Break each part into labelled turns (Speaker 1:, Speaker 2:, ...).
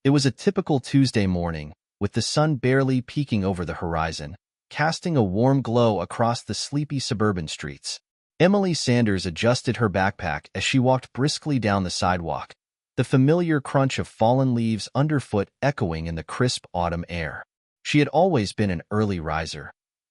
Speaker 1: It was a typical Tuesday morning, with the sun barely peeking over the horizon, casting a warm glow across the sleepy suburban streets. Emily Sanders adjusted her backpack as she walked briskly down the sidewalk, the familiar crunch of fallen leaves underfoot echoing in the crisp autumn air. She had always been an early riser.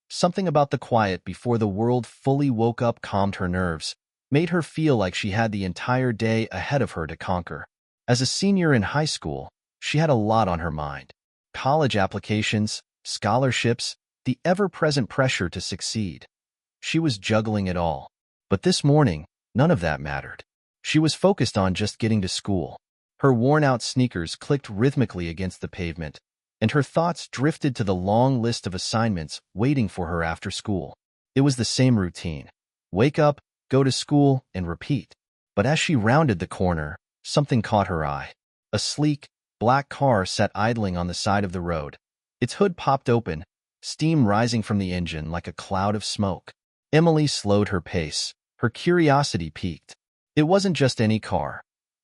Speaker 1: Something about the quiet before the world fully woke up calmed her nerves, made her feel like she had the entire day ahead of her to conquer. As a senior in high school, she had a lot on her mind. College applications, scholarships, the ever-present pressure to succeed. She was juggling it all. But this morning, none of that mattered. She was focused on just getting to school. Her worn-out sneakers clicked rhythmically against the pavement, and her thoughts drifted to the long list of assignments waiting for her after school. It was the same routine. Wake up, go to school, and repeat. But as she rounded the corner, something caught her eye. A sleek, black car sat idling on the side of the road. Its hood popped open, steam rising from the engine like a cloud of smoke. Emily slowed her pace. Her curiosity piqued. It wasn't just any car.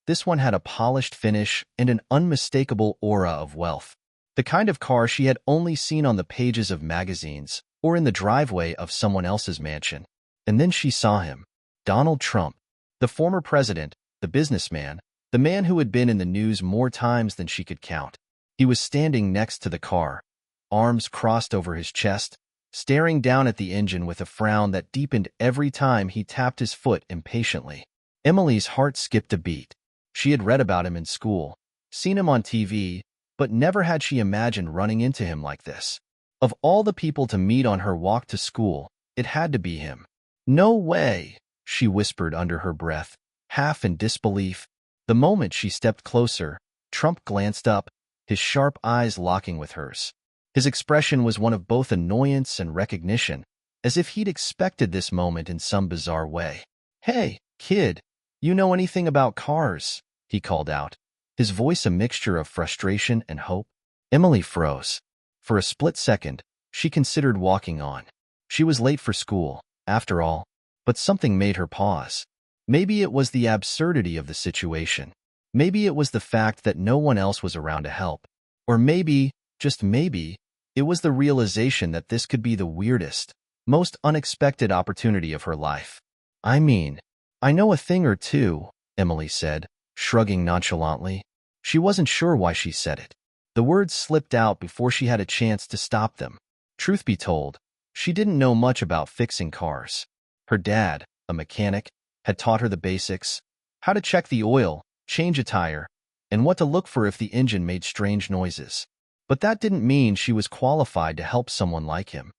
Speaker 1: This one had a polished finish and an unmistakable aura of wealth. The kind of car she had only seen on the pages of magazines or in the driveway of someone else's mansion. And then she saw him. Donald Trump, the former president, the businessman, the man who had been in the news more times than she could count. He was standing next to the car, arms crossed over his chest, staring down at the engine with a frown that deepened every time he tapped his foot impatiently. Emily's heart skipped a beat. She had read about him in school, seen him on TV, but never had she imagined running into him like this. Of all the people to meet on her walk to school, it had to be him. "No way," she whispered under her breath, half in disbelief. The moment she stepped closer, Trump glanced up, his sharp eyes locking with hers. His expression was one of both annoyance and recognition, as if he'd expected this moment in some bizarre way. "Hey, kid, you know anything about cars?" he called out, his voice a mixture of frustration and hope. Emily froze. For a split second, she considered walking on. She was late for school, after all, but something made her pause. Maybe it was the absurdity of the situation. Maybe it was the fact that no one else was around to help. Or maybe, just maybe, it was the realization that this could be the weirdest, most unexpected opportunity of her life. "I mean, I know a thing or two," Emily said, shrugging nonchalantly. She wasn't sure why she said it. The words slipped out before she had a chance to stop them. Truth be told, she didn't know much about fixing cars. Her dad, a mechanic, had taught her the basics: how to check the oil, change a tire, and what to look for if the engine made strange noises. But that didn't mean she was qualified to help someone like him.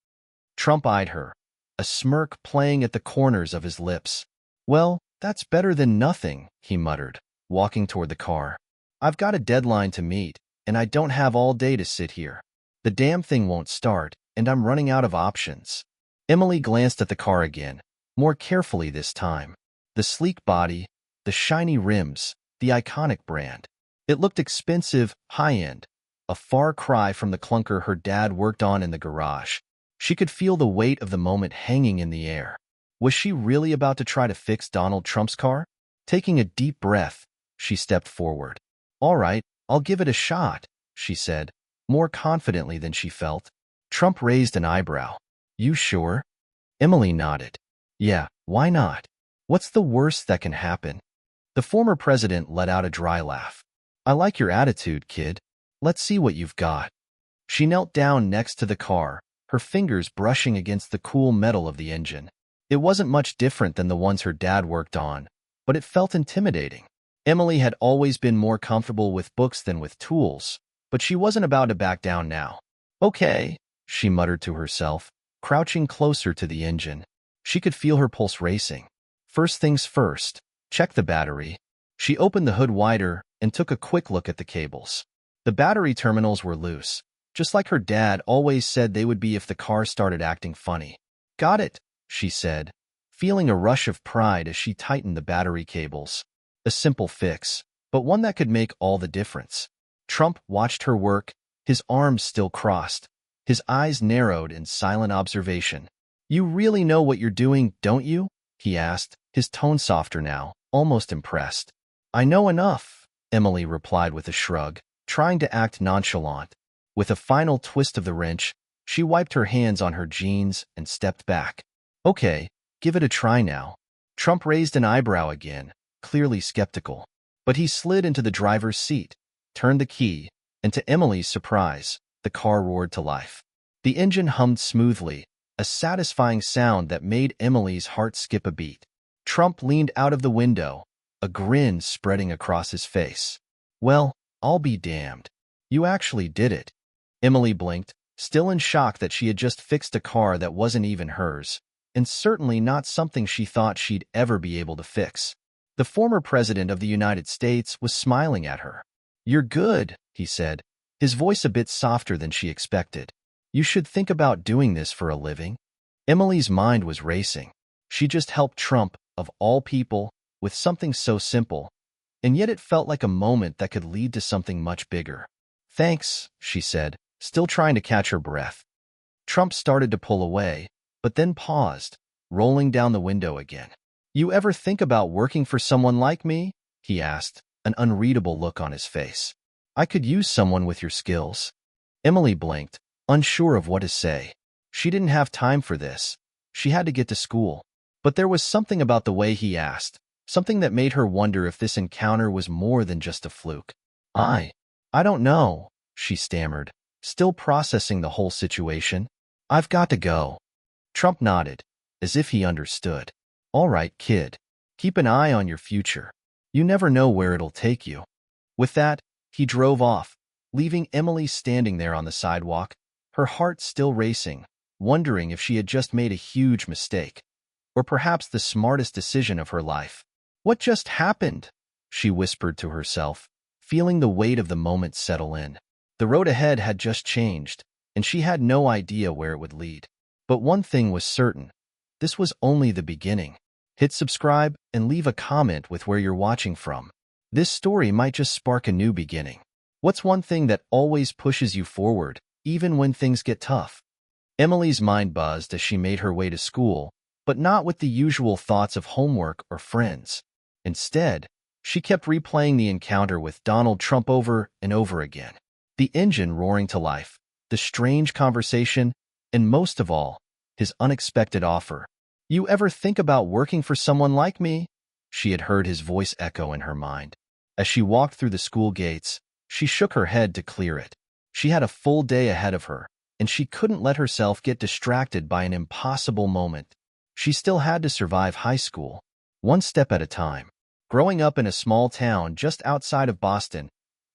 Speaker 1: Trump eyed her, a smirk playing at the corners of his lips. "Well, that's better than nothing," he muttered, walking toward the car. "I've got a deadline to meet, and I don't have all day to sit here. The damn thing won't start, and I'm running out of options." Emily glanced at the car again, more carefully this time. The sleek body, the shiny rims, the iconic brand. It looked expensive, high-end, a far cry from the clunker her dad worked on in the garage. She could feel the weight of the moment hanging in the air. Was she really about to try to fix Donald Trump's car? Taking a deep breath, she stepped forward. "All right, I'll give it a shot," she said, more confidently than she felt. Trump raised an eyebrow. "You sure?" Emily nodded. "Yeah, why not? What's the worst that can happen?" The former president let out a dry laugh. "I like your attitude, kid. Let's see what you've got." She knelt down next to the car, her fingers brushing against the cool metal of the engine. It wasn't much different than the ones her dad worked on, but it felt intimidating. Emily had always been more comfortable with books than with tools, but she wasn't about to back down now. "Okay," she muttered to herself, crouching closer to the engine. She could feel her pulse racing. First things first, check the battery. She opened the hood wider and took a quick look at the cables. The battery terminals were loose, just like her dad always said they would be if the car started acting funny. "Got it," she said, feeling a rush of pride as she tightened the battery cables. A simple fix, but one that could make all the difference. Trump watched her work, his arms still crossed, his eyes narrowed in silent observation. "You really know what you're doing, don't you?" he asked, his tone softer now, almost impressed. "I know enough," Emily replied with a shrug. trying to act nonchalant. With a final twist of the wrench, she wiped her hands on her jeans and stepped back. Okay, give it a try now. Trump raised an eyebrow again, clearly skeptical. But he slid into the driver's seat, turned the key, and to Emily's surprise, the car roared to life. The engine hummed smoothly, a satisfying sound that made Emily's heart skip a beat. Trump leaned out of the window, a grin spreading across his face. Well, I'll be damned. You actually did it. Emily blinked, still in shock that she had just fixed a car that wasn't even hers, and certainly not something she thought she'd ever be able to fix. The former president of the United States was smiling at her. You're good, he said, his voice a bit softer than she expected. You should think about doing this for a living. Emily's mind was racing. She just helped Trump, of all people, with something so simple, and yet it felt like a moment that could lead to something much bigger. Thanks, she said, still trying to catch her breath. Trump started to pull away, but then paused, rolling down the window again. You ever think about working for someone like me? He asked, an unreadable look on his face. I could use someone with your skills. Emily blinked, unsure of what to say. She didn't have time for this. She had to get to school. But there was something about the way he asked, something that made her wonder if this encounter was more than just a fluke. I don't know, she stammered, still processing the whole situation. I've got to go. Trump nodded, as if he understood. All right, kid. Keep an eye on your future. You never know where it'll take you. With that, he drove off, leaving Emily standing there on the sidewalk, her heart still racing, wondering if she had just made a huge mistake, or perhaps the smartest decision of her life. What just happened? She whispered to herself, feeling the weight of the moment settle in. The road ahead had just changed, and she had no idea where it would lead. But one thing was certain. This was only the beginning. Hit subscribe and leave a comment with where you're watching from. This story might just spark a new beginning. What's one thing that always pushes you forward, even when things get tough? Emily's mind buzzed as she made her way to school, but not with the usual thoughts of homework or friends. Instead, she kept replaying the encounter with Donald Trump over and over again. The engine roaring to life, the strange conversation, and most of all, his unexpected offer. You ever think about working for someone like me? She had heard his voice echo in her mind. As she walked through the school gates, she shook her head to clear it. She had a full day ahead of her, and she couldn't let herself get distracted by an impossible moment. She still had to survive high school, one step at a time. Growing up in a small town just outside of Boston,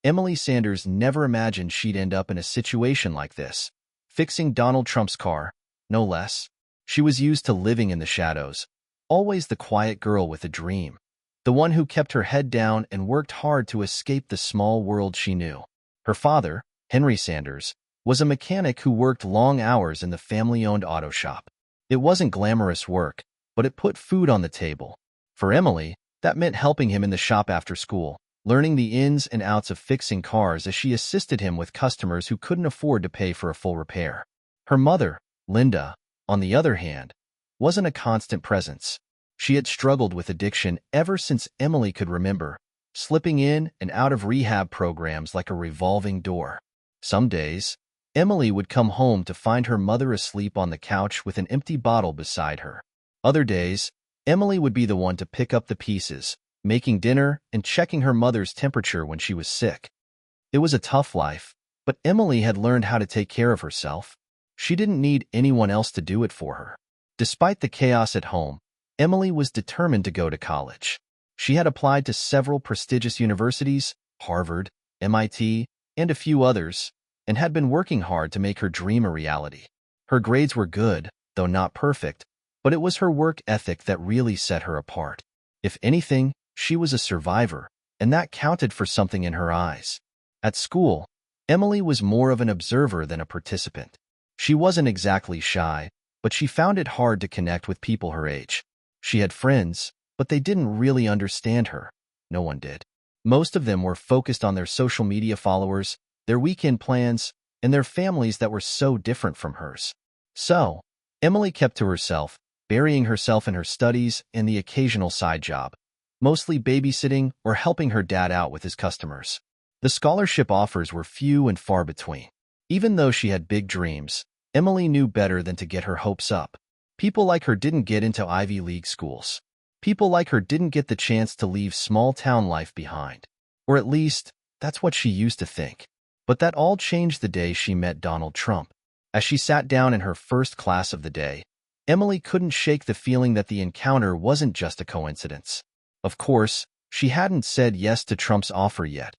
Speaker 1: Emily Sanders never imagined she'd end up in a situation like this, fixing Donald Trump's car, no less. She was used to living in the shadows, always the quiet girl with a dream, the one who kept her head down and worked hard to escape the small world she knew. Her father, Henry Sanders, was a mechanic who worked long hours in the family-owned auto shop. It wasn't glamorous work, but it put food on the table. For Emily, that meant helping him in the shop after school, learning the ins and outs of fixing cars as she assisted him with customers who couldn't afford to pay for a full repair. Her mother, Linda, on the other hand, wasn't a constant presence. She had struggled with addiction ever since Emily could remember, slipping in and out of rehab programs like a revolving door. Some days, Emily would come home to find her mother asleep on the couch with an empty bottle beside her. Other days, Emily would be the one to pick up the pieces, making dinner and checking her mother's temperature when she was sick. It was a tough life, but Emily had learned how to take care of herself. She didn't need anyone else to do it for her. Despite the chaos at home, Emily was determined to go to college. She had applied to several prestigious universities, Harvard, MIT, and a few others, and had been working hard to make her dream a reality. Her grades were good, though not perfect, but it was her work ethic that really set her apart. If anything, she was a survivor, and that counted for something in her eyes. At school, Emily was more of an observer than a participant. She wasn't exactly shy, but she found it hard to connect with people her age. She had friends, but they didn't really understand her. No one did. Most of them were focused on their social media followers, their weekend plans, and their families that were so different from hers. So, Emily kept to herself, burying herself in her studies and the occasional side job, mostly babysitting or helping her dad out with his customers. The scholarship offers were few and far between. Even though she had big dreams, Emily knew better than to get her hopes up. People like her didn't get into Ivy League schools. People like her didn't get the chance to leave small-town life behind. Or at least, that's what she used to think. But that all changed the day she met Donald Trump. As she sat down in her first class of the day, Emily couldn't shake the feeling that the encounter wasn't just a coincidence. Of course, she hadn't said yes to Trump's offer yet.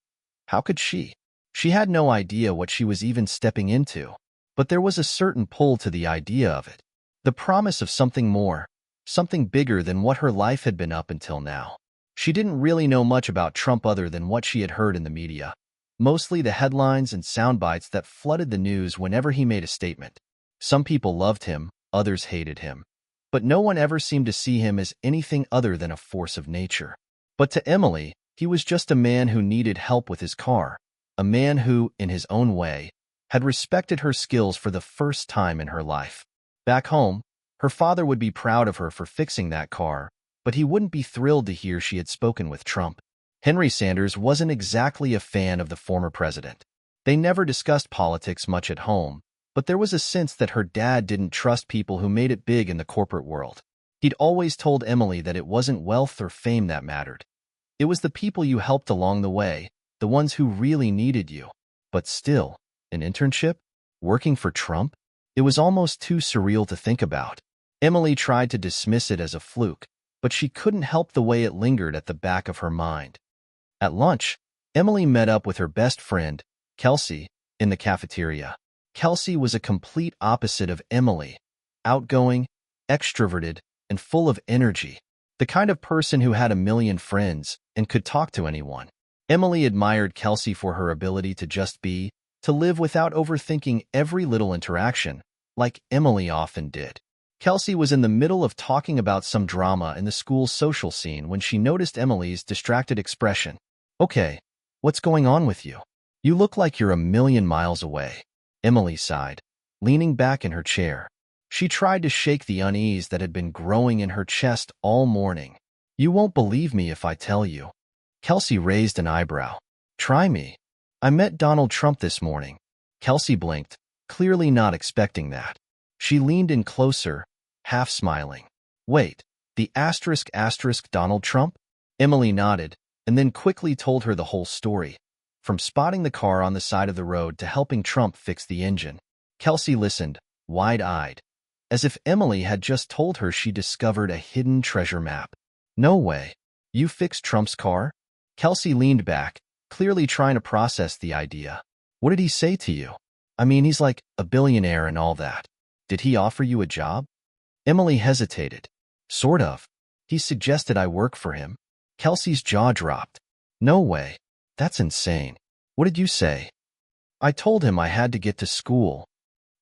Speaker 1: How could she? She had no idea what she was even stepping into. But there was a certain pull to the idea of it. The promise of something more, something bigger than what her life had been up until now. She didn't really know much about Trump other than what she had heard in the media, mostly the headlines and sound bites that flooded the news whenever he made a statement. Some people loved him, others hated him. But no one ever seemed to see him as anything other than a force of nature. But to Emily, he was just a man who needed help with his car, a man who, in his own way, had respected her skills for the first time in her life. Back home, her father would be proud of her for fixing that car, but he wouldn't be thrilled to hear she had spoken with Trump. Henry Sanders wasn't exactly a fan of the former president. They never discussed politics much at home, but there was a sense that her dad didn't trust people who made it big in the corporate world. He'd always told Emily that it wasn't wealth or fame that mattered. It was the people you helped along the way, the ones who really needed you. But still, an internship? Working for Trump? It was almost too surreal to think about. Emily tried to dismiss it as a fluke, but she couldn't help the way it lingered at the back of her mind. At lunch, Emily met up with her best friend, Kelsey, in the cafeteria. Kelsey was a complete opposite of Emily, outgoing, extroverted, and full of energy, the kind of person who had a million friends and could talk to anyone. Emily admired Kelsey for her ability to just be, to live without overthinking every little interaction, like Emily often did. Kelsey was in the middle of talking about some drama in the school's social scene when she noticed Emily's distracted expression. "Okay, what's going on with you? You look like you're a million miles away," Emily sighed, leaning back in her chair. She tried to shake the unease that had been growing in her chest all morning. "You won't believe me if I tell you." Kelsey raised an eyebrow. "Try me. I met Donald Trump this morning." Kelsey blinked, clearly not expecting that. She leaned in closer, half smiling. "Wait, the *** Donald Trump?" Emily nodded, and then quickly told her the whole story, from spotting the car on the side of the road to helping Trump fix the engine. Kelsey listened, wide-eyed, as if Emily had just told her she discovered a hidden treasure map. "No way. You fixed Trump's car?" Kelsey leaned back, clearly trying to process the idea. "What did he say to you? I mean, he's like a billionaire and all that. Did he offer you a job?" Emily hesitated. "Sort of. He suggested I work for him." Kelsey's jaw dropped. "No way. That's insane. What did you say?" "I told him I had to get to school."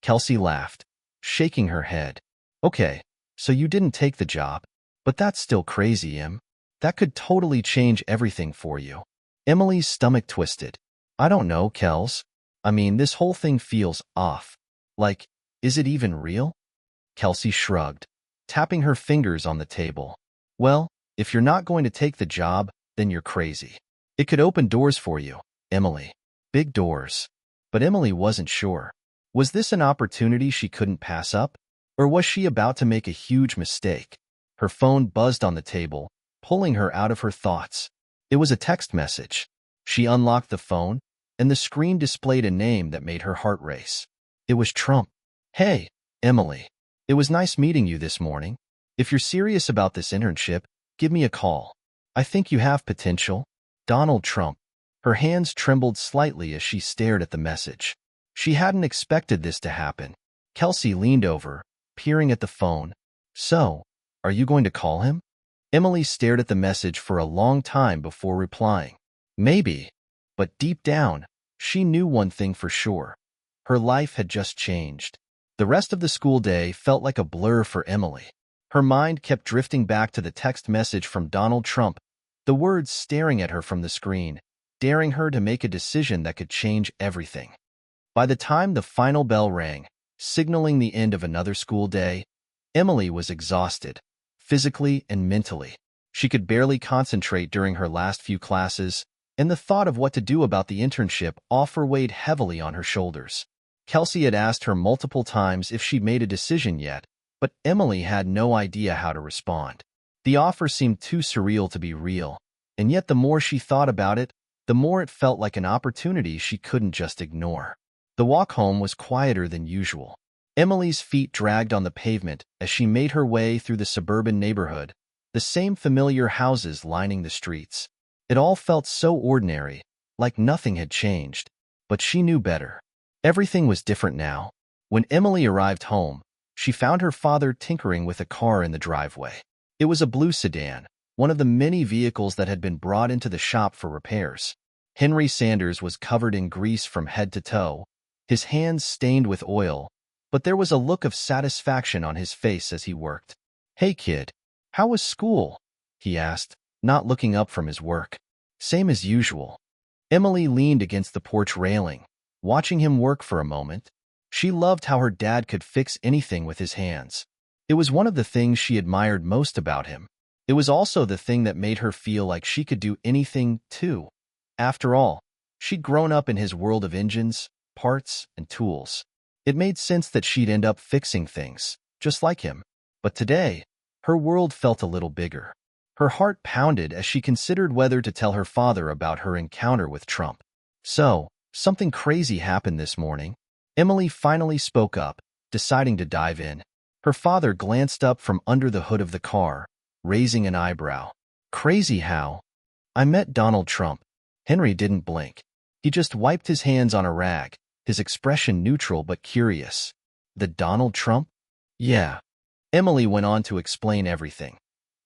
Speaker 1: Kelsey laughed, shaking her head. "Okay, so you didn't take the job. But that's still crazy, Em. That could totally change everything for you." Emily's stomach twisted. "I don't know, Kels. I mean, this whole thing feels off. Like, is it even real?" Kelsey shrugged, tapping her fingers on the table. "Well, if you're not going to take the job, then you're crazy. It could open doors for you, Emily. Big doors." But Emily wasn't sure. Was this an opportunity she couldn't pass up? Or was she about to make a huge mistake? Her phone buzzed on the table, pulling her out of her thoughts. It was a text message. She unlocked the phone, and the screen displayed a name that made her heart race. It was Trump. "Hey, Emily. It was nice meeting you this morning. If you're serious about this internship, give me a call. I think you have potential. Donald Trump." Her hands trembled slightly as she stared at the message. She hadn't expected this to happen. Kelsey leaned over, peering at the phone. "So, are you going to call him?" Emily stared at the message for a long time before replying. "Maybe." But deep down, she knew one thing for sure. Her life had just changed. The rest of the school day felt like a blur for Emily. Her mind kept drifting back to the text message from Donald Trump, the words staring at her from the screen, daring her to make a decision that could change everything. By the time the final bell rang, signaling the end of another school day, Emily was exhausted, physically and mentally. She could barely concentrate during her last few classes, and the thought of what to do about the internship offer weighed heavily on her shoulders. Kelsey had asked her multiple times if she'd made a decision yet, but Emily had no idea how to respond. The offer seemed too surreal to be real, and yet the more she thought about it, the more it felt like an opportunity she couldn't just ignore. The walk home was quieter than usual. Emily's feet dragged on the pavement as she made her way through the suburban neighborhood, the same familiar houses lining the streets. It all felt so ordinary, like nothing had changed, but she knew better. Everything was different now. When Emily arrived home, she found her father tinkering with a car in the driveway. It was a blue sedan, one of the many vehicles that had been brought into the shop for repairs. Henry Sanders was covered in grease from head to toe, his hands stained with oil, but there was a look of satisfaction on his face as he worked. "Hey kid, how was school?" he asked, not looking up from his work. "Same as usual." Emily leaned against the porch railing, watching him work for a moment. She loved how her dad could fix anything with his hands. It was one of the things she admired most about him. It was also the thing that made her feel like she could do anything, too. After all, she'd grown up in his world of engines, parts, and tools. It made sense that she'd end up fixing things, just like him. But today, her world felt a little bigger. Her heart pounded as she considered whether to tell her father about her encounter with Trump. "So, something crazy happened this morning." Emily finally spoke up, deciding to dive in. Her father glanced up from under the hood of the car, raising an eyebrow. "Crazy how?" "I met Donald Trump." Henry didn't blink. He just wiped his hands on a rag, his expression neutral but curious. "The Donald Trump?" "Yeah." Emily went on to explain everything.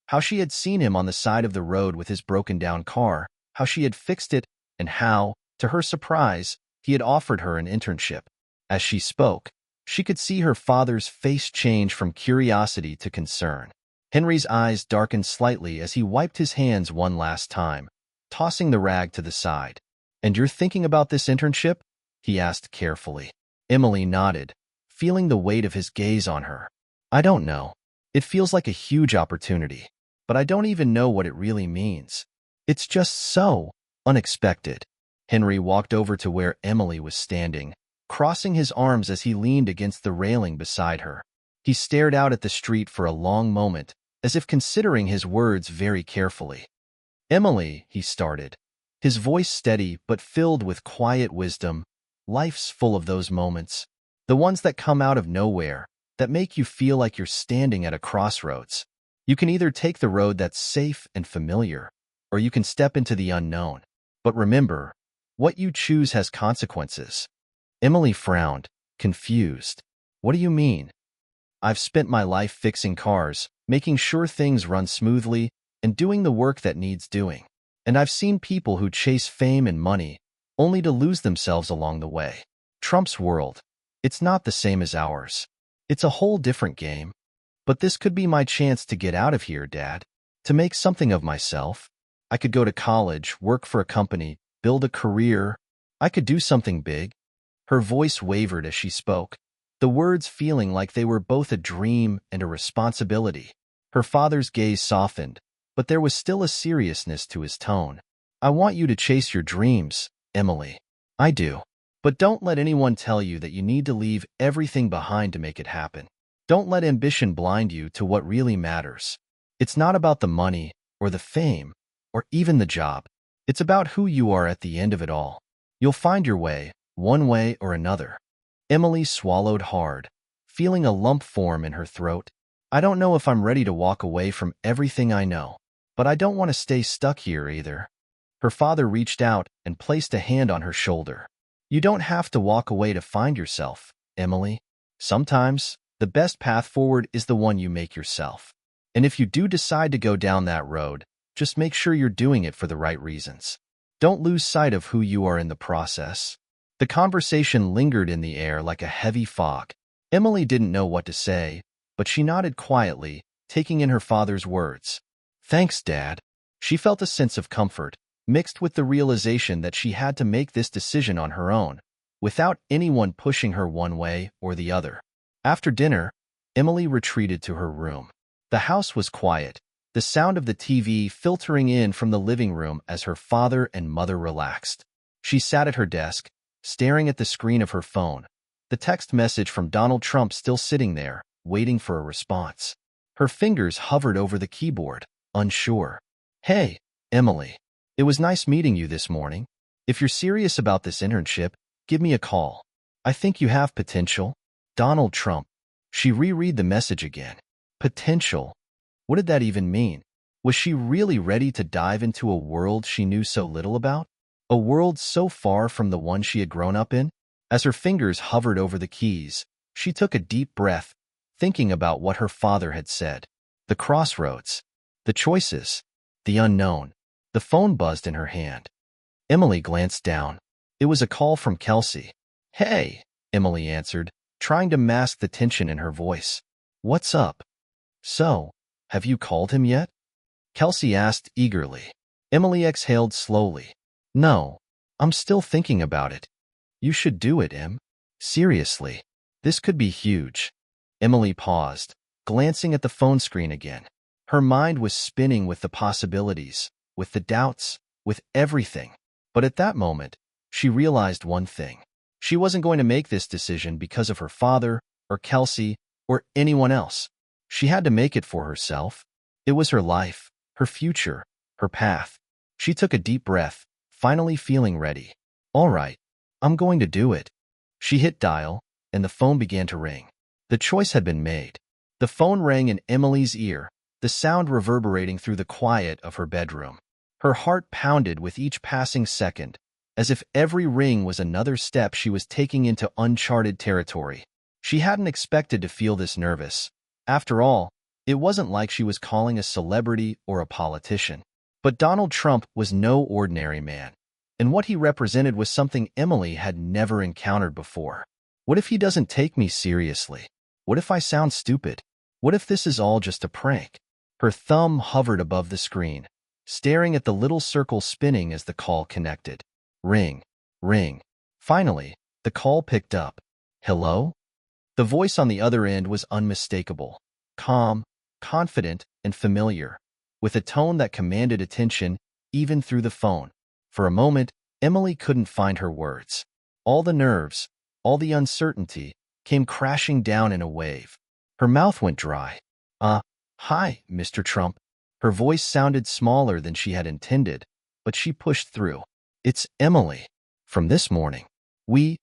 Speaker 1: How she had seen him on the side of the road with his broken-down car, how she had fixed it, and how, to her surprise, he had offered her an internship. As she spoke, she could see her father's face change from curiosity to concern. Henry's eyes darkened slightly as he wiped his hands one last time, tossing the rag to the side. "And you're thinking about this internship?" he asked carefully. Emily nodded, feeling the weight of his gaze on her. "I don't know. It feels like a huge opportunity, but I don't even know what it really means. It's just so unexpected." Henry walked over to where Emily was standing, crossing his arms as he leaned against the railing beside her. He stared out at the street for a long moment, as if considering his words very carefully. "Emily," he started, his voice steady but filled with quiet wisdom. "Life's full of those moments, the ones that come out of nowhere, that make you feel like you're standing at a crossroads. You can either take the road that's safe and familiar, or you can step into the unknown. But remember, what you choose has consequences." Emily frowned, confused. "What do you mean?" "I've spent my life fixing cars, making sure things run smoothly, and doing the work that needs doing. And I've seen people who chase fame and money, only to lose themselves along the way. Trump's world, it's not the same as ours. It's a whole different game. But this could be my chance to get out of here, Dad. To make something of myself. I could go to college, work for a company, build a career. I could do something big." Her voice wavered as she spoke, the words feeling like they were both a dream and a responsibility. Her father's gaze softened, but there was still a seriousness to his tone. "I want you to chase your dreams, Emily. I do. But don't let anyone tell you that you need to leave everything behind to make it happen. Don't let ambition blind you to what really matters. It's not about the money, or the fame, or even the job. It's about who you are at the end of it all. You'll find your way, one way or another." Emily swallowed hard, feeling a lump form in her throat. "I don't know if I'm ready to walk away from everything I know, but I don't want to stay stuck here either." Her father reached out and placed a hand on her shoulder. "You don't have to walk away to find yourself, Emily. Sometimes, the best path forward is the one you make yourself. And if you do decide to go down that road, just make sure you're doing it for the right reasons. Don't lose sight of who you are in the process." The conversation lingered in the air like a heavy fog. Emily didn't know what to say, but she nodded quietly, taking in her father's words. "Thanks, Dad." She felt a sense of comfort, mixed with the realization that she had to make this decision on her own, without anyone pushing her one way or the other. After dinner, Emily retreated to her room. The house was quiet, the sound of the TV filtering in from the living room as her father and mother relaxed. She sat at her desk, staring at the screen of her phone, the text message from Donald Trump still sitting there, waiting for a response. Her fingers hovered over the keyboard, unsure. "Hey, Emily. It was nice meeting you this morning. If you're serious about this internship, give me a call. I think you have potential. Donald Trump." She reread the message again. Potential. What did that even mean? Was she really ready to dive into a world she knew so little about? A world so far from the one she had grown up in? As her fingers hovered over the keys, she took a deep breath, thinking about what her father had said. The crossroads. The choices. The unknown. The phone buzzed in her hand. Emily glanced down. It was a call from Kelsey. "Hey," Emily answered, trying to mask the tension in her voice. "What's up?" "So, have you called him yet?" Kelsey asked eagerly. Emily exhaled slowly. "No, I'm still thinking about it." "You should do it, Em. Seriously, this could be huge." Emily paused, glancing at the phone screen again. Her mind was spinning with the possibilities, with the doubts, with everything. But at that moment, she realized one thing. She wasn't going to make this decision because of her father, or Kelsey, or anyone else. She had to make it for herself. It was her life, her future, her path. She took a deep breath, finally feeling ready. "All right, I'm going to do it." She hit dial, and the phone began to ring. The choice had been made. The phone rang in Emily's ear, the sound reverberating through the quiet of her bedroom. Her heart pounded with each passing second, as if every ring was another step she was taking into uncharted territory. She hadn't expected to feel this nervous. After all, it wasn't like she was calling a celebrity or a politician. But Donald Trump was no ordinary man, and what he represented was something Emily had never encountered before. What if he doesn't take me seriously? What if I sound stupid? What if this is all just a prank? Her thumb hovered above the screen, staring at the little circle spinning as the call connected. Ring, ring. Finally, the call picked up. "Hello?" The voice on the other end was unmistakable, calm, confident, and familiar, with a tone that commanded attention even through the phone. For a moment, Emily couldn't find her words. All the nerves, all the uncertainty, came crashing down in a wave. Her mouth went dry. Hi, Mr. Trump." Her voice sounded smaller than she had intended, but she pushed through. "It's Emily. From this morning. We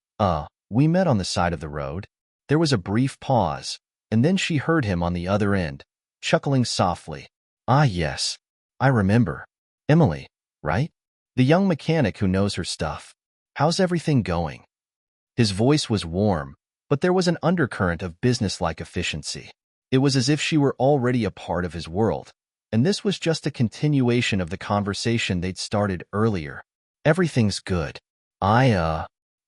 Speaker 1: met on the side of the road." There was a brief pause, and then she heard him on the other end, chuckling softly. "Ah, yes. I remember. Emily, right? The young mechanic who knows her stuff. How's everything going?" His voice was warm, but there was an undercurrent of businesslike efficiency. It was as if she were already a part of his world, and this was just a continuation of the conversation they'd started earlier. "Everything's good. I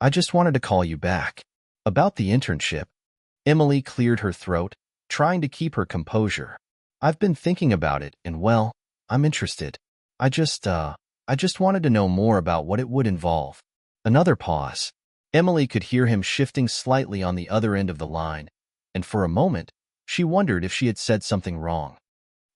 Speaker 1: just wanted to call you back. About the internship." Emily cleared her throat, trying to keep her composure. "I've been thinking about it, and well, I'm interested. I just wanted to know more about what it would involve." Another pause. Emily could hear him shifting slightly on the other end of the line, and for a moment, she wondered if she had said something wrong.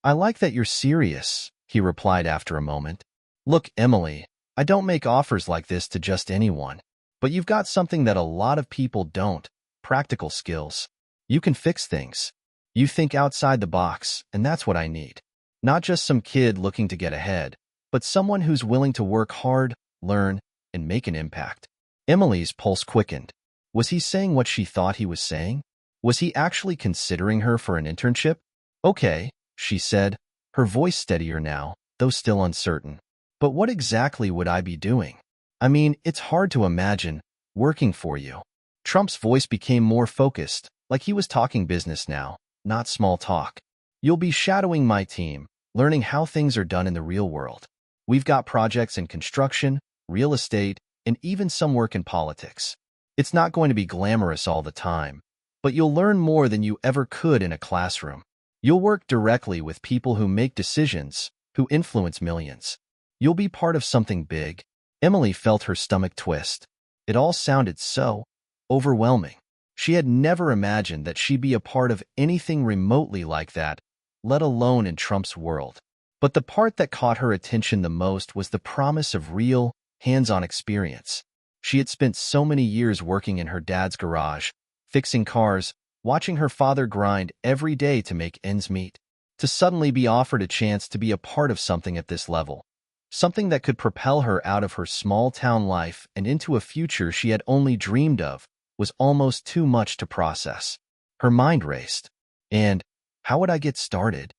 Speaker 1: "I like that you're serious," he replied after a moment. "Look, Emily, I don't make offers like this to just anyone, but you've got something that a lot of people don't, practical skills. You can fix things. You think outside the box, and that's what I need. Not just some kid looking to get ahead, but someone who's willing to work hard, learn, and make an impact." Emily's pulse quickened. Was he saying what she thought he was saying? Was he actually considering her for an internship? "Okay," she said, her voice steadier now, though still uncertain. "But what exactly would I be doing? I mean, it's hard to imagine working for you." Trump's voice became more focused, like he was talking business now, not small talk. "You'll be shadowing my team, learning how things are done in the real world. We've got projects in construction, real estate, and even some work in politics. It's not going to be glamorous all the time, but you'll learn more than you ever could in a classroom. You'll work directly with people who make decisions, who influence millions. You'll be part of something big." Emily felt her stomach twist. It all sounded so overwhelming. She had never imagined that she'd be a part of anything remotely like that, let alone in Trump's world. But the part that caught her attention the most was the promise of real, hands-on experience. She had spent so many years working in her dad's garage, fixing cars, watching her father grind every day to make ends meet. To suddenly be offered a chance to be a part of something at this level, something that could propel her out of her small-town life and into a future she had only dreamed of, was almost too much to process. Her mind raced. And how would I get started?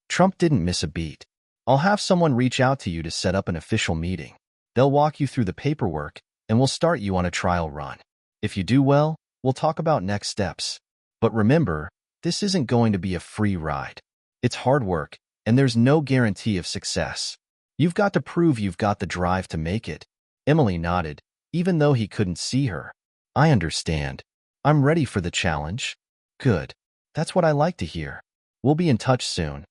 Speaker 1: Trump didn't miss a beat. I'll have someone reach out to you to set up an official meeting. They'll walk you through the paperwork, and we'll start you on a trial run. If you do well, we'll talk about next steps. But remember, this isn't going to be a free ride. It's hard work, and there's no guarantee of success. You've got to prove you've got the drive to make it. Emily nodded, even though he couldn't see her. I understand. I'm ready for the challenge. Good. That's what I like to hear. We'll be in touch soon.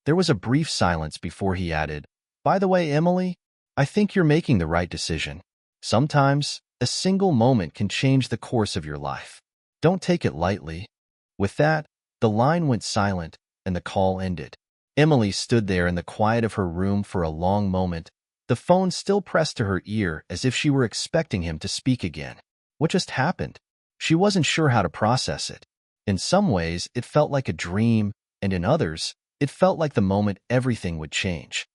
Speaker 1: There was a brief silence before he added, By the way, Emily, I think you're making the right decision. Sometimes, a single moment can change the course of your life. Don't take it lightly. With that, the line went silent, and the call ended. Emily stood there in the quiet of her room for a long moment, the phone still pressed to her ear as if she were expecting him to speak again. What just happened? She wasn't sure how to process it. In some ways, it felt like a dream, and in others, it felt like the moment everything would change.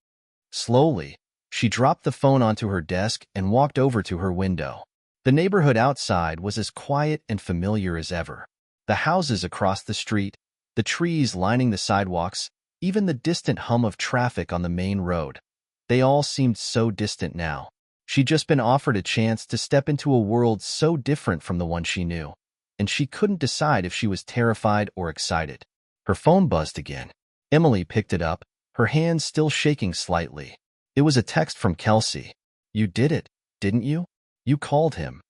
Speaker 1: Slowly, she dropped the phone onto her desk and walked over to her window. The neighborhood outside was as quiet and familiar as ever. The houses across the street, the trees lining the sidewalks, even the distant hum of traffic on the main road. They all seemed so distant now. She'd just been offered a chance to step into a world so different from the one she knew, and she couldn't decide if she was terrified or excited. Her phone buzzed again. Emily picked it up, her hands still shaking slightly. It was a text from Kelsey. You did it, didn't you? You called him.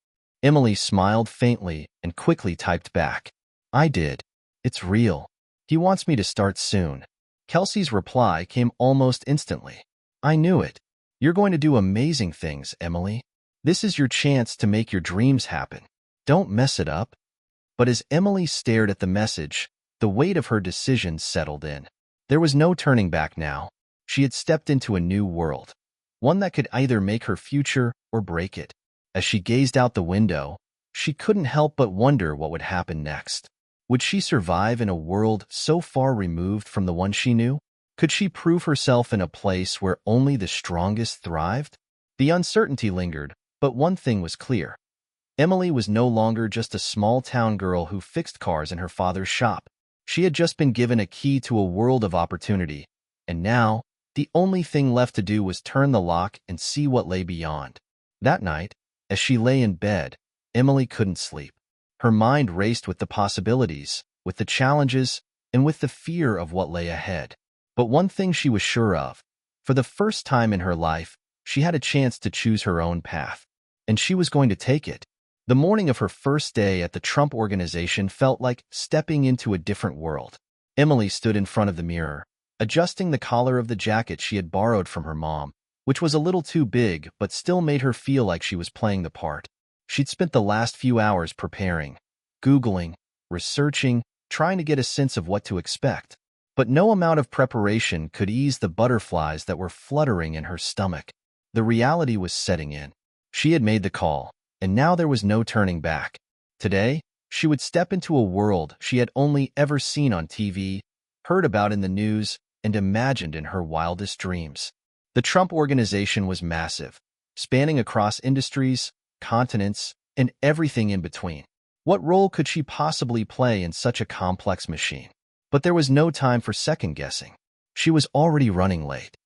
Speaker 1: Emily smiled faintly and quickly typed back. I did. It's real. He wants me to start soon. Kelsey's reply came almost instantly. I knew it. You're going to do amazing things, Emily. This is your chance to make your dreams happen. Don't mess it up. But as Emily stared at the message, the weight of her decision settled in. There was no turning back now. She had stepped into a new world, one that could either make her future or break it. As she gazed out the window, she couldn't help but wonder what would happen next. Would she survive in a world so far removed from the one she knew? Could she prove herself in a place where only the strongest thrived? The uncertainty lingered, but one thing was clear. Emily was no longer just a small-town girl who fixed cars in her father's shop. She had just been given a key to a world of opportunity, and now, the only thing left to do was turn the lock and see what lay beyond. That night, as she lay in bed, Emily couldn't sleep. Her mind raced with the possibilities, with the challenges, and with the fear of what lay ahead. But one thing she was sure of. For the first time in her life, she had a chance to choose her own path. And she was going to take it. The morning of her first day at the Trump Organization felt like stepping into a different world. Emily stood in front of the mirror, adjusting the collar of the jacket she had borrowed from her mom, which was a little too big but still made her feel like she was playing the part. She'd spent the last few hours preparing, Googling, researching, trying to get a sense of what to expect. But no amount of preparation could ease the butterflies that were fluttering in her stomach. The reality was setting in. She had made the call, and now there was no turning back. Today, she would step into a world she had only ever seen on TV, heard about in the news, and imagined in her wildest dreams. The Trump Organization was massive, spanning across industries, continents, and everything in between. What role could she possibly play in such a complex machine? But there was no time for second-guessing. She was already running late.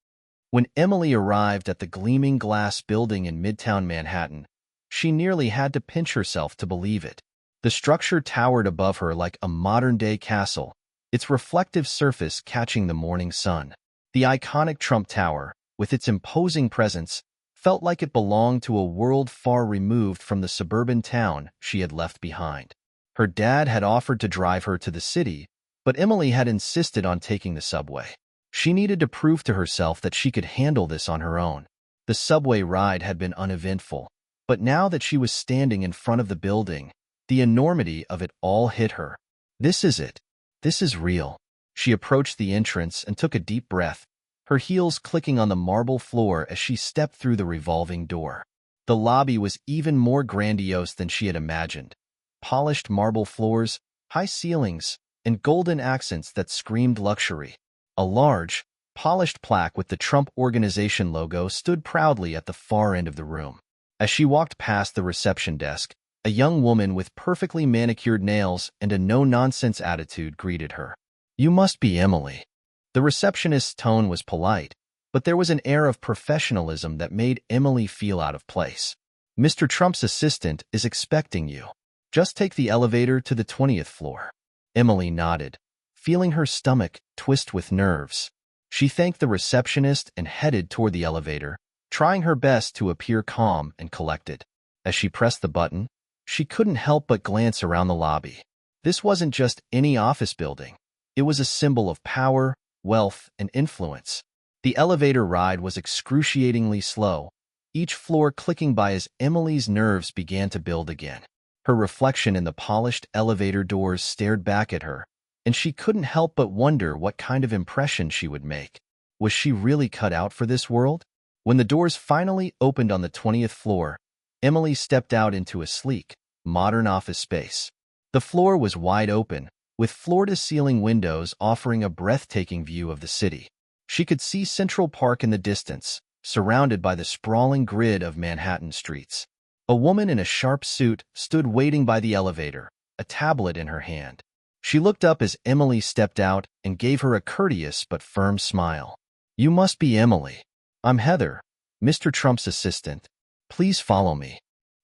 Speaker 1: When Emily arrived at the gleaming glass building in Midtown Manhattan, she nearly had to pinch herself to believe it. The structure towered above her like a modern-day castle, its reflective surface catching the morning sun. The iconic Trump Tower, with its imposing presence, felt like it belonged to a world far removed from the suburban town she had left behind. Her dad had offered to drive her to the city, but Emily had insisted on taking the subway. She needed to prove to herself that she could handle this on her own. The subway ride had been uneventful, but now that she was standing in front of the building, the enormity of it all hit her. This is it. This is real. She approached the entrance and took a deep breath, her heels clicking on the marble floor as she stepped through the revolving door. The lobby was even more grandiose than she had imagined. Polished marble floors, high ceilings, and golden accents that screamed luxury. A large, polished plaque with the Trump Organization logo stood proudly at the far end of the room. As she walked past the reception desk, a young woman with perfectly manicured nails and a no-nonsense attitude greeted her. "You must be Emily." The receptionist's tone was polite, but there was an air of professionalism that made Emily feel out of place. "Mr. Trump's assistant is expecting you. Just take the elevator to the 20th floor." Emily nodded, feeling her stomach twist with nerves. She thanked the receptionist and headed toward the elevator, trying her best to appear calm and collected. As she pressed the button, she couldn't help but glance around the lobby. This wasn't just any office building. It was a symbol of power, wealth, and influence. The elevator ride was excruciatingly slow, each floor clicking by as Emily's nerves began to build again. Her reflection in the polished elevator doors stared back at her, and she couldn't help but wonder what kind of impression she would make. Was she really cut out for this world? When the doors finally opened on the 20th floor, Emily stepped out into a sleek, modern office space. The floor was wide open, with floor-to-ceiling windows offering a breathtaking view of the city. She could see Central Park in the distance, surrounded by the sprawling grid of Manhattan streets. A woman in a sharp suit stood waiting by the elevator, a tablet in her hand. She looked up as Emily stepped out and gave her a courteous but firm smile. "You must be Emily. I'm Heather, Mr. Trump's assistant. Please follow me."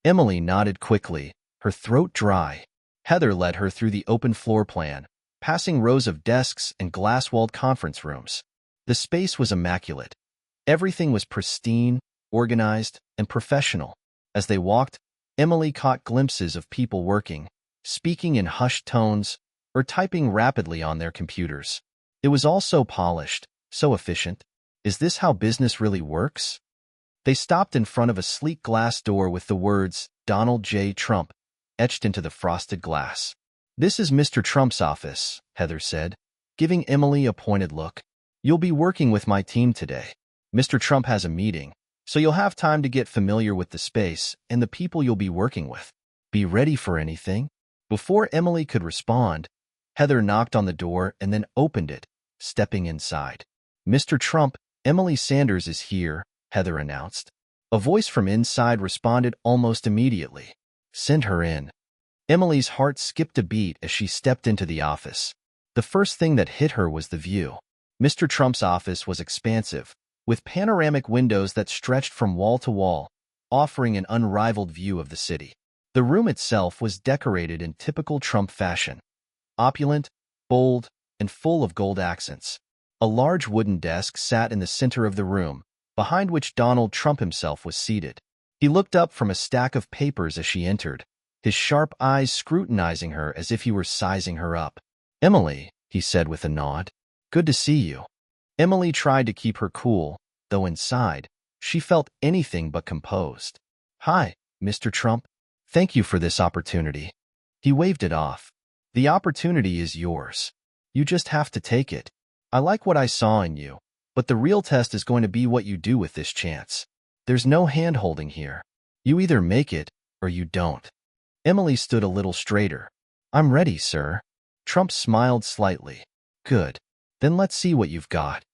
Speaker 1: Emily nodded quickly, her throat dry. Heather led her through the open floor plan, passing rows of desks and glass-walled conference rooms. The space was immaculate. Everything was pristine, organized, and professional. As they walked, Emily caught glimpses of people working, speaking in hushed tones, or typing rapidly on their computers. It was all so polished, so efficient. Is this how business really works? They stopped in front of a sleek glass door with the words Donald J. Trump etched into the frosted glass. "This is Mr. Trump's office," Heather said, giving Emily a pointed look. "You'll be working with my team today. Mr. Trump has a meeting, so you'll have time to get familiar with the space and the people you'll be working with. Be ready for anything." Before Emily could respond, Heather knocked on the door and then opened it, stepping inside. "Mr. Trump, Emily Sanders is here," Heather announced. A voice from inside responded almost immediately. "Send her in." Emily's heart skipped a beat as she stepped into the office. The first thing that hit her was the view. Mr. Trump's office was expansive, with panoramic windows that stretched from wall to wall, offering an unrivaled view of the city. The room itself was decorated in typical Trump fashion, opulent, bold, and full of gold accents. A large wooden desk sat in the center of the room, behind which Donald Trump himself was seated. He looked up from a stack of papers as she entered, his sharp eyes scrutinizing her as if he were sizing her up. "Emily," he said with a nod. "Good to see you." Emily tried to keep her cool, though inside, she felt anything but composed. "Hi, Mr. Trump. Thank you for this opportunity." He waved it off. "The opportunity is yours. You just have to take it. I like what I saw in you, but the real test is going to be what you do with this chance. There's no hand-holding here. You either make it or you don't." Emily stood a little straighter. "I'm ready, sir." Trump smiled slightly. "Good. Then let's see what you've got."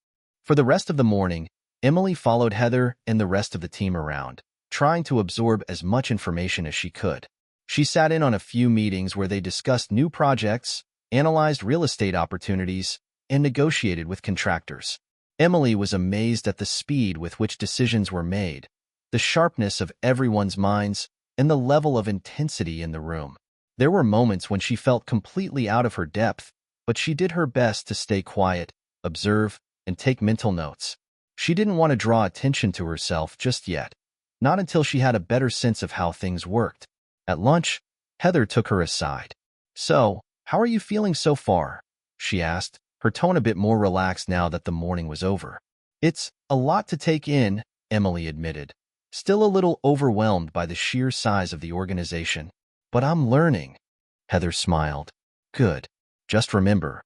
Speaker 1: For the rest of the morning, Emily followed Heather and the rest of the team around, trying to absorb as much information as she could. She sat in on a few meetings where they discussed new projects, analyzed real estate opportunities, and negotiated with contractors. Emily was amazed at the speed with which decisions were made, the sharpness of everyone's minds, and the level of intensity in the room. There were moments when she felt completely out of her depth, but she did her best to stay quiet, observe, and take mental notes. She didn't want to draw attention to herself just yet, not until she had a better sense of how things worked. At lunch, Heather took her aside. "So, how are you feeling so far?" she asked, her tone a bit more relaxed now that the morning was over. "It's a lot to take in," Emily admitted, still a little overwhelmed by the sheer size of the organization. "But I'm learning." Heather smiled. "Good. Just remember,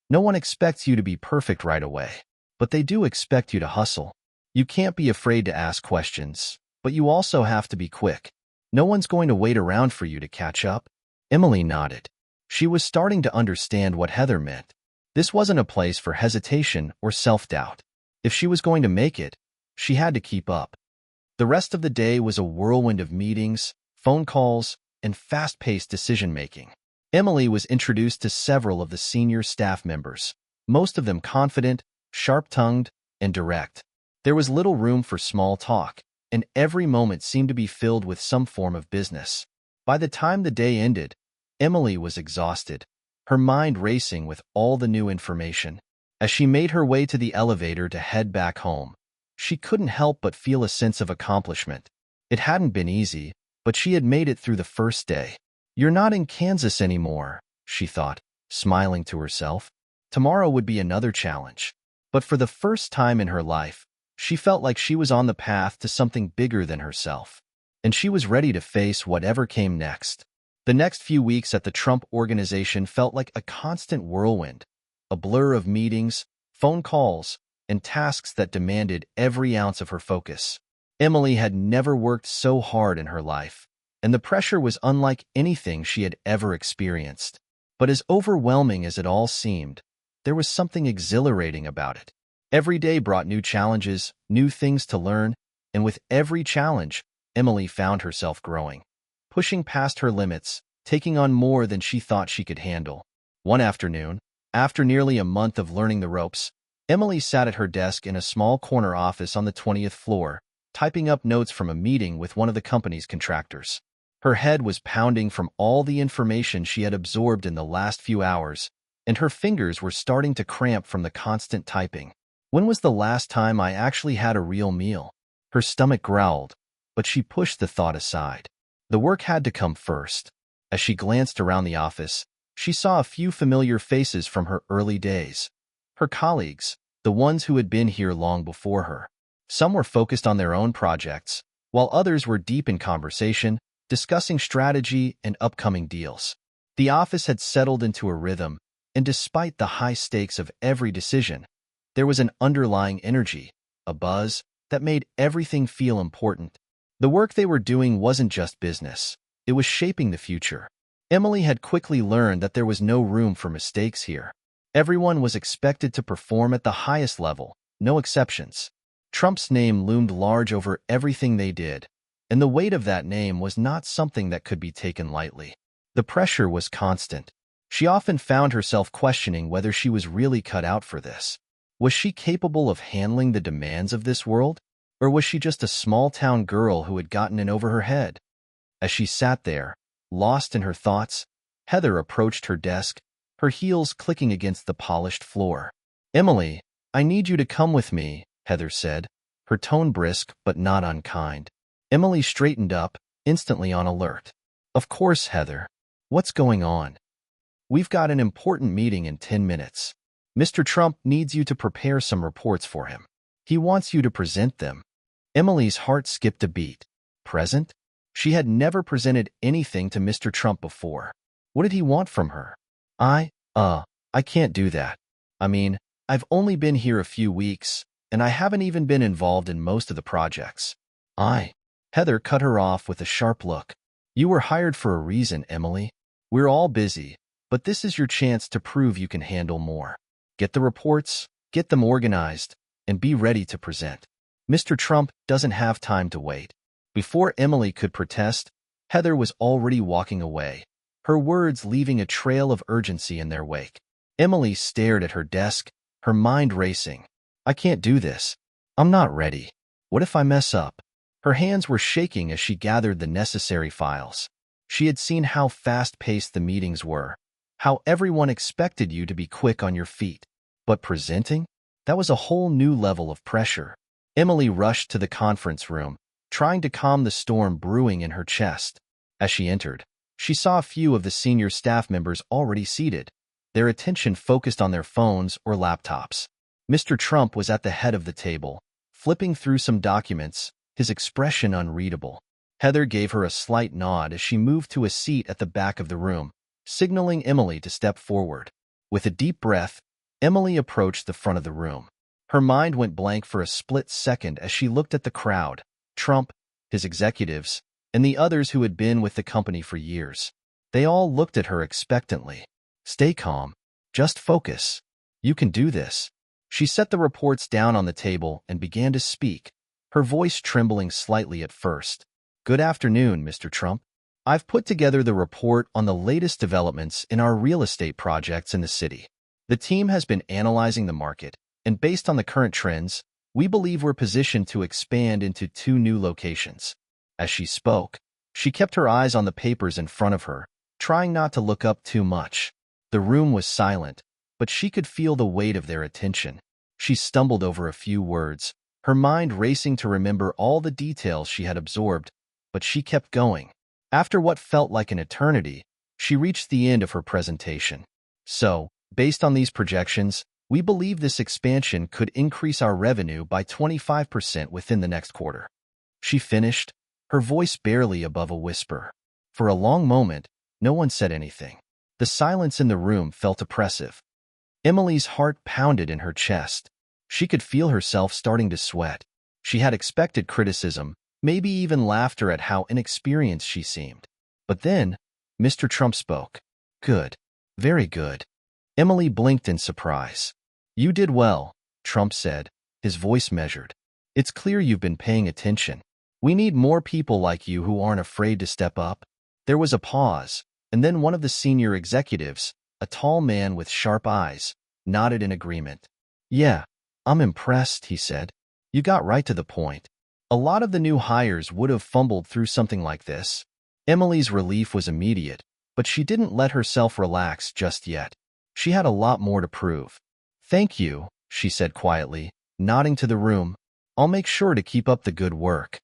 Speaker 1: No one expects you to be perfect right away, but they do expect you to hustle. You can't be afraid to ask questions, but you also have to be quick. No one's going to wait around for you to catch up." Emily nodded. She was starting to understand what Heather meant. This wasn't a place for hesitation or self-doubt. If she was going to make it, she had to keep up. The rest of the day was a whirlwind of meetings, phone calls, and fast-paced decision-making. Emily was introduced to several of the senior staff members, most of them confident, sharp-tongued, and direct. There was little room for small talk, and every moment seemed to be filled with some form of business. By the time the day ended, Emily was exhausted, her mind racing with all the new information. As she made her way to the elevator to head back home, she couldn't help but feel a sense of accomplishment. It hadn't been easy, but she had made it through the first day. "You're not in Kansas anymore," she thought, smiling to herself. Tomorrow would be another challenge. But for the first time in her life, she felt like she was on the path to something bigger than herself, and she was ready to face whatever came next. The next few weeks at the Trump Organization felt like a constant whirlwind, a blur of meetings, phone calls, and tasks that demanded every ounce of her focus. Emily had never worked so hard in her life, and the pressure was unlike anything she had ever experienced. But as overwhelming as it all seemed, there was something exhilarating about it. Every day brought new challenges, new things to learn, and with every challenge, Emily found herself growing, pushing past her limits, taking on more than she thought she could handle. One afternoon, after nearly a month of learning the ropes, Emily sat at her desk in a small corner office on the 20th floor, typing up notes from a meeting with one of the company's contractors. Her head was pounding from all the information she had absorbed in the last few hours, and her fingers were starting to cramp from the constant typing. "When was the last time I actually had a real meal?" Her stomach growled, but she pushed the thought aside. The work had to come first. As she glanced around the office, she saw a few familiar faces from her early days. Her colleagues, the ones who had been here long before her. Some were focused on their own projects, while others were deep in conversation, discussing strategy and upcoming deals. The office had settled into a rhythm, and despite the high stakes of every decision, there was an underlying energy, a buzz, that made everything feel important. The work they were doing wasn't just business. It was shaping the future. Emily had quickly learned that there was no room for mistakes here. Everyone was expected to perform at the highest level, no exceptions. Trump's name loomed large over everything they did, and the weight of that name was not something that could be taken lightly. The pressure was constant. She often found herself questioning whether she was really cut out for this. Was she capable of handling the demands of this world? Or was she just a small-town girl who had gotten in over her head? As she sat there, lost in her thoughts, Heather approached her desk, her heels clicking against the polished floor. "Emily, I need you to come with me," Heather said, her tone brisk but not unkind. Emily straightened up, instantly on alert. "Of course, Heather. What's going on?" "We've got an important meeting in 10 minutes. Mr. Trump needs you to prepare some reports for him. He wants you to present them." Emily's heart skipped a beat. Present? She had never presented anything to Mr. Trump before. What did he want from her? I can't do that. I mean, I've only been here a few weeks, and I haven't even been involved in most of the projects." Heather cut her off with a sharp look. "You were hired for a reason, Emily. We're all busy, but this is your chance to prove you can handle more. Get the reports, get them organized, and be ready to present. Mr. Trump doesn't have time to wait." Before Emily could protest, Heather was already walking away, her words leaving a trail of urgency in their wake. Emily stared at her desk, her mind racing. "I can't do this. I'm not ready. What if I mess up?" Her hands were shaking as she gathered the necessary files. She had seen how fast-paced the meetings were, how everyone expected you to be quick on your feet. But presenting? That was a whole new level of pressure. Emily rushed to the conference room, trying to calm the storm brewing in her chest. As she entered, she saw a few of the senior staff members already seated, their attention focused on their phones or laptops. Mr. Trump was at the head of the table, flipping through some documents, his expression unreadable. Heather gave her a slight nod as she moved to a seat at the back of the room, signaling Emily to step forward. With a deep breath, Emily approached the front of the room. Her mind went blank for a split second as she looked at the crowd, Trump, his executives, and the others who had been with the company for years. They all looked at her expectantly. Stay calm. Just focus. You can do this. She set the reports down on the table and began to speak, her voice trembling slightly at first. Good afternoon, Mr. Trump. I've put together the report on the latest developments in our real estate projects in the city. The team has been analyzing the market, and based on the current trends, we believe we're positioned to expand into 2 new locations. As she spoke, she kept her eyes on the papers in front of her, trying not to look up too much. The room was silent, but she could feel the weight of their attention. She stumbled over a few words, her mind racing to remember all the details she had absorbed, but she kept going. After what felt like an eternity, she reached the end of her presentation. So, based on these projections, we believe this expansion could increase our revenue by 25% within the next quarter. She finished, her voice barely above a whisper. For a long moment, no one said anything. The silence in the room felt oppressive. Emily's heart pounded in her chest. She could feel herself starting to sweat. She had expected criticism, maybe even laughter at how inexperienced she seemed. But then, Mr. Trump spoke. Good. Very good. Emily blinked in surprise. You did well, Trump said, his voice measured. It's clear you've been paying attention. We need more people like you who aren't afraid to step up. There was a pause, and then one of the senior executives, a tall man with sharp eyes, nodded in agreement. Yeah, I'm impressed, he said. You got right to the point. A lot of the new hires would have fumbled through something like this. Emily's relief was immediate, but she didn't let herself relax just yet. She had a lot more to prove. Thank you, she said quietly, nodding to the room. I'll make sure to keep up the good work.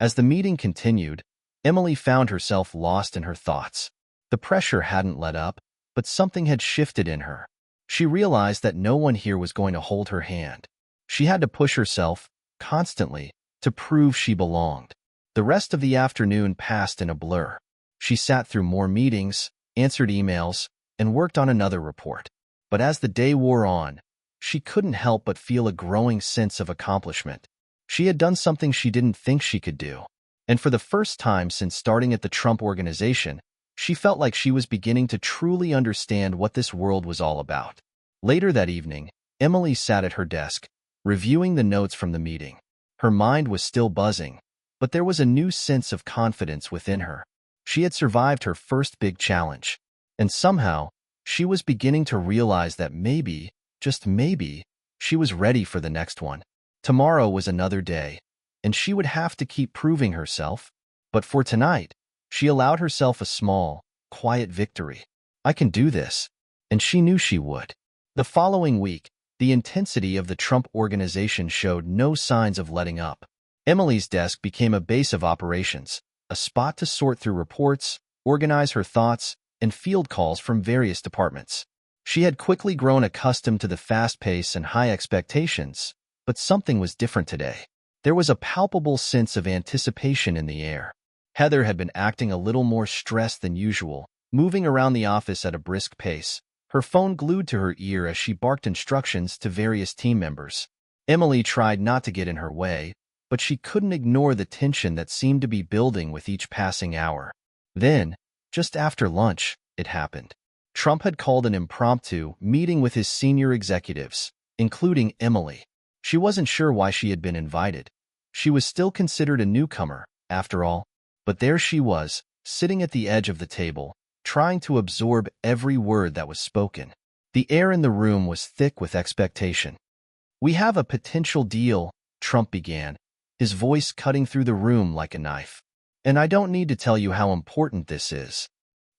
Speaker 1: As the meeting continued, Emily found herself lost in her thoughts. The pressure hadn't let up, but something had shifted in her. She realized that no one here was going to hold her hand. She had to push herself, constantly, to prove she belonged. The rest of the afternoon passed in a blur. She sat through more meetings, answered emails, and worked on another report. But as the day wore on, she couldn't help but feel a growing sense of accomplishment. She had done something she didn't think she could do. And for the first time since starting at the Trump Organization, she felt like she was beginning to truly understand what this world was all about. Later that evening, Emily sat at her desk, reviewing the notes from the meeting. Her mind was still buzzing, but there was a new sense of confidence within her. She had survived her first big challenge, and somehow, she was beginning to realize that maybe, just maybe, she was ready for the next one. Tomorrow was another day, and she would have to keep proving herself. But for tonight, she allowed herself a small, quiet victory. I can do this, and she knew she would. The following week, the intensity of the Trump Organization showed no signs of letting up. Emily's desk became a base of operations, a spot to sort through reports, organize her thoughts, and field calls from various departments. She had quickly grown accustomed to the fast pace and high expectations, but something was different today. There was a palpable sense of anticipation in the air. Heather had been acting a little more stressed than usual, moving around the office at a brisk pace, her phone glued to her ear as she barked instructions to various team members. Emily tried not to get in her way, but she couldn't ignore the tension that seemed to be building with each passing hour. Then, just after lunch, it happened. Trump had called an impromptu meeting with his senior executives, including Emily. She wasn't sure why she had been invited. She was still considered a newcomer, after all, but there she was, sitting at the edge of the table, trying to absorb every word that was spoken. The air in the room was thick with expectation. We have a potential deal, Trump began, his voice cutting through the room like a knife. And I don't need to tell you how important this is.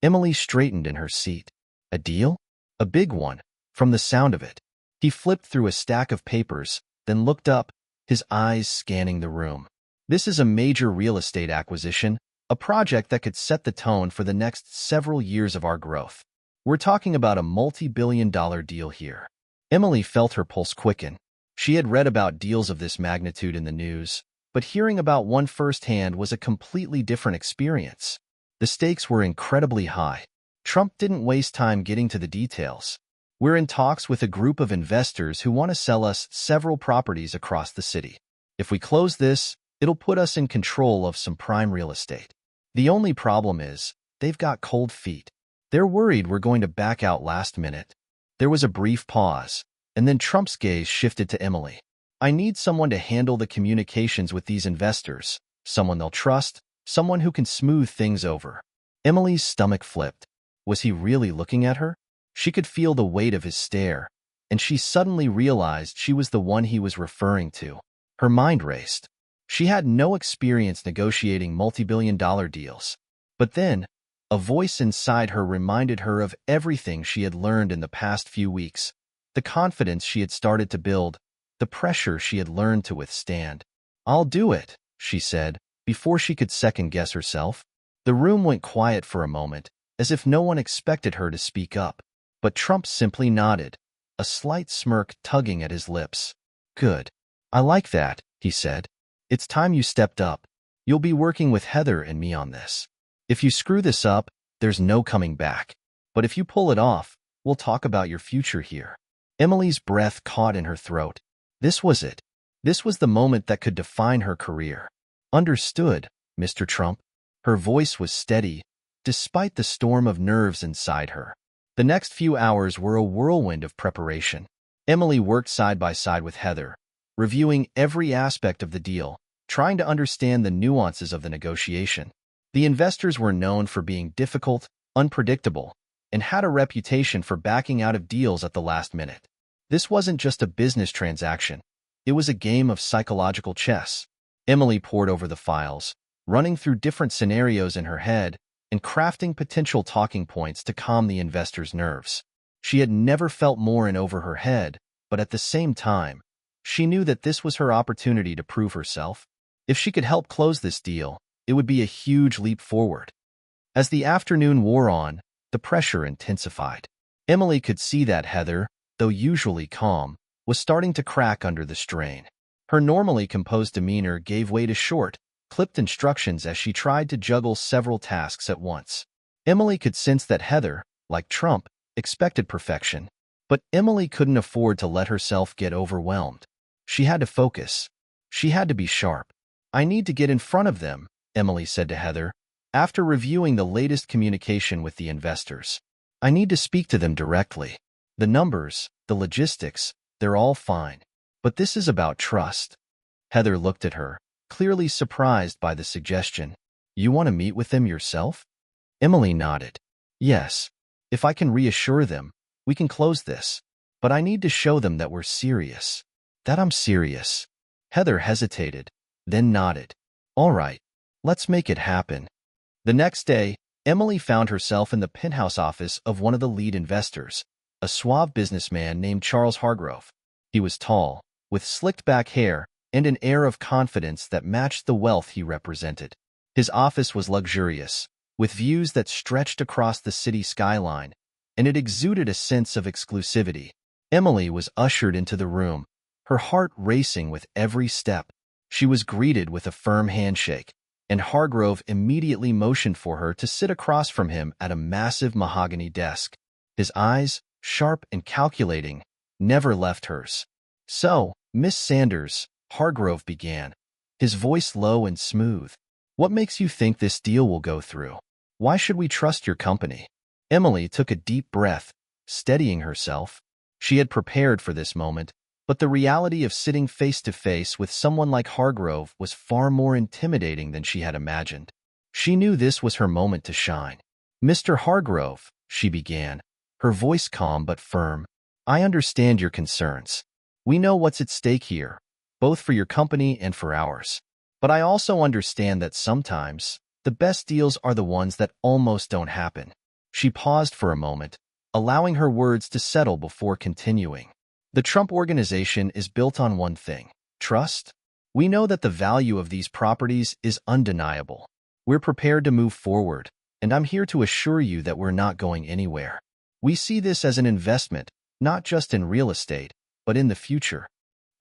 Speaker 1: Emily straightened in her seat. A deal? A big one, from the sound of it. He flipped through a stack of papers, then looked up, his eyes scanning the room. This is a major real estate acquisition, a project that could set the tone for the next several years of our growth. We're talking about a multi-billion-dollar deal here. Emily felt her pulse quicken. She had read about deals of this magnitude in the news, but hearing about one firsthand was a completely different experience. The stakes were incredibly high. Trump didn't waste time getting to the details. We're in talks with a group of investors who want to sell us several properties across the city. If we close this, it'll put us in control of some prime real estate. The only problem is, they've got cold feet. They're worried we're going to back out last minute. There was a brief pause, and then Trump's gaze shifted to Emily. I need someone to handle the communications with these investors, someone they'll trust, someone who can smooth things over. Emily's stomach flipped. Was he really looking at her? She could feel the weight of his stare, and she suddenly realized she was the one he was referring to. Her mind raced. She had no experience negotiating multi-billion-dollar deals. But then, a voice inside her reminded her of everything she had learned in the past few weeks, the confidence she had started to build, the pressure she had learned to withstand. I'll do it, she said, before she could second-guess herself. The room went quiet for a moment, as if no one expected her to speak up. But Trump simply nodded, a slight smirk tugging at his lips. Good. I like that, he said. It's time you stepped up. You'll be working with Heather and me on this. If you screw this up, there's no coming back. But if you pull it off, we'll talk about your future here. Emily's breath caught in her throat. This was it. This was the moment that could define her career. Understood, Mr. Trump. Her voice was steady, despite the storm of nerves inside her. The next few hours were a whirlwind of preparation. Emily worked side by side with Heather, reviewing every aspect of the deal, trying to understand the nuances of the negotiation. The investors were known for being difficult, unpredictable, and had a reputation for backing out of deals at the last minute. This wasn't just a business transaction. It was a game of psychological chess. Emily pored over the files, running through different scenarios in her head and crafting potential talking points to calm the investors' nerves. She had never felt more in over her head, but at the same time, she knew that this was her opportunity to prove herself. If she could help close this deal, it would be a huge leap forward. As the afternoon wore on, the pressure intensified. Emily could see that Heather, though usually calm, was starting to crack under the strain. Her normally composed demeanor gave way to short, clipped instructions as she tried to juggle several tasks at once. Emily could sense that Heather, like Trump, expected perfection. But Emily couldn't afford to let herself get overwhelmed. She had to focus. She had to be sharp. I need to get in front of them, Emily said to Heather, after reviewing the latest communication with the investors. I need to speak to them directly. The numbers, the logistics, they're all fine. But this is about trust. Heather looked at her, clearly surprised by the suggestion. You want to meet with them yourself? Emily nodded. Yes. If I can reassure them, we can close this. But I need to show them that we're serious. That I'm serious. Heather hesitated, then nodded. All right. Let's make it happen. The next day, Emily found herself in the penthouse office of one of the lead investors, a suave businessman named Charles Hargrove. He was tall, with slicked back hair, and an air of confidence that matched the wealth he represented. His office was luxurious, with views that stretched across the city skyline, and it exuded a sense of exclusivity. Emily was ushered into the room, her heart racing with every step. She was greeted with a firm handshake, and Hargrove immediately motioned for her to sit across from him at a massive mahogany desk. His eyes, sharp and calculating, never left hers. So, Miss Sanders, Hargrove began, his voice low and smooth. What makes you think this deal will go through? Why should we trust your company? Emily took a deep breath, steadying herself. She had prepared for this moment, but the reality of sitting face to face with someone like Hargrove was far more intimidating than she had imagined. She knew this was her moment to shine. Mr. Hargrove, she began, her voice calm but firm, I understand your concerns. We know what's at stake here, both for your company and for ours. But I also understand that sometimes, the best deals are the ones that almost don't happen. She paused for a moment, allowing her words to settle before continuing. The Trump Organization is built on one thing: trust. We know that the value of these properties is undeniable. We're prepared to move forward, and I'm here to assure you that we're not going anywhere. We see this as an investment, not just in real estate, but in the future.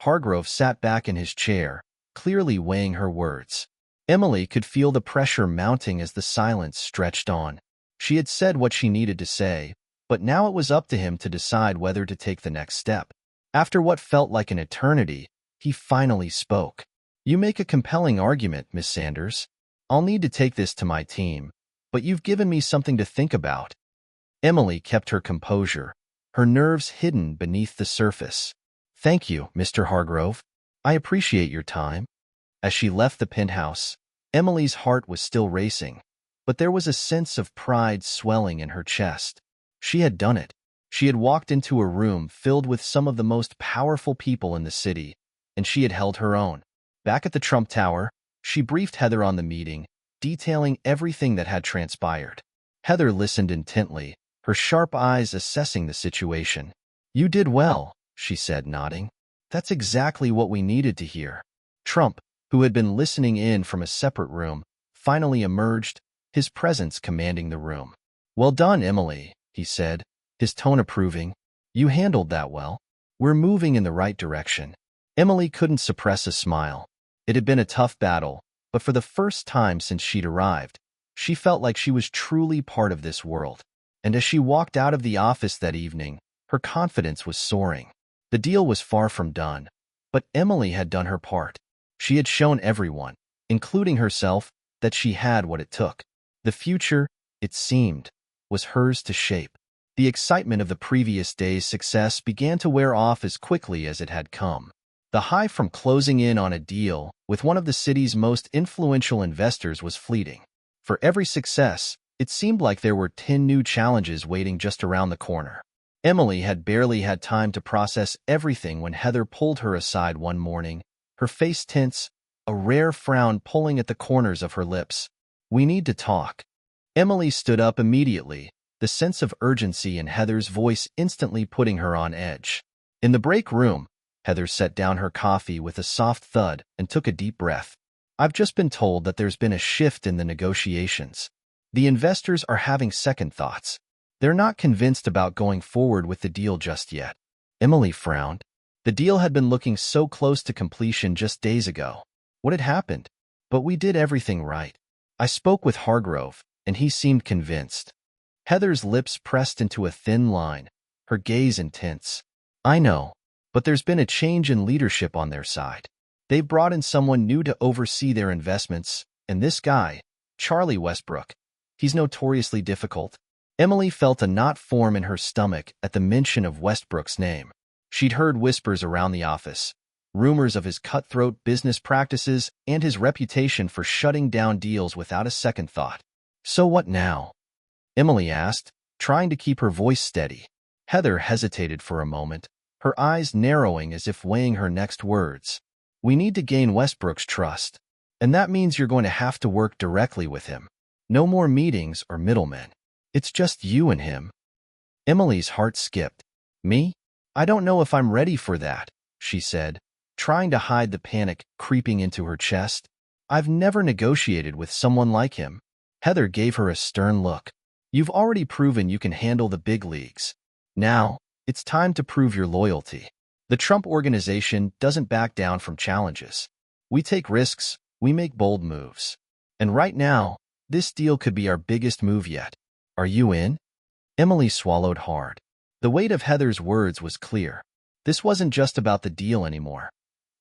Speaker 1: Hargrove sat back in his chair, clearly weighing her words. Emily could feel the pressure mounting as the silence stretched on. She had said what she needed to say, but now it was up to him to decide whether to take the next step. After what felt like an eternity, he finally spoke. "You make a compelling argument, Miss Sanders. I'll need to take this to my team, but you've given me something to think about." Emily kept her composure, her nerves hidden beneath the surface. "Thank you, Mr. Hargrove. I appreciate your time." As she left the penthouse, Emily's heart was still racing, but there was a sense of pride swelling in her chest. She had done it. She had walked into a room filled with some of the most powerful people in the city, and she had held her own. Back at the Trump Tower, she briefed Heather on the meeting, detailing everything that had transpired. Heather listened intently, her sharp eyes assessing the situation. "You did well," she said, nodding. "That's exactly what we needed to hear." Trump, who had been listening in from a separate room, finally emerged, his presence commanding the room. "Well done, Emily," he said, his tone approving. "You handled that well. We're moving in the right direction." Emily couldn't suppress a smile. It had been a tough battle, but for the first time since she'd arrived, she felt like she was truly part of this world. And as she walked out of the office that evening, her confidence was soaring. The deal was far from done, but Emily had done her part. She had shown everyone, including herself, that she had what it took. The future, it seemed, was hers to shape. The excitement of the previous day's success began to wear off as quickly as it had come. The high from closing in on a deal with one of the city's most influential investors was fleeting. For every success, it seemed like there were 10 new challenges waiting just around the corner. Emily had barely had time to process everything when Heather pulled her aside one morning, her face tense, a rare frown pulling at the corners of her lips. "We need to talk." Emily stood up immediately, the sense of urgency in Heather's voice instantly putting her on edge. In the break room, Heather set down her coffee with a soft thud and took a deep breath. "I've just been told that there's been a shift in the negotiations. The investors are having second thoughts. They're not convinced about going forward with the deal just yet." Emily frowned. The deal had been looking so close to completion just days ago. What had happened? "But we did everything right. I spoke with Hargrove, and he seemed convinced." Heather's lips pressed into a thin line, her gaze intense. "I know, but there's been a change in leadership on their side. They've brought in someone new to oversee their investments, and this guy, Charlie Westbrook, he's notoriously difficult." Emily felt a knot form in her stomach at the mention of Westbrook's name. She'd heard whispers around the office, rumors of his cutthroat business practices and his reputation for shutting down deals without a second thought. "So what now?" Emily asked, trying to keep her voice steady. Heather hesitated for a moment, her eyes narrowing as if weighing her next words. "We need to gain Westbrook's trust, and that means you're going to have to work directly with him. No more meetings or middlemen. It's just you and him." Emily's heart skipped. "Me? I don't know if I'm ready for that," she said, trying to hide the panic creeping into her chest. "I've never negotiated with someone like him." Heather gave her a stern look. "You've already proven you can handle the big leagues. Now, it's time to prove your loyalty. The Trump Organization doesn't back down from challenges. We take risks, we make bold moves. And right now, this deal could be our biggest move yet. Are you in?" Emily swallowed hard. The weight of Heather's words was clear. This wasn't just about the deal anymore.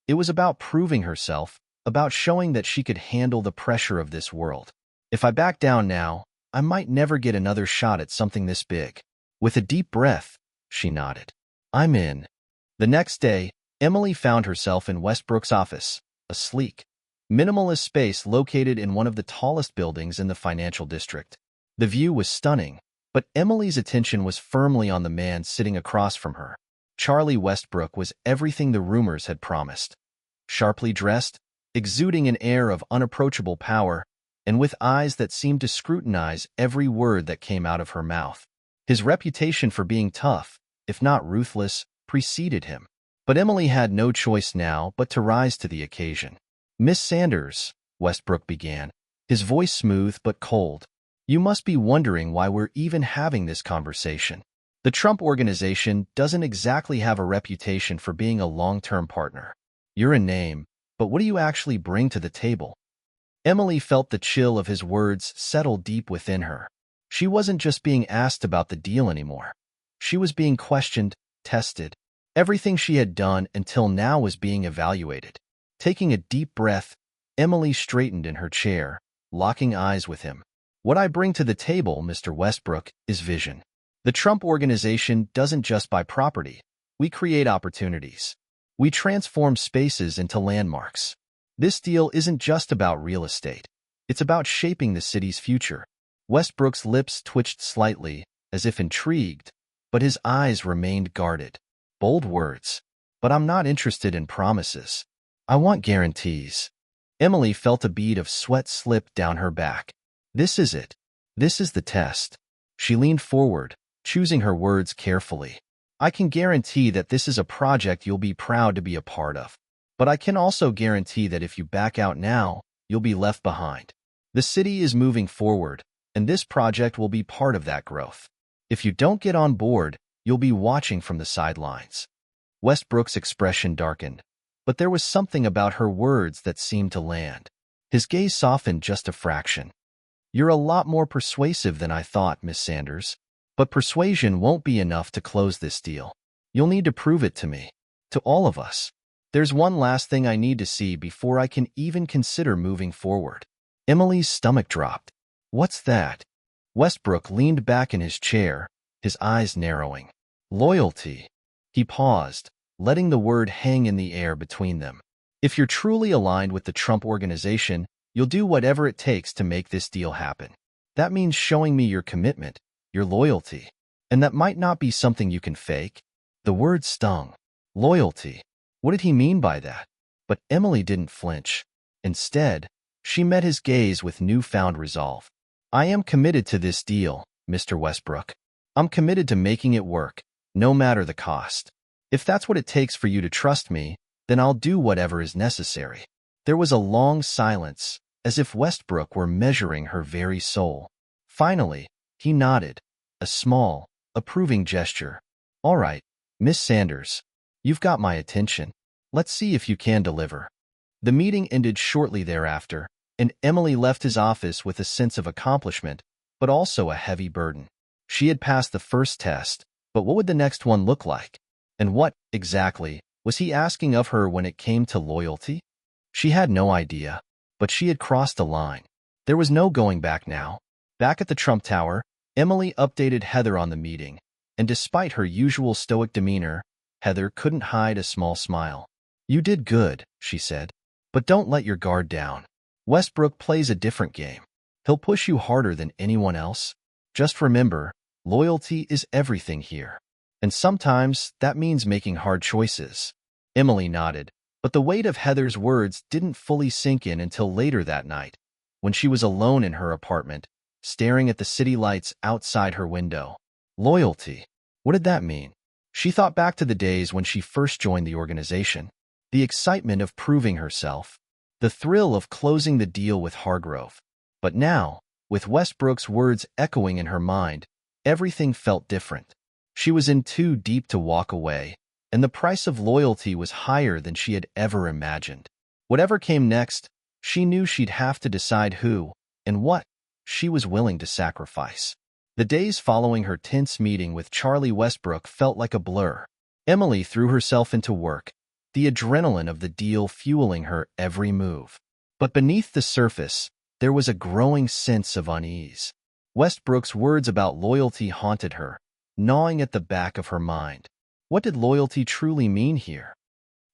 Speaker 1: It was about proving herself, about showing that she could handle the pressure of this world. "If I back down now, I might never get another shot at something this big." With a deep breath, she nodded. "I'm in." The next day, Emily found herself in Westbrook's office, a sleek, minimalist space located in one of the tallest buildings in the financial district. The view was stunning, but Emily's attention was firmly on the man sitting across from her. Charlie Westbrook was everything the rumors had promised. Sharply dressed, exuding an air of unapproachable power, and with eyes that seemed to scrutinize every word that came out of her mouth. His reputation for being tough, if not ruthless, preceded him. But Emily had no choice now but to rise to the occasion. "Miss Sanders," Westbrook began, his voice smooth but cold, "you must be wondering why we're even having this conversation. The Trump Organization doesn't exactly have a reputation for being a long-term partner. You're a name, but what do you actually bring to the table?" Emily felt the chill of his words settle deep within her. She wasn't just being asked about the deal anymore. She was being questioned, tested. Everything she had done until now was being evaluated. Taking a deep breath, Emily straightened in her chair, locking eyes with him. What I bring to the table, Mr. Westbrook, is vision. The Trump Organization doesn't just buy property. We create opportunities. We transform spaces into landmarks. This deal isn't just about real estate. It's about shaping the city's future. Westbrook's lips twitched slightly, as if intrigued, but his eyes remained guarded. Bold words. But I'm not interested in promises. I want guarantees. Emily felt a bead of sweat slip down her back. This is it. This is the test. She leaned forward, choosing her words carefully. I can guarantee that this is a project you'll be proud to be a part of. But I can also guarantee that if you back out now, you'll be left behind. The city is moving forward, and this project will be part of that growth. If you don't get on board, you'll be watching from the sidelines. Westbrook's expression darkened, but there was something about her words that seemed to land. His gaze softened just a fraction. You're a lot more persuasive than I thought, Miss Sanders. But persuasion won't be enough to close this deal. You'll need to prove it to me. To all of us. There's one last thing I need to see before I can even consider moving forward. Emily's stomach dropped. What's that? Westbrook leaned back in his chair, his eyes narrowing. Loyalty. He paused, letting the word hang in the air between them. If you're truly aligned with the Trump Organization, you'll do whatever it takes to make this deal happen. That means showing me your commitment, your loyalty. And that might not be something you can fake. The word stung. Loyalty. What did he mean by that? But Emily didn't flinch. Instead, she met his gaze with newfound resolve. I am committed to this deal, Mr. Westbrook. I'm committed to making it work, no matter the cost. If that's what it takes for you to trust me, then I'll do whatever is necessary. There was a long silence, as if Westbrook were measuring her very soul. Finally, he nodded, a small, approving gesture. All right, Miss Sanders, you've got my attention. Let's see if you can deliver. The meeting ended shortly thereafter, and Emily left his office with a sense of accomplishment, but also a heavy burden. She had passed the first test, but what would the next one look like? And what, exactly, was he asking of her when it came to loyalty? She had no idea, but she had crossed a line. There was no going back now. Back at the Trump Tower, Emily updated Heather on the meeting, and despite her usual stoic demeanor, Heather couldn't hide a small smile. You did good, she said, but don't let your guard down. Westbrook plays a different game. He'll push you harder than anyone else. Just remember, loyalty is everything here. And sometimes that means making hard choices. Emily nodded, but the weight of Heather's words didn't fully sink in until later that night, when she was alone in her apartment, staring at the city lights outside her window. Loyalty. What did that mean? She thought back to the days when she first joined the organization. The excitement of proving herself. The thrill of closing the deal with Hargrove. But now, with Westbrook's words echoing in her mind, everything felt different. She was in too deep to walk away, and the price of loyalty was higher than she had ever imagined. Whatever came next, she knew she'd have to decide who and what she was willing to sacrifice. The days following her tense meeting with Charlie Westbrook felt like a blur. Emily threw herself into work, the adrenaline of the deal fueling her every move. But beneath the surface, there was a growing sense of unease. Westbrook's words about loyalty haunted her, gnawing at the back of her mind. What did loyalty truly mean here?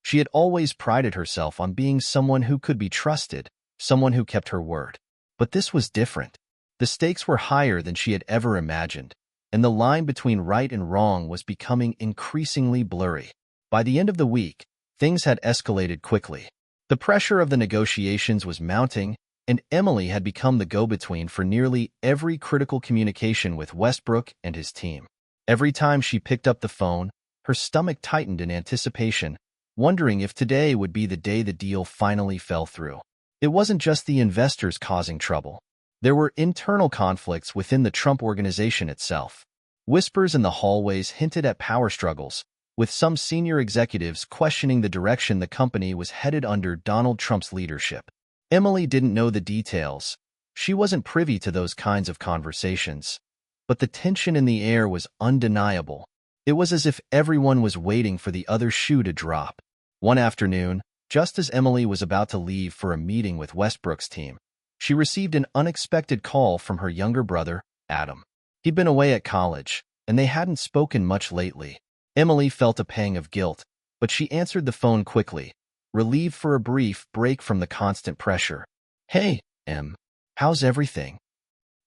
Speaker 1: She had always prided herself on being someone who could be trusted, someone who kept her word. But this was different. The stakes were higher than she had ever imagined, and the line between right and wrong was becoming increasingly blurry. By the end of the week, things had escalated quickly. The pressure of the negotiations was mounting, and Emily had become the go-between for nearly every critical communication with Westbrook and his team. Every time she picked up the phone, her stomach tightened in anticipation, wondering if today would be the day the deal finally fell through. It wasn't just the investors causing trouble. There were internal conflicts within the Trump Organization itself. Whispers in the hallways hinted at power struggles, with some senior executives questioning the direction the company was headed under Donald Trump's leadership. Emily didn't know the details. She wasn't privy to those kinds of conversations. but the tension in the air was undeniable. It was as if everyone was waiting for the other shoe to drop. One afternoon, just as Emily was about to leave for a meeting with Westbrook's team, she received an unexpected call from her younger brother, Adam. He'd been away at college, and they hadn't spoken much lately. Emily felt a pang of guilt, but she answered the phone quickly, relieved for a brief break from the constant pressure. "Hey, Em. How's everything?"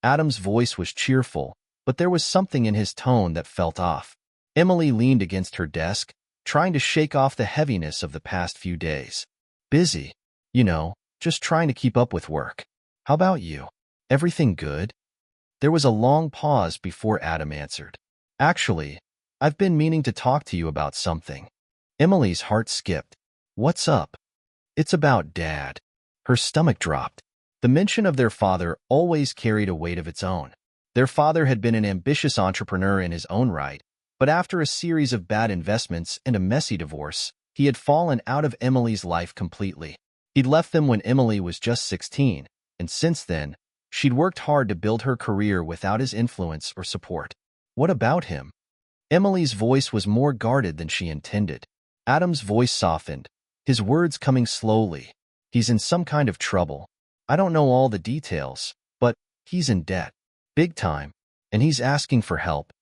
Speaker 1: Adam's voice was cheerful, but there was something in his tone that felt off. Emily leaned against her desk, trying to shake off the heaviness of the past few days. "Busy. Just trying to keep up with work. How about you? Everything good?" There was a long pause before Adam answered. "Actually, I've been meaning to talk to you about something." Emily's heart skipped. "What's up?" "It's about Dad." Her stomach dropped. The mention of their father always carried a weight of its own. Their father had been an ambitious entrepreneur in his own right, but after a series of bad investments and a messy divorce, he had fallen out of Emily's life completely. He'd left them when Emily was just 16, and since then, she'd worked hard to build her career without his influence or support. "What about him?" Emily's voice was more guarded than she intended. Adam's voice softened, his words coming slowly. "He's in some kind of trouble. I don't know all the details, but he's in debt. Big time. And he's asking for help."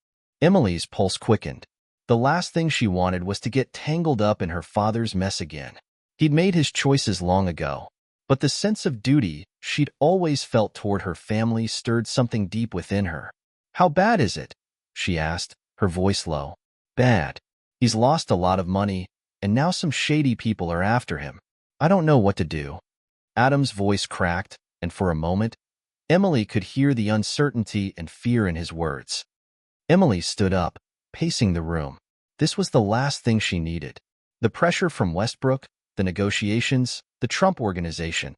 Speaker 1: Emily's pulse quickened. The last thing she wanted was to get tangled up in her father's mess again. He'd made his choices long ago, but the sense of duty she'd always felt toward her family stirred something deep within her. "How bad is it?" she asked, her voice low. "Bad. He's lost a lot of money, and now some shady people are after him. I don't know what to do." Adam's voice cracked, and for a moment, Emily could hear the uncertainty and fear in his words. Emily stood up, pacing the room. This was the last thing she needed. The pressure from Westbrook, the negotiations, the Trump organization.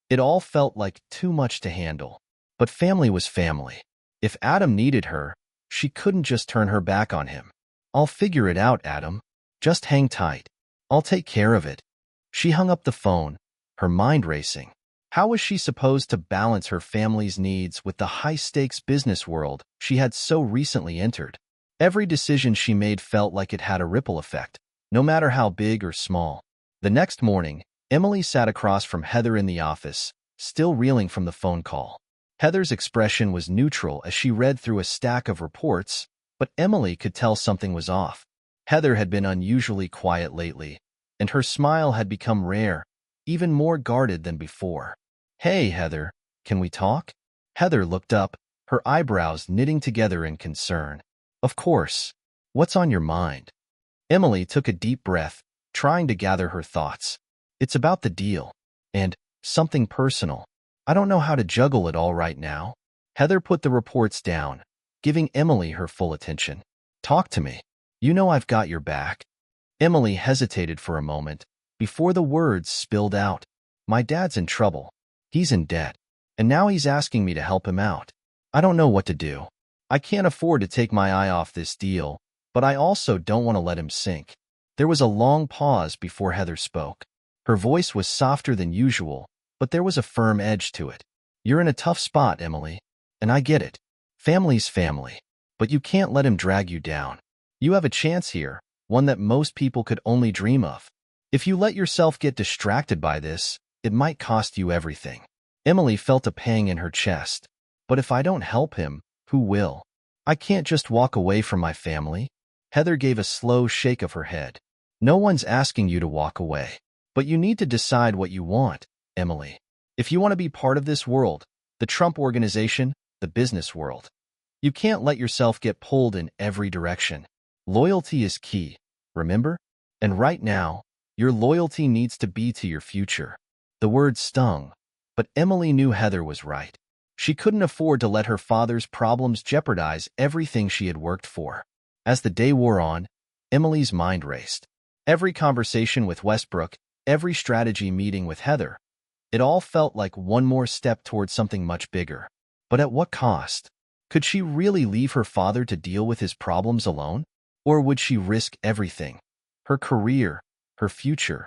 Speaker 1: It all felt like too much to handle. But family was family. If Adam needed her, she couldn't just turn her back on him. "I'll figure it out, Adam. Just hang tight. I'll take care of it." She hung up the phone, her mind racing. How was she supposed to balance her family's needs with the high-stakes business world she had so recently entered? Every decision she made felt like it had a ripple effect, no matter how big or small. The next morning, Emily sat across from Heather in the office, still reeling from the phone call. Heather's expression was neutral as she read through a stack of reports, but Emily could tell something was off. Heather had been unusually quiet lately, and her smile had become rare, even more guarded than before. "Hey, Heather, can we talk?" Heather looked up, her eyebrows knitting together in concern. "Of course. What's on your mind?" Emily took a deep breath, trying to gather her thoughts. "It's about the deal. And something personal. I don't know how to juggle it all right now." Heather put the reports down, giving Emily her full attention. "Talk to me. You know I've got your back." Emily hesitated for a moment, before the words spilled out. "My dad's in trouble. He's in debt. And now he's asking me to help him out. I don't know what to do. I can't afford to take my eye off this deal, but I also don't want to let him sink." There was a long pause before Heather spoke. Her voice was softer than usual, but there was a firm edge to it. "You're in a tough spot, Emily, and I get it. Family's family, but you can't let him drag you down. You have a chance here, one that most people could only dream of. If you let yourself get distracted by this, it might cost you everything." Emily felt a pang in her chest. "But if I don't help him, who will? I can't just walk away from my family." Heather gave a slow shake of her head. "No one's asking you to walk away. But you need to decide what you want, Emily. If you want to be part of this world, the Trump organization, the business world, you can't let yourself get pulled in every direction. Loyalty is key, remember? And right now, your loyalty needs to be to your future." The words stung, but Emily knew Heather was right. She couldn't afford to let her father's problems jeopardize everything she had worked for. As the day wore on, Emily's mind raced. Every conversation with Westbrook, every strategy meeting with Heather, it all felt like one more step toward something much bigger. But at what cost? Could she really leave her father to deal with his problems alone? Or would she risk everything? Her career, her future,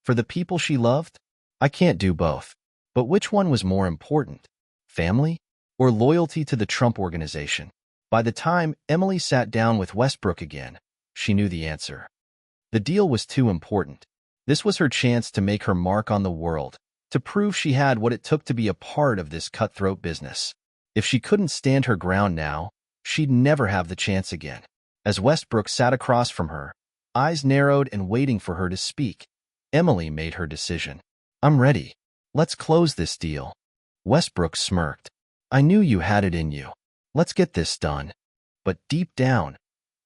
Speaker 1: for the people she loved? "I can't do both. But which one was more important? Family or loyalty to the Trump organization?" By the time Emily sat down with Westbrook again, she knew the answer. The deal was too important. This was her chance to make her mark on the world, to prove she had what it took to be a part of this cutthroat business. If she couldn't stand her ground now, she'd never have the chance again. As Westbrook sat across from her, eyes narrowed and waiting for her to speak, Emily made her decision. "I'm ready. Let's close this deal." Westbrook smirked. "I knew you had it in you. Let's get this done." But deep down,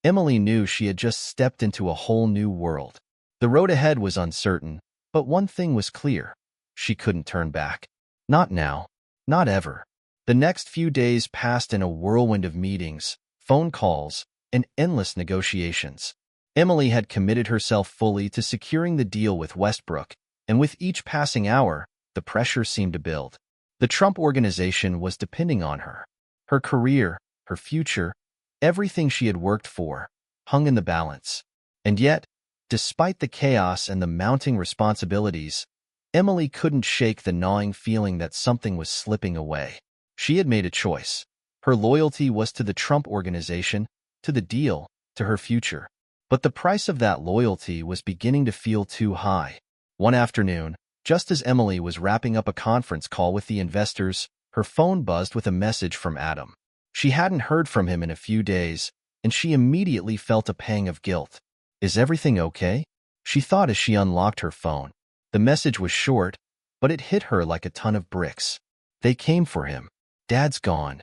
Speaker 1: Emily knew she had just stepped into a whole new world. The road ahead was uncertain, but one thing was clear. She couldn't turn back. Not now. Not ever. The next few days passed in a whirlwind of meetings, phone calls, and endless negotiations. Emily had committed herself fully to securing the deal with Westbrook, and with each passing hour, the pressure seemed to build. The Trump Organization was depending on her. Her career, her future, everything she had worked for, hung in the balance. And yet, despite the chaos and the mounting responsibilities, Emily couldn't shake the gnawing feeling that something was slipping away. She had made a choice. Her loyalty was to the Trump Organization, to the deal, to her future. But the price of that loyalty was beginning to feel too high. One afternoon, just as Emily was wrapping up a conference call with the investors, her phone buzzed with a message from Adam. She hadn't heard from him in a few days, and she immediately felt a pang of guilt. "Is everything okay?" she thought as she unlocked her phone. The message was short, but it hit her like a ton of bricks. "They came for him. Dad's gone."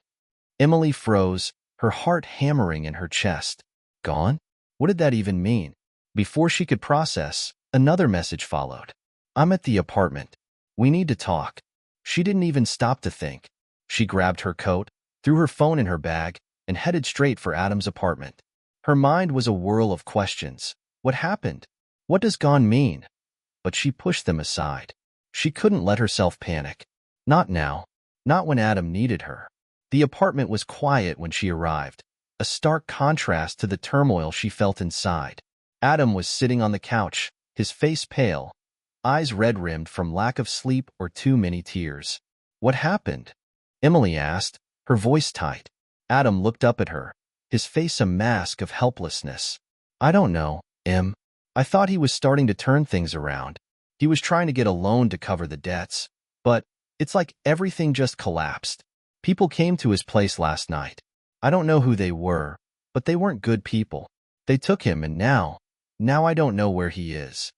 Speaker 1: Emily froze, her heart hammering in her chest. Gone? What did that even mean? Before she could process, another message followed. "I'm at the apartment. We need to talk." She didn't even stop to think. She grabbed her coat, threw her phone in her bag, and headed straight for Adam's apartment. Her mind was a whirl of questions. What happened? What does gone mean? But she pushed them aside. She couldn't let herself panic. Not now. Not when Adam needed her. The apartment was quiet when she arrived, a stark contrast to the turmoil she felt inside. Adam was sitting on the couch, his face pale, eyes red-rimmed from lack of sleep or too many tears. "What happened?" Emily asked, her voice tight. Adam looked up at her, his face a mask of helplessness. "I don't know, Em. I thought he was starting to turn things around. He was trying to get a loan to cover the debts. But it's like everything just collapsed. People came to his place last night. I don't know who they were, but they weren't good people. They took him and now I don't know where he is."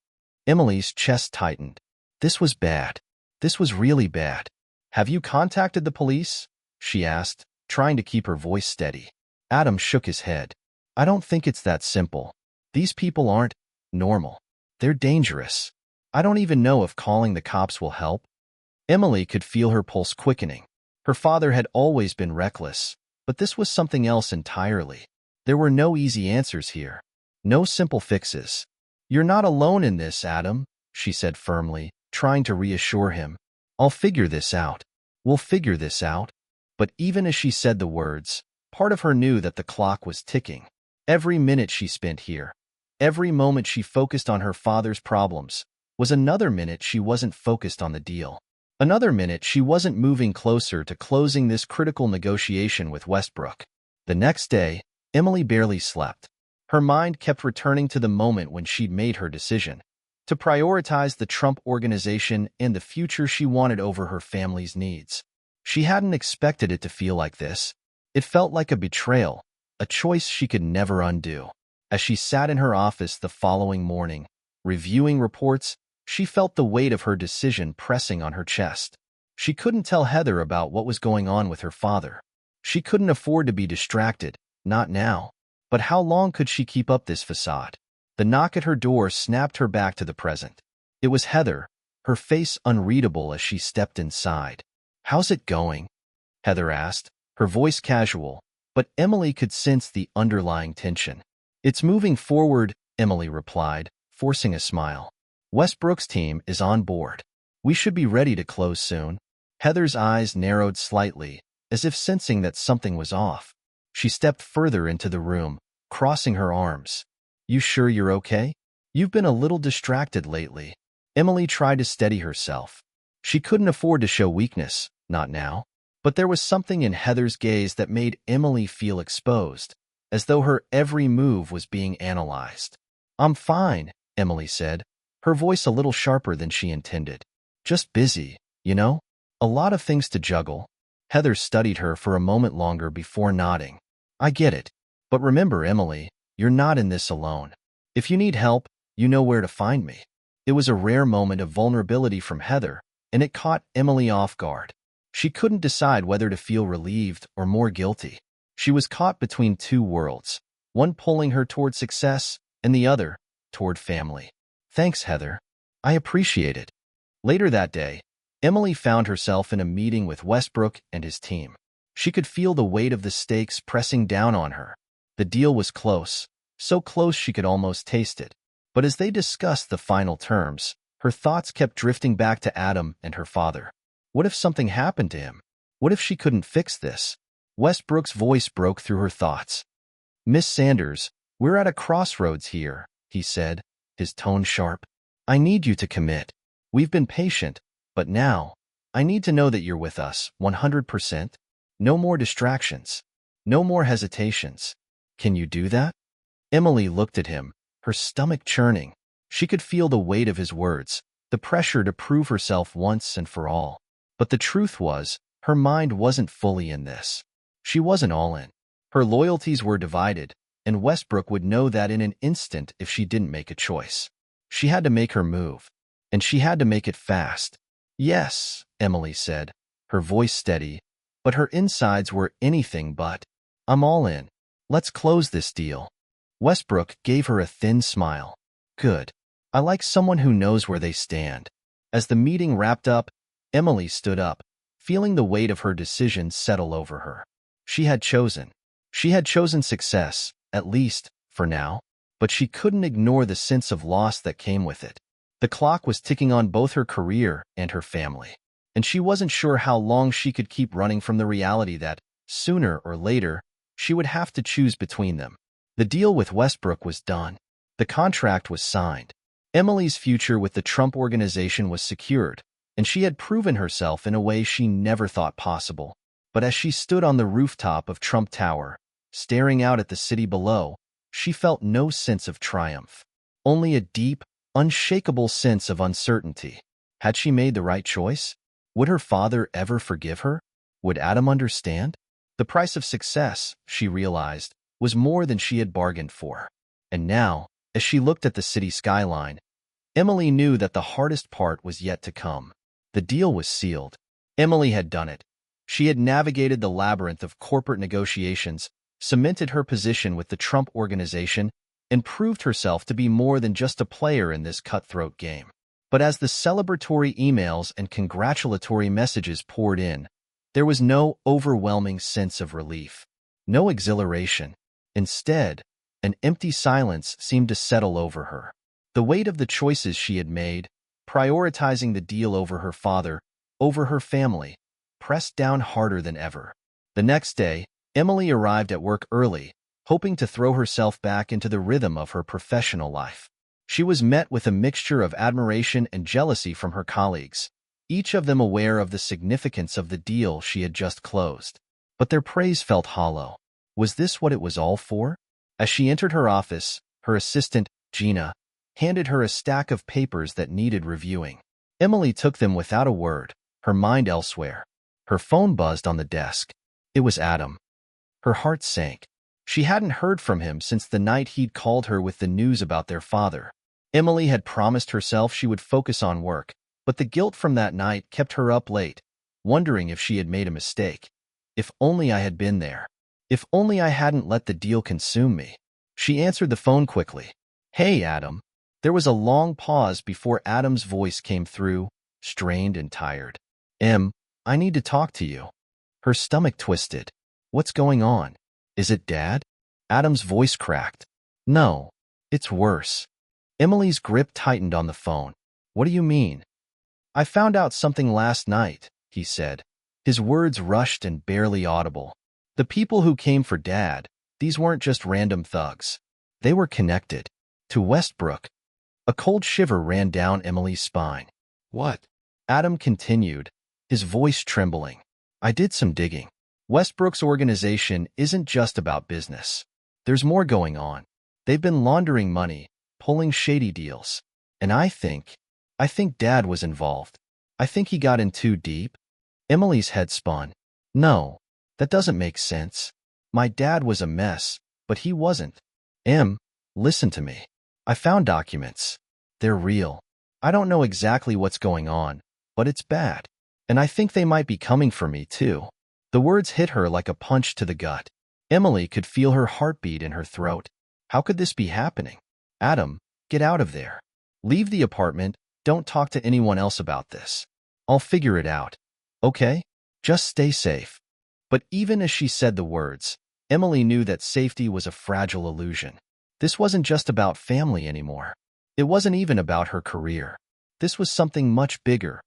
Speaker 1: Emily's chest tightened. This was bad. This was really bad. "Have you contacted the police?" she asked, trying to keep her voice steady. Adam shook his head. "I don't think it's that simple. These people aren't normal. They're dangerous. I don't even know if calling the cops will help." Emily could feel her pulse quickening. Her father had always been reckless, but this was something else entirely. There were no easy answers here. No simple fixes. "You're not alone in this, Adam," she said firmly, trying to reassure him. "I'll figure this out. We'll figure this out." But even as she said the words, part of her knew that the clock was ticking. Every minute she spent here, every moment she focused on her father's problems, was another minute she wasn't focused on the deal. Another minute she wasn't moving closer to closing this critical negotiation with Westbrook. The next day, Emily barely slept. Her mind kept returning to the moment when she'd made her decision to prioritize the Trump Organization and the future she wanted over her family's needs. She hadn't expected it to feel like this. It felt like a betrayal, a choice she could never undo. As she sat in her office the following morning, reviewing reports, she felt the weight of her decision pressing on her chest. She couldn't tell Heather about what was going on with her father. She couldn't afford to be distracted, not now. But how long could she keep up this facade? The knock at her door snapped her back to the present. It was Heather, her face unreadable as she stepped inside. "How's it going?" Heather asked, her voice casual, but Emily could sense the underlying tension. "It's moving forward," Emily replied, forcing a smile. "Westbrook's team is on board. We should be ready to close soon." Heather's eyes narrowed slightly, as if sensing that something was off. She stepped further into the room, crossing her arms. "You sure you're okay? You've been a little distracted lately." Emily tried to steady herself. She couldn't afford to show weakness, not now. But there was something in Heather's gaze that made Emily feel exposed, as though her every move was being analyzed. "I'm fine," Emily said, her voice a little sharper than she intended. "Just busy, you know? A lot of things to juggle." Heather studied her for a moment longer before nodding. "I get it. But remember, Emily, you're not in this alone. If you need help, you know where to find me." It was a rare moment of vulnerability from Heather, and it caught Emily off guard. She couldn't decide whether to feel relieved or more guilty. She was caught between two worlds, one pulling her toward success and the other toward family. "Thanks, Heather. I appreciate it." Later that day, Emily found herself in a meeting with Westbrook and his team. She could feel the weight of the stakes pressing down on her. The deal was close, so close she could almost taste it. But as they discussed the final terms, her thoughts kept drifting back to Adam and her father. What if something happened to him? What if she couldn't fix this? Westbrook's voice broke through her thoughts. "Miss Sanders, we're at a crossroads here," he said, his tone sharp. "I need you to commit. We've been patient, but now, I need to know that you're with us, 100%. No more distractions. No more hesitations. Can you do that?" Emily looked at him, her stomach churning. She could feel the weight of his words, the pressure to prove herself once and for all. But the truth was, her mind wasn't fully in this. She wasn't all in. Her loyalties were divided, and Westbrook would know that in an instant if she didn't make a choice. She had to make her move, and she had to make it fast. "Yes," Emily said, her voice steady, but her insides were anything but. "I'm all in. Let's close this deal." Westbrook gave her a thin smile. "Good. I like someone who knows where they stand." As the meeting wrapped up, Emily stood up, feeling the weight of her decision settle over her. She had chosen. She had chosen success, at least, for now, but she couldn't ignore the sense of loss that came with it. The clock was ticking on both her career and her family, and she wasn't sure how long she could keep running from the reality that, sooner or later, she would have to choose between them. The deal with Westbrook was done. The contract was signed. Emily's future with the Trump Organization was secured, and she had proven herself in a way she never thought possible. But as she stood on the rooftop of Trump Tower, staring out at the city below, she felt no sense of triumph, only a deep, unshakable sense of uncertainty. Had she made the right choice? Would her father ever forgive her? Would Adam understand? The price of success, she realized, was more than she had bargained for. And now, as she looked at the city skyline, Emily knew that the hardest part was yet to come. The deal was sealed. Emily had done it. She had navigated the labyrinth of corporate negotiations, cemented her position with the Trump Organization, and proved herself to be more than just a player in this cutthroat game. But as the celebratory emails and congratulatory messages poured in, there was no overwhelming sense of relief, no exhilaration. Instead, an empty silence seemed to settle over her. The weight of the choices she had made, prioritizing the deal over her father, over her family, pressed down harder than ever. The next day, Emily arrived at work early, hoping to throw herself back into the rhythm of her professional life. She was met with a mixture of admiration and jealousy from her colleagues, each of them aware of the significance of the deal she had just closed. But their praise felt hollow. Was this what it was all for? As she entered her office, her assistant, Gina, handed her a stack of papers that needed reviewing. Emily took them without a word, her mind elsewhere. Her phone buzzed on the desk. It was Adam. Her heart sank. She hadn't heard from him since the night he'd called her with the news about their father. Emily had promised herself she would focus on work, but the guilt from that night kept her up late, wondering if she had made a mistake. If only I had been there. If only I hadn't let the deal consume me. She answered the phone quickly. "Hey, Adam." There was a long pause before Adam's voice came through, strained and tired. I need to talk to you." Her stomach twisted. "What's going on? Is it Dad?" Adam's voice cracked. "No, it's worse." Emily's grip tightened on the phone. "What do you mean?" "I found out something last night," he said. His words rushed and barely audible. The people who came for Dad, these weren't just random thugs. They were connected to Westbrook. A cold shiver ran down Emily's spine. "What?" Adam continued, his voice trembling. I did some digging. Westbrook's organization isn't just about business. There's more going on. They've been laundering money, pulling shady deals. And I think Dad was involved. I think he got in too deep. Emily's head spun. No, that doesn't make sense. My dad was a mess, but he wasn't. Listen to me. I found documents. They're real. I don't know exactly what's going on, but it's bad. And I think they might be coming for me, too. The words hit her like a punch to the gut. Emily could feel her heartbeat in her throat. How could this be happening? Adam, get out of there. Leave the apartment. Don't talk to anyone else about this. I'll figure it out. Okay? Just stay safe. But even as she said the words, Emily knew that safety was a fragile illusion. This wasn't just about family anymore. It wasn't even about her career. This was something much bigger,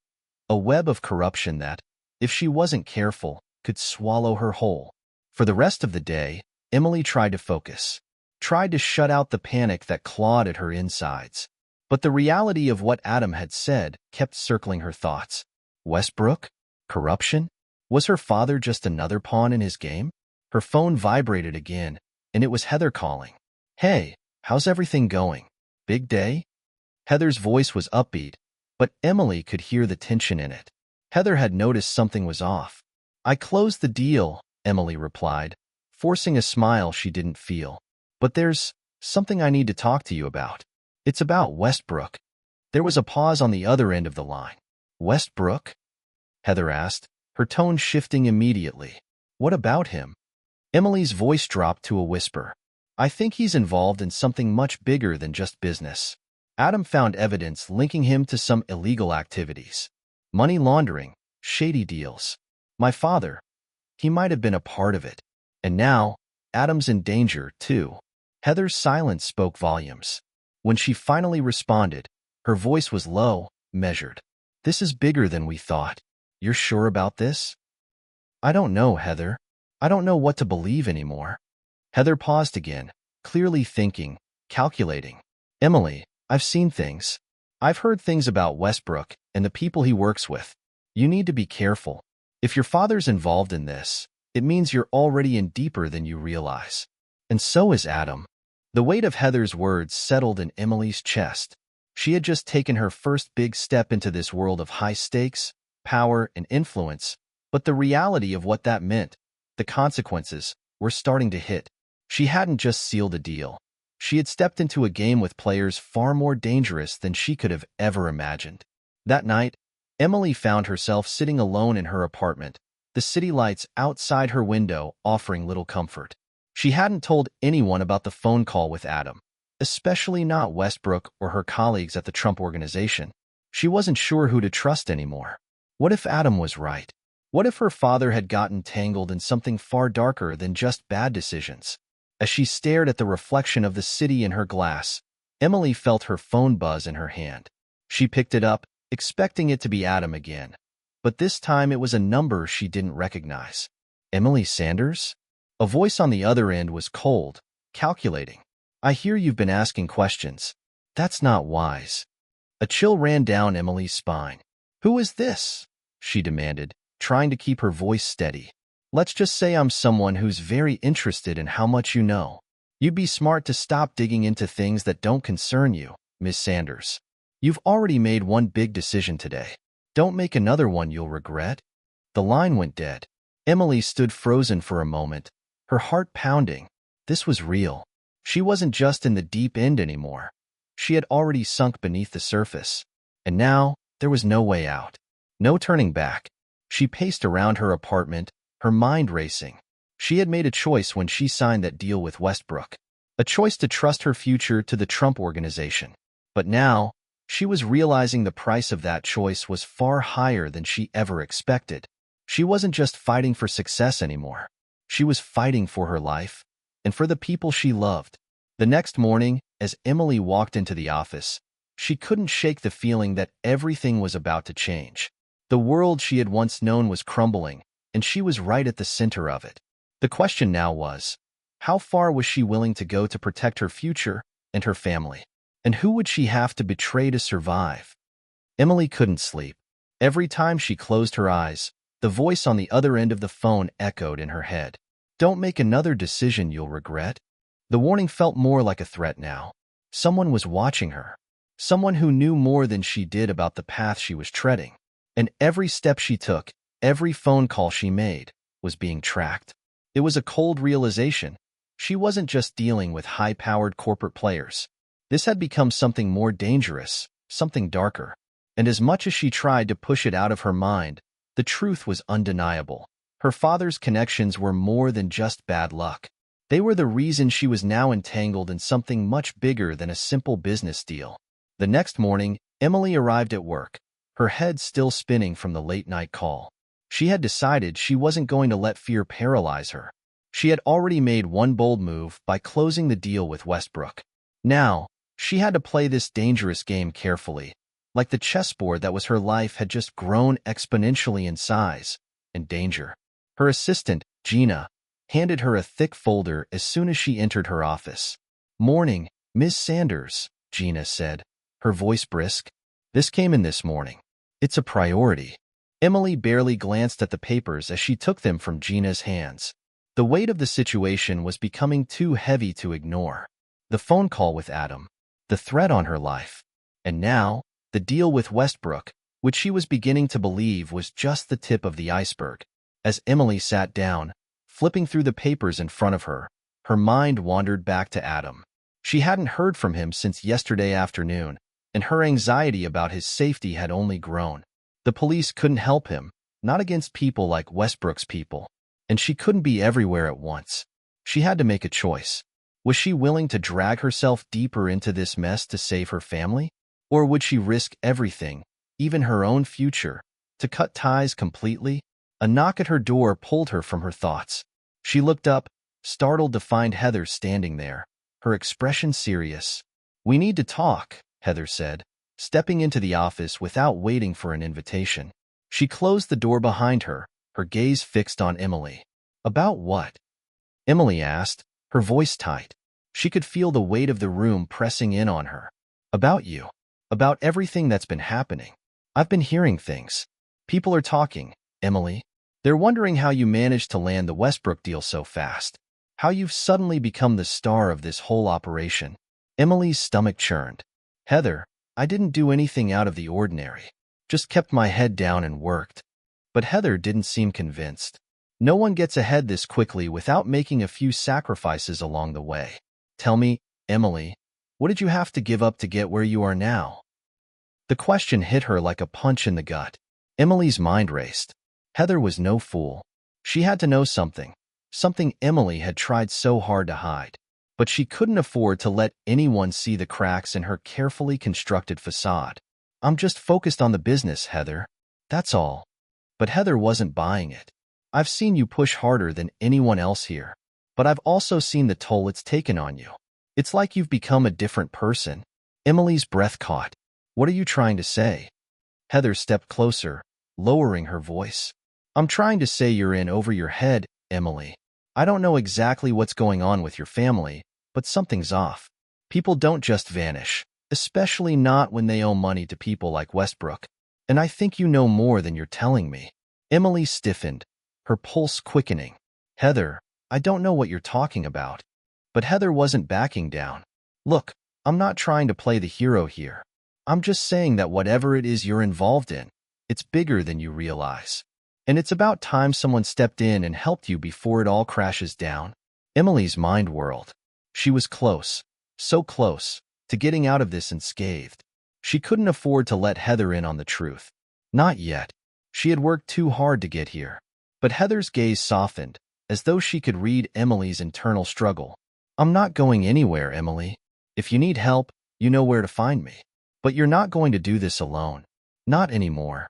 Speaker 1: a web of corruption that, if she wasn't careful, could swallow her whole. For the rest of the day, Emily tried to focus, tried to shut out the panic that clawed at her insides. But the reality of what Adam had said kept circling her thoughts. Westbrook? Corruption? Was her father just another pawn in his game? Her phone vibrated again, and it was Heather calling. Hey, how's everything going? Big day? Heather's voice was upbeat, but Emily could hear the tension in it. Heather had noticed something was off. I closed the deal, Emily replied, forcing a smile she didn't feel. But there's something I need to talk to you about. It's about Westbrook. There was a pause on the other end of the line. Westbrook? Heather asked, her tone shifting immediately. What about him? Emily's voice dropped to a whisper. I think he's involved in something much bigger than just business. Adam found evidence linking him to some illegal activities. Money laundering, shady deals. My father, he might have been a part of it. And now, Adam's in danger, too. Heather's silence spoke volumes. When she finally responded, her voice was low, measured. This is bigger than we thought. You're sure about this? I don't know, Heather. I don't know what to believe anymore. Heather paused again, clearly thinking, calculating. Emily, I've seen things. I've heard things about Westbrook and the people he works with. You need to be careful. If your father's involved in this, it means you're already in deeper than you realize. And so is Adam. The weight of Heather's words settled in Emily's chest. She had just taken her first big step into this world of high stakes, power, and influence, but the reality of what that meant, the consequences, were starting to hit. She hadn't just sealed a deal. She had stepped into a game with players far more dangerous than she could have ever imagined. That night, Emily found herself sitting alone in her apartment, the city lights outside her window offering little comfort. She hadn't told anyone about the phone call with Adam, especially not Westbrook or her colleagues at the Trump Organization. She wasn't sure who to trust anymore. What if Adam was right? What if her father had gotten tangled in something far darker than just bad decisions? As she stared at the reflection of the city in her glass, Emily felt her phone buzz in her hand. She picked it up, expecting it to be Adam again. But this time it was a number she didn't recognize. Emily Sanders? A voice on the other end was cold, calculating. I hear you've been asking questions. That's not wise. A chill ran down Emily's spine. Who is this? She demanded, trying to keep her voice steady. Let's just say I'm someone who's very interested in how much you know. You'd be smart to stop digging into things that don't concern you, Miss Sanders. You've already made one big decision today. Don't make another one you'll regret. The line went dead. Emily stood frozen for a moment, her heart pounding. This was real. She wasn't just in the deep end anymore. She had already sunk beneath the surface. And now, there was no way out. No turning back. She paced around her apartment, her mind racing. She had made a choice when she signed that deal with Westbrook. A choice to trust her future to the Trump Organization. But now, she was realizing the price of that choice was far higher than she ever expected. She wasn't just fighting for success anymore. She was fighting for her life, and for the people she loved. The next morning, as Emily walked into the office, she couldn't shake the feeling that everything was about to change. The world she had once known was crumbling, and she was right at the center of it. The question now was, how far was she willing to go to protect her future and her family? And who would she have to betray to survive? Emily couldn't sleep. Every time she closed her eyes, The voice on the other end of the phone echoed in her head. Don't make another decision you'll regret. The warning felt more like a threat now. Someone was watching her. Someone who knew more than she did about the path she was treading. And every step she took, every phone call she made, was being tracked. It was a cold realization. She wasn't just dealing with high-powered corporate players. This had become something more dangerous, something darker. And as much as she tried to push it out of her mind, the truth was undeniable. Her father's connections were more than just bad luck. They were the reason she was now entangled in something much bigger than a simple business deal. The next morning, Emily arrived at work, her head still spinning from the late-night call. She had decided she wasn't going to let fear paralyze her. She had already made one bold move by closing the deal with Westbrook. Now, she had to play this dangerous game carefully, like the chessboard that was her life had just grown exponentially in size and danger. Her assistant, Gina, handed her a thick folder as soon as she entered her office. "Morning, Ms. Sanders," Gina said, her voice brisk. "This came in this morning. It's a priority." Emily barely glanced at the papers as she took them from Gina's hands. The weight of the situation was becoming too heavy to ignore. The phone call with Adam, the threat on her life, and now, the deal with Westbrook, which she was beginning to believe was just the tip of the iceberg. As Emily sat down, flipping through the papers in front of her, her mind wandered back to Adam. She hadn't heard from him since yesterday afternoon, and her anxiety about his safety had only grown. The police couldn't help him, not against people like Westbrook's people, and she couldn't be everywhere at once. She had to make a choice. Was she willing to drag herself deeper into this mess to save her family? Or would she risk everything, even her own future, to cut ties completely? A knock at her door pulled her from her thoughts. She looked up, startled to find Heather standing there, her expression serious. "We need to talk," Heather said, stepping into the office without waiting for an invitation. She closed the door behind her, her gaze fixed on Emily. "About what?" Emily asked, her voice tight. She could feel the weight of the room pressing in on her. "About you. About everything that's been happening. I've been hearing things. People are talking, Emily. They're wondering how you managed to land the Westbrook deal so fast. How you've suddenly become the star of this whole operation." Emily's stomach churned. "Heather, I didn't do anything out of the ordinary. Just kept my head down and worked." But Heather didn't seem convinced. No one gets ahead this quickly without making a few sacrifices along the way. "Tell me, Emily, what did you have to give up to get where you are now?" The question hit her like a punch in the gut. Emily's mind raced. Heather was no fool. She had to know something Emily had tried so hard to hide. But she couldn't afford to let anyone see the cracks in her carefully constructed facade. "I'm just focused on the business, Heather. That's all." But Heather wasn't buying it. "I've seen you push harder than anyone else here, but I've also seen the toll it's taken on you. It's like you've become a different person." Emily's breath caught. "What are you trying to say?" Heather stepped closer, lowering her voice. "I'm trying to say you're in over your head, Emily. I don't know exactly what's going on with your family, but something's off. People don't just vanish, especially not when they owe money to people like Westbrook. And I think you know more than you're telling me." Emily stiffened, her pulse quickening. "Heather, I don't know what you're talking about." But Heather wasn't backing down. "Look, I'm not trying to play the hero here. I'm just saying that whatever it is you're involved in, it's bigger than you realize. And it's about time someone stepped in and helped you before it all crashes down." Emily's mind whirled. She was close, so close, to getting out of this unscathed. She couldn't afford to let Heather in on the truth. Not yet. She had worked too hard to get here. But Heather's gaze softened, as though she could read Emily's internal struggle. "I'm not going anywhere, Emily. If you need help, you know where to find me. But you're not going to do this alone. Not anymore."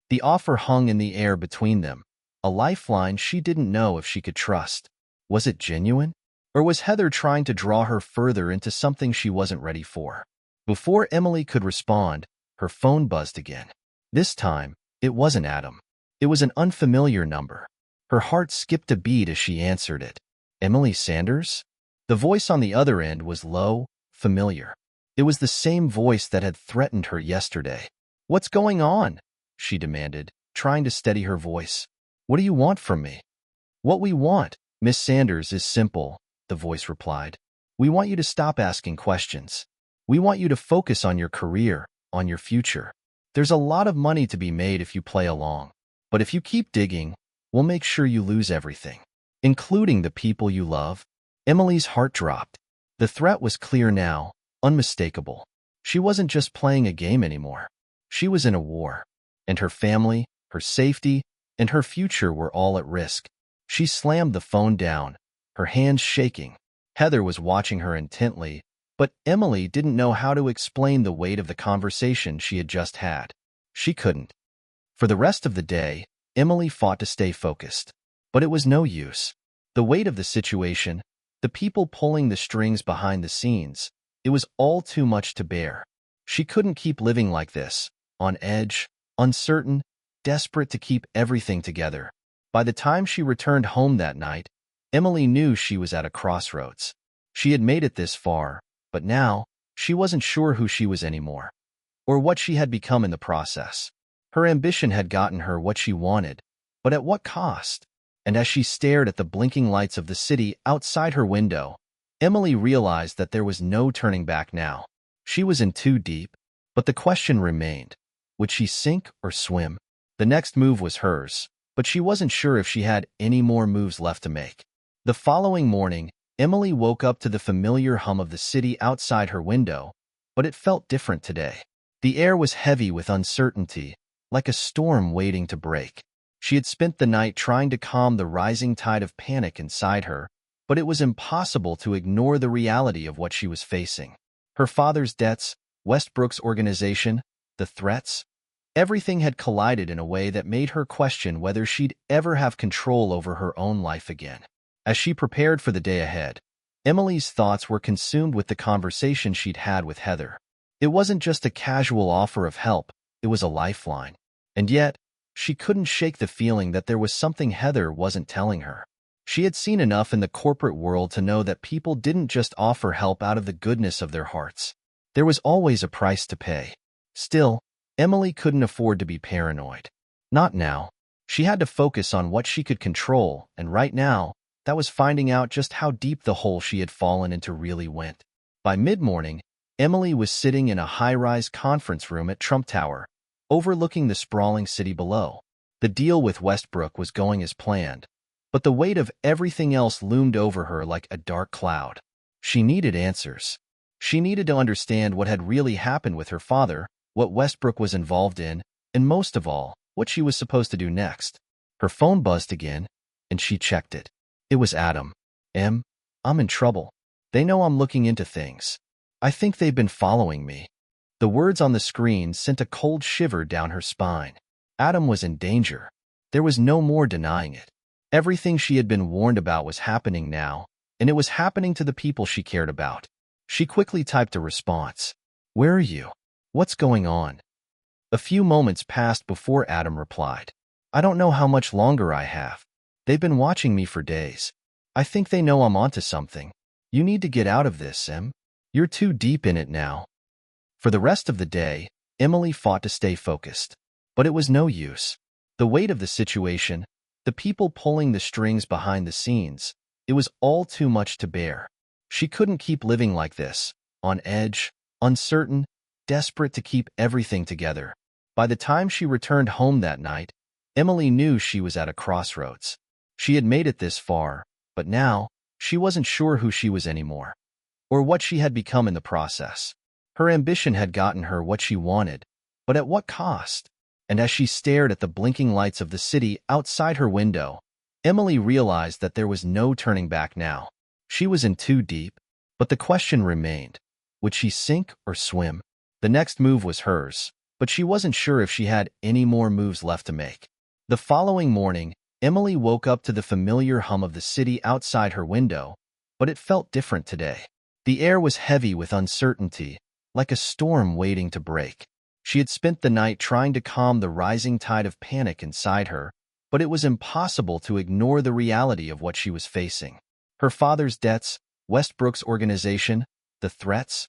Speaker 1: The offer hung in the air between them, a lifeline she didn't know if she could trust. Was it genuine? Or was Heather trying to draw her further into something she wasn't ready for? Before Emily could respond, her phone buzzed again. This time, it wasn't Adam. It was an unfamiliar number. Her heart skipped a beat as she answered it. "Emily Sanders?" The voice on the other end was low, familiar. It was the same voice that had threatened her yesterday. "What's going on?" she demanded, trying to steady her voice. What do you want from me? What we want, Miss Sanders, is simple, the voice replied. We want you to stop asking questions. We want you to focus on your career, on your future. There's a lot of money to be made if you play along. But if you keep digging, we'll make sure you lose everything, including the people you love. Emily's heart dropped. The threat was clear now, unmistakable. She wasn't just playing a game anymore. She was in a war, and her family, her safety, and her future were all at risk. She slammed the phone down, her hands shaking. Heather was watching her intently, but Emily didn't know how to explain the weight of the conversation she had just had. She couldn't. For the rest of the day, Emily fought to stay focused. But it was no use. The weight of the situation, the people pulling the strings behind the scenes, it was all too much to bear. She couldn't keep living like this, on edge, uncertain, desperate to keep everything together. By the time she returned home that night, Emily knew she was at a crossroads. She had made it this far, but now, she wasn't sure who she was anymore, or what she had become in the process. Her ambition had gotten her what she wanted, but at what cost? And as she stared at the blinking lights of the city outside her window, Emily realized that there was no turning back now. She was in too deep, but the question remained. Would she sink or swim? The next move was hers, but she wasn't sure if she had any more moves left to make. The following morning, Emily woke up to the familiar hum of the city outside her window, but it felt different today. The air was heavy with uncertainty, like a storm waiting to break. She had spent the night trying to calm the rising tide of panic inside her, but it was impossible to ignore the reality of what she was facing. Her father's debts, Westbrook's organization, the threats, everything had collided in a way that made her question whether she'd ever have control over her own life again. As she prepared for the day ahead, Emily's thoughts were consumed with the conversation she'd had with Heather. It wasn't just a casual offer of help, it was a lifeline. And yet, she couldn't shake the feeling that there was something Heather wasn't telling her. She had seen enough in the corporate world to know that people didn't just offer help out of the goodness of their hearts. There was always a price to pay. Still, Emily couldn't afford to be paranoid. Not now. She had to focus on what she could control, and right now, that was finding out just how deep the hole she had fallen into really went. By mid-morning, Emily was sitting in a high-rise conference room at Trump Tower, overlooking the sprawling city below. The deal with Westbrook was going as planned, but the weight of everything else loomed over her like a dark cloud. She needed answers. She needed to understand what had really happened with her father, what Westbrook was involved in, and most of all, what she was supposed to do next. Her phone buzzed again, and she checked it. It was Adam. I'm in trouble. They know I'm looking into things. I think they've been following me. The words on the screen sent a cold shiver down her spine. Adam was in danger. There was no more denying it. Everything she had been warned about was happening now, and it was happening to the people she cared about. She quickly typed a response. Where are you? What's going on? A few moments passed before Adam replied. I don't know how much longer I have. They've been watching me for days. I think they know I'm onto something. You need to get out of this, Em. You're too deep in it now. For the rest of the day, Emily fought to stay focused. But it was no use. The weight of the situation, the people pulling the strings behind the scenes, it was all too much to bear. She couldn't keep living like this, on edge, uncertain, desperate to keep everything together. By the time she returned home that night, Emily knew she was at a crossroads. She had made it this far, but now, she wasn't sure who she was anymore, or what she had become in the process. Her ambition had gotten her what she wanted, but at what cost? And as she stared at the blinking lights of the city outside her window, Emily realized that there was no turning back now. She was in too deep, but the question remained. Would she sink or swim? The next move was hers, but she wasn't sure if she had any more moves left to make. The following morning, Emily woke up to the familiar hum of the city outside her window, but it felt different today. The air was heavy with uncertainty, like a storm waiting to break. She had spent the night trying to calm the rising tide of panic inside her, but it was impossible to ignore the reality of what she was facing. Her father's debts, Westbrook's organization, the threats,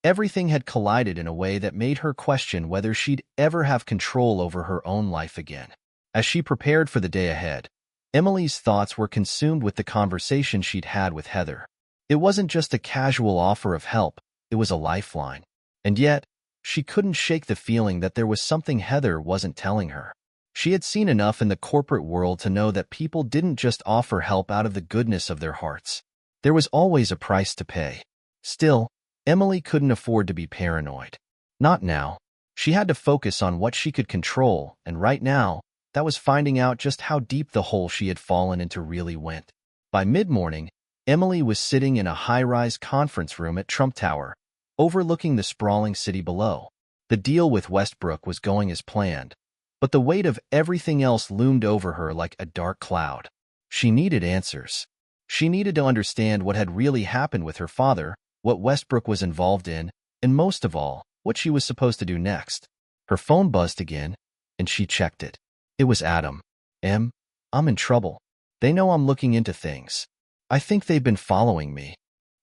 Speaker 1: everything had collided in a way that made her question whether she'd ever have control over her own life again. As she prepared for the day ahead, Emily's thoughts were consumed with the conversation she'd had with Heather. It wasn't just a casual offer of help, it was a lifeline. And yet, she couldn't shake the feeling that there was something Heather wasn't telling her. She had seen enough in the corporate world to know that people didn't just offer help out of the goodness of their hearts. There was always a price to pay. Still, Emily couldn't afford to be paranoid. Not now. She had to focus on what she could control, and right now, that was finding out just how deep the hole she had fallen into really went. By mid-morning, Emily was sitting in a high-rise conference room at Trump Tower, overlooking the sprawling city below. The deal with Westbrook was going as planned, but the weight of everything else loomed over her like a dark cloud. She needed answers. She needed to understand what had really happened with her father, what Westbrook was involved in, and most of all, what she was supposed to do next. Her phone buzzed again, and she checked it. It was Adam. I'm in trouble. They know I'm looking into things. I think they've been following me.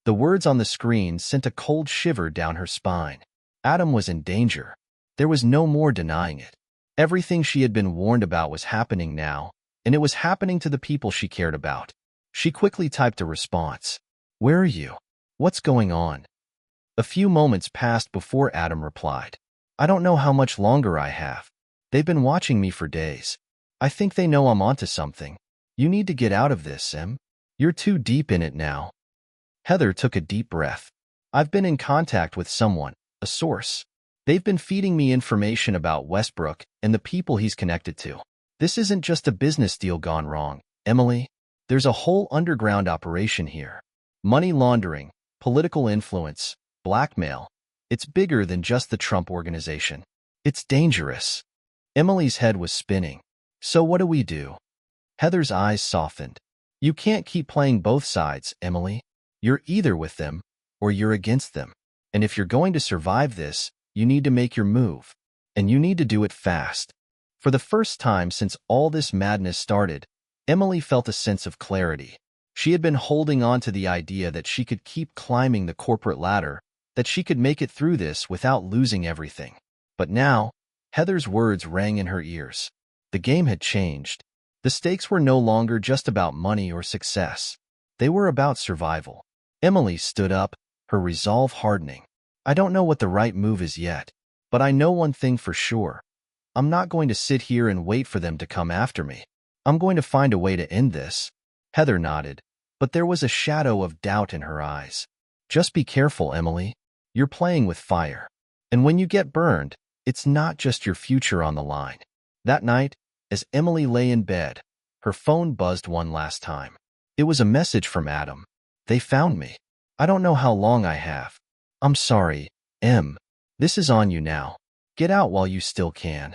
Speaker 1: The words on the screen sent a cold shiver down her spine. Adam was in danger. There was no more denying it. Everything she had been warned about was happening now, and it was happening to the people she cared about. She quickly typed a response. "Where are you? What's going on?" A few moments passed before Adam replied. "I don't know how much longer I have. They've been watching me for days. I think they know I'm onto something. You need to get out of this, Em. You're too deep in it now." Heather took a deep breath. "I've been in contact with someone, a source. They've been feeding me information about Westbrook and the people he's connected to. This isn't just a business deal gone wrong, Emily. There's a whole underground operation here. Money laundering, political influence, blackmail. It's bigger than just the Trump organization. It's dangerous." Emily's head was spinning. "So what do we do?" Heather's eyes softened. "You can't keep playing both sides, Emily. You're either with them or you're against them. And if you're going to survive this, you need to make your move. And you need to do it fast." For the first time since all this madness started, Emily felt a sense of clarity. She had been holding on to the idea that she could keep climbing the corporate ladder, that she could make it through this without losing everything. But now, Heather's words rang in her ears. The game had changed. The stakes were no longer just about money or success. They were about survival. Emily stood up, her resolve hardening. "I don't know what the right move is yet, but I know one thing for sure. I'm not going to sit here and wait for them to come after me. I'm going to find a way to end this." Heather nodded, but there was a shadow of doubt in her eyes. "Just be careful, Emily. You're playing with fire. And when you get burned, it's not just your future on the line." That night, as Emily lay in bed, her phone buzzed one last time. It was a message from Adam. "They found me. I don't know how long I have. I'm sorry, Em. This is on you now. Get out while you still can."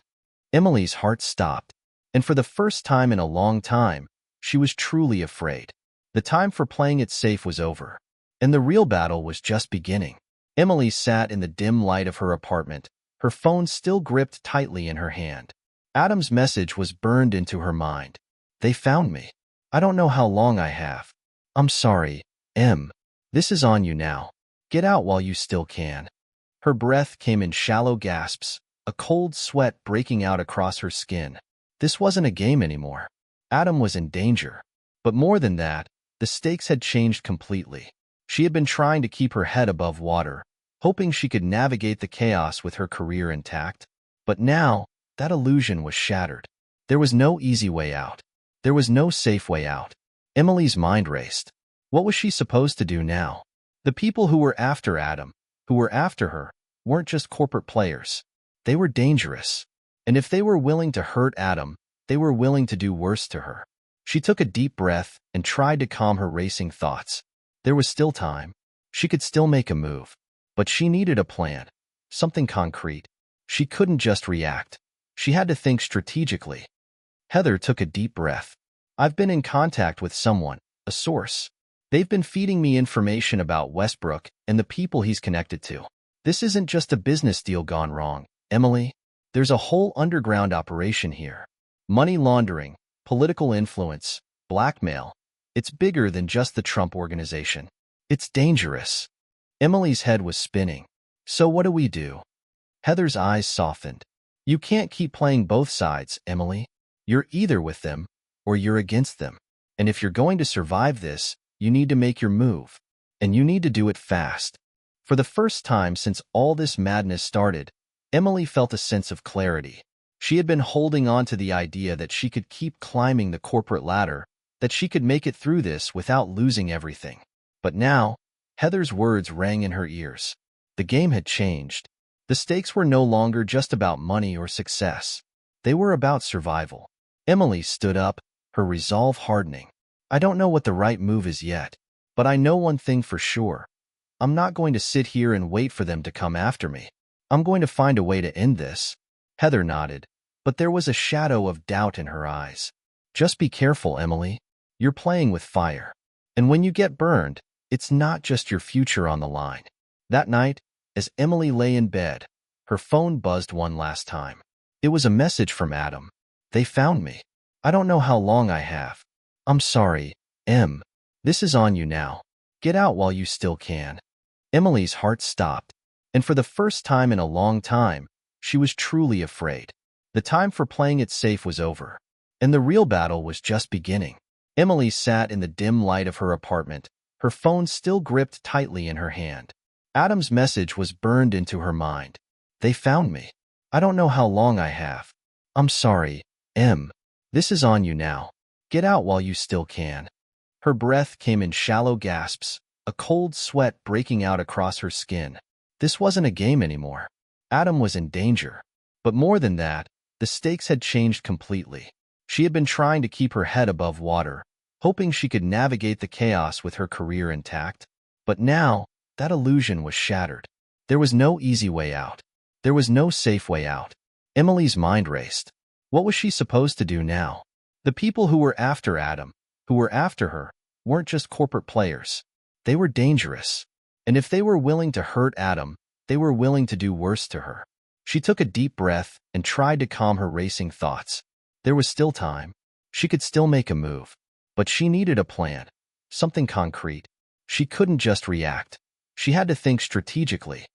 Speaker 1: Emily's heart stopped, and for the first time in a long time, she was truly afraid. The time for playing it safe was over, and the real battle was just beginning. Emily sat in the dim light of her apartment, her phone still gripped tightly in her hand. Adam's message was burned into her mind. "They found me. I don't know how long I have. I'm sorry, Em. This is on you now. Get out while you still can." Her breath came in shallow gasps, a cold sweat breaking out across her skin. This wasn't a game anymore. Adam was in danger. But more than that, the stakes had changed completely. She had been trying to keep her head above water, hoping she could navigate the chaos with her career intact. But now, that illusion was shattered. There was no easy way out. There was no safe way out. Emily's mind raced. What was she supposed to do now? The people who were after Adam, who were after her, weren't just corporate players. They were dangerous. And if they were willing to hurt Adam, they were willing to do worse to her. She took a deep breath and tried to calm her racing thoughts. There was still time. She could still make a move. But she needed a plan. Something concrete. She couldn't just react. She had to think strategically. Heather took a deep breath. "I've been in contact with someone, a source. They've been feeding me information about Westbrook and the people he's connected to. This isn't just a business deal gone wrong, Emily. There's a whole underground operation here. Money laundering, political influence, blackmail. It's bigger than just the Trump organization. It's dangerous." Emily's head was spinning. "So what do we do?" Heather's eyes softened. "You can't keep playing both sides, Emily. You're either with them or you're against them. And if you're going to survive this, you need to make your move. And you need to do it fast. For the first time since all this madness started, Emily felt a sense of clarity. She had been holding on to the idea that she could keep climbing the corporate ladder, that she could make it through this without losing everything. But now, Heather's words rang in her ears. The game had changed. The stakes were no longer just about money or success. They were about survival. Emily stood up, her resolve hardening. I don't know what the right move is yet, but I know one thing for sure. I'm not going to sit here and wait for them to come after me. I'm going to find a way to end this. Heather nodded, but there was a shadow of doubt in her eyes. Just be careful, Emily. You're playing with fire. And when you get burned, it's not just your future on the line. That night, as Emily lay in bed, her phone buzzed one last time. It was a message from Adam. They found me. I don't know how long I have. I'm sorry, Em. This is on you now. Get out while you still can. Emily's heart stopped, and for the first time in a long time, she was truly afraid. The time for playing it safe was over, and the real battle was just beginning. Emily sat in the dim light of her apartment, her phone still gripped tightly in her hand. Adam's message was burned into her mind. They found me. I don't know how long I have. I'm sorry, Em. This is on you now. Get out while you still can. Her breath came in shallow gasps, a cold sweat breaking out across her skin. This wasn't a game anymore. Adam was in danger. But more than that, the stakes had changed completely. She had been trying to keep her head above water, hoping she could navigate the chaos with her career intact. But now, that illusion was shattered. There was no easy way out. There was no safe way out. Emily's mind raced. What was she supposed to do now? The people who were after Adam, who were after her, weren't just corporate players. They were dangerous. And if they were willing to hurt Adam, they were willing to do worse to her. She took a deep breath and tried to calm her racing thoughts. There was still time. She could still make a move. But she needed a plan. Something concrete. She couldn't just react. She had to think strategically.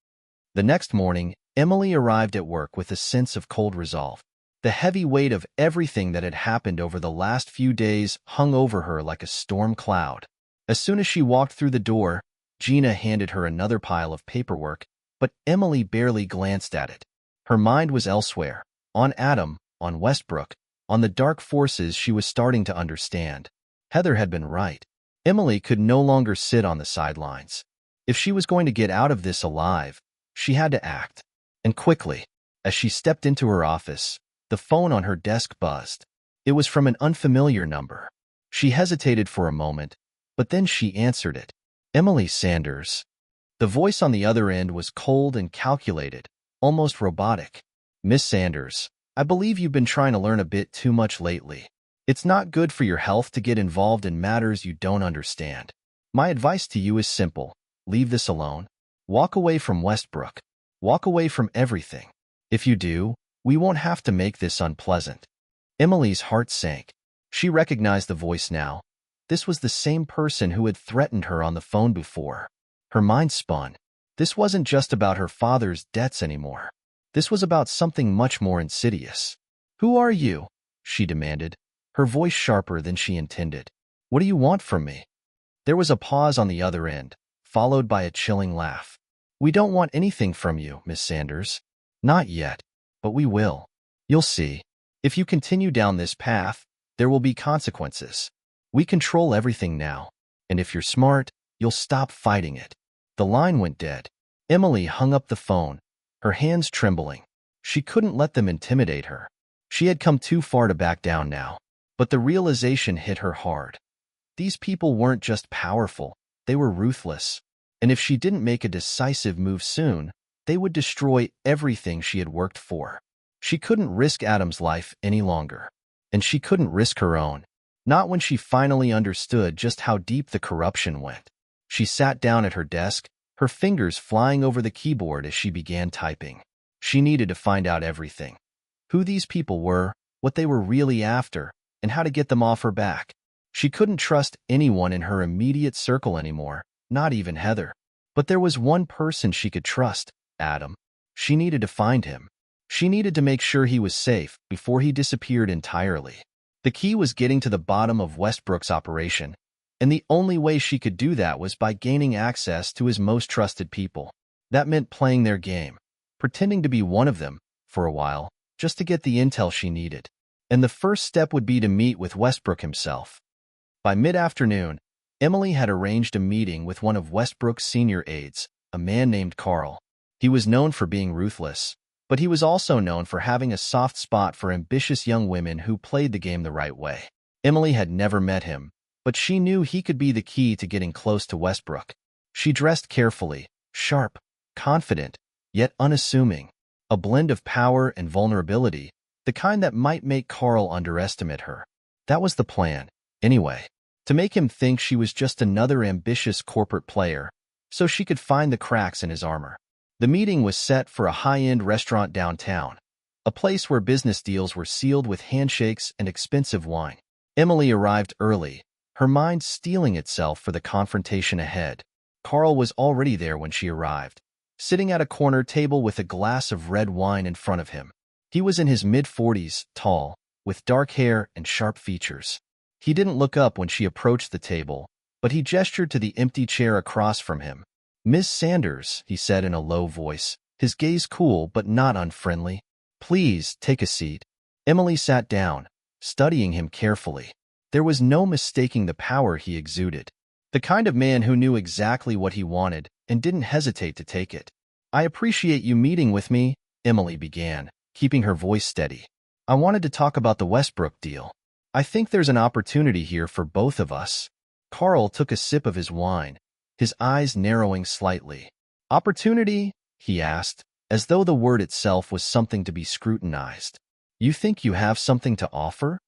Speaker 1: The next morning, Emily arrived at work with a sense of cold resolve. The heavy weight of everything that had happened over the last few days hung over her like a storm cloud. As soon as she walked through the door, Gina handed her another pile of paperwork, but Emily barely glanced at it. Her mind was elsewhere, on Adam, on Westbrook, on the dark forces she was starting to understand. Heather had been right. Emily could no longer sit on the sidelines. If she was going to get out of this alive, she had to act. And quickly. As she stepped into her office, the phone on her desk buzzed. It was from an unfamiliar number. She hesitated for a moment, but then she answered it. Emily Sanders. The voice on the other end was cold and calculated, almost robotic. Miss Sanders, I believe you've been trying to learn a bit too much lately. It's not good for your health to get involved in matters you don't understand. My advice to you is simple. Leave this alone. Walk away from Westbrook. Walk away from everything. If you do, we won't have to make this unpleasant. Emily's heart sank. She recognized the voice now. This was the same person who had threatened her on the phone before. Her mind spun. This wasn't just about her father's debts anymore. This was about something much more insidious. Who are you? She demanded, her voice sharper than she intended. What do you want from me? There was a pause on the other end, followed by a chilling laugh. We don't want anything from you, Miss Sanders. Not yet, but we will. You'll see. If you continue down this path, there will be consequences. We control everything now, and if you're smart, you'll stop fighting it. The line went dead. Emily hung up the phone, her hands trembling. She couldn't let them intimidate her. She had come too far to back down now. But the realization hit her hard. These people weren't just powerful, they were ruthless. And if she didn't make a decisive move soon, they would destroy everything she had worked for. She couldn't risk Adam's life any longer. And she couldn't risk her own. Not when she finally understood just how deep the corruption went. She sat down at her desk, her fingers flying over the keyboard as she began typing. She needed to find out everything. Who these people were, what they were really after, and how to get them off her back. She couldn't trust anyone in her immediate circle anymore, not even Heather. But there was one person she could trust, Adam. She needed to find him. She needed to make sure he was safe before he disappeared entirely. The key was getting to the bottom of Westbrook's operation, and the only way she could do that was by gaining access to his most trusted people. That meant playing their game, pretending to be one of them, for a while, just to get the intel she needed. And the first step would be to meet with Westbrook himself. By mid-afternoon, Emily had arranged a meeting with one of Westbrook's senior aides, a man named Carl. He was known for being ruthless, but he was also known for having a soft spot for ambitious young women who played the game the right way. Emily had never met him, but she knew he could be the key to getting close to Westbrook. She dressed carefully, sharp, confident, yet unassuming, a blend of power and vulnerability, the kind that might make Carl underestimate her. That was the plan, anyway, to make him think she was just another ambitious corporate player, so she could find the cracks in his armor. The meeting was set for a high-end restaurant downtown, a place where business deals were sealed with handshakes and expensive wine. Emily arrived early, her mind steeling itself for the confrontation ahead. Carl was already there when she arrived, sitting at a corner table with a glass of red wine in front of him. He was in his mid-40s, tall, with dark hair and sharp features. He didn't look up when she approached the table, but he gestured to the empty chair across from him. "Miss Sanders," he said in a low voice, his gaze cool but not unfriendly. "Please, take a seat." Emily sat down, studying him carefully. There was no mistaking the power he exuded. The kind of man who knew exactly what he wanted and didn't hesitate to take it. "I appreciate you meeting with me," Emily began, keeping her voice steady. "I wanted to talk about the Westbrook deal. I think there's an opportunity here for both of us." Carl took a sip of his wine, his eyes narrowing slightly. "Opportunity?" he asked, as though the word itself was something to be scrutinized. "You think you have something to offer?"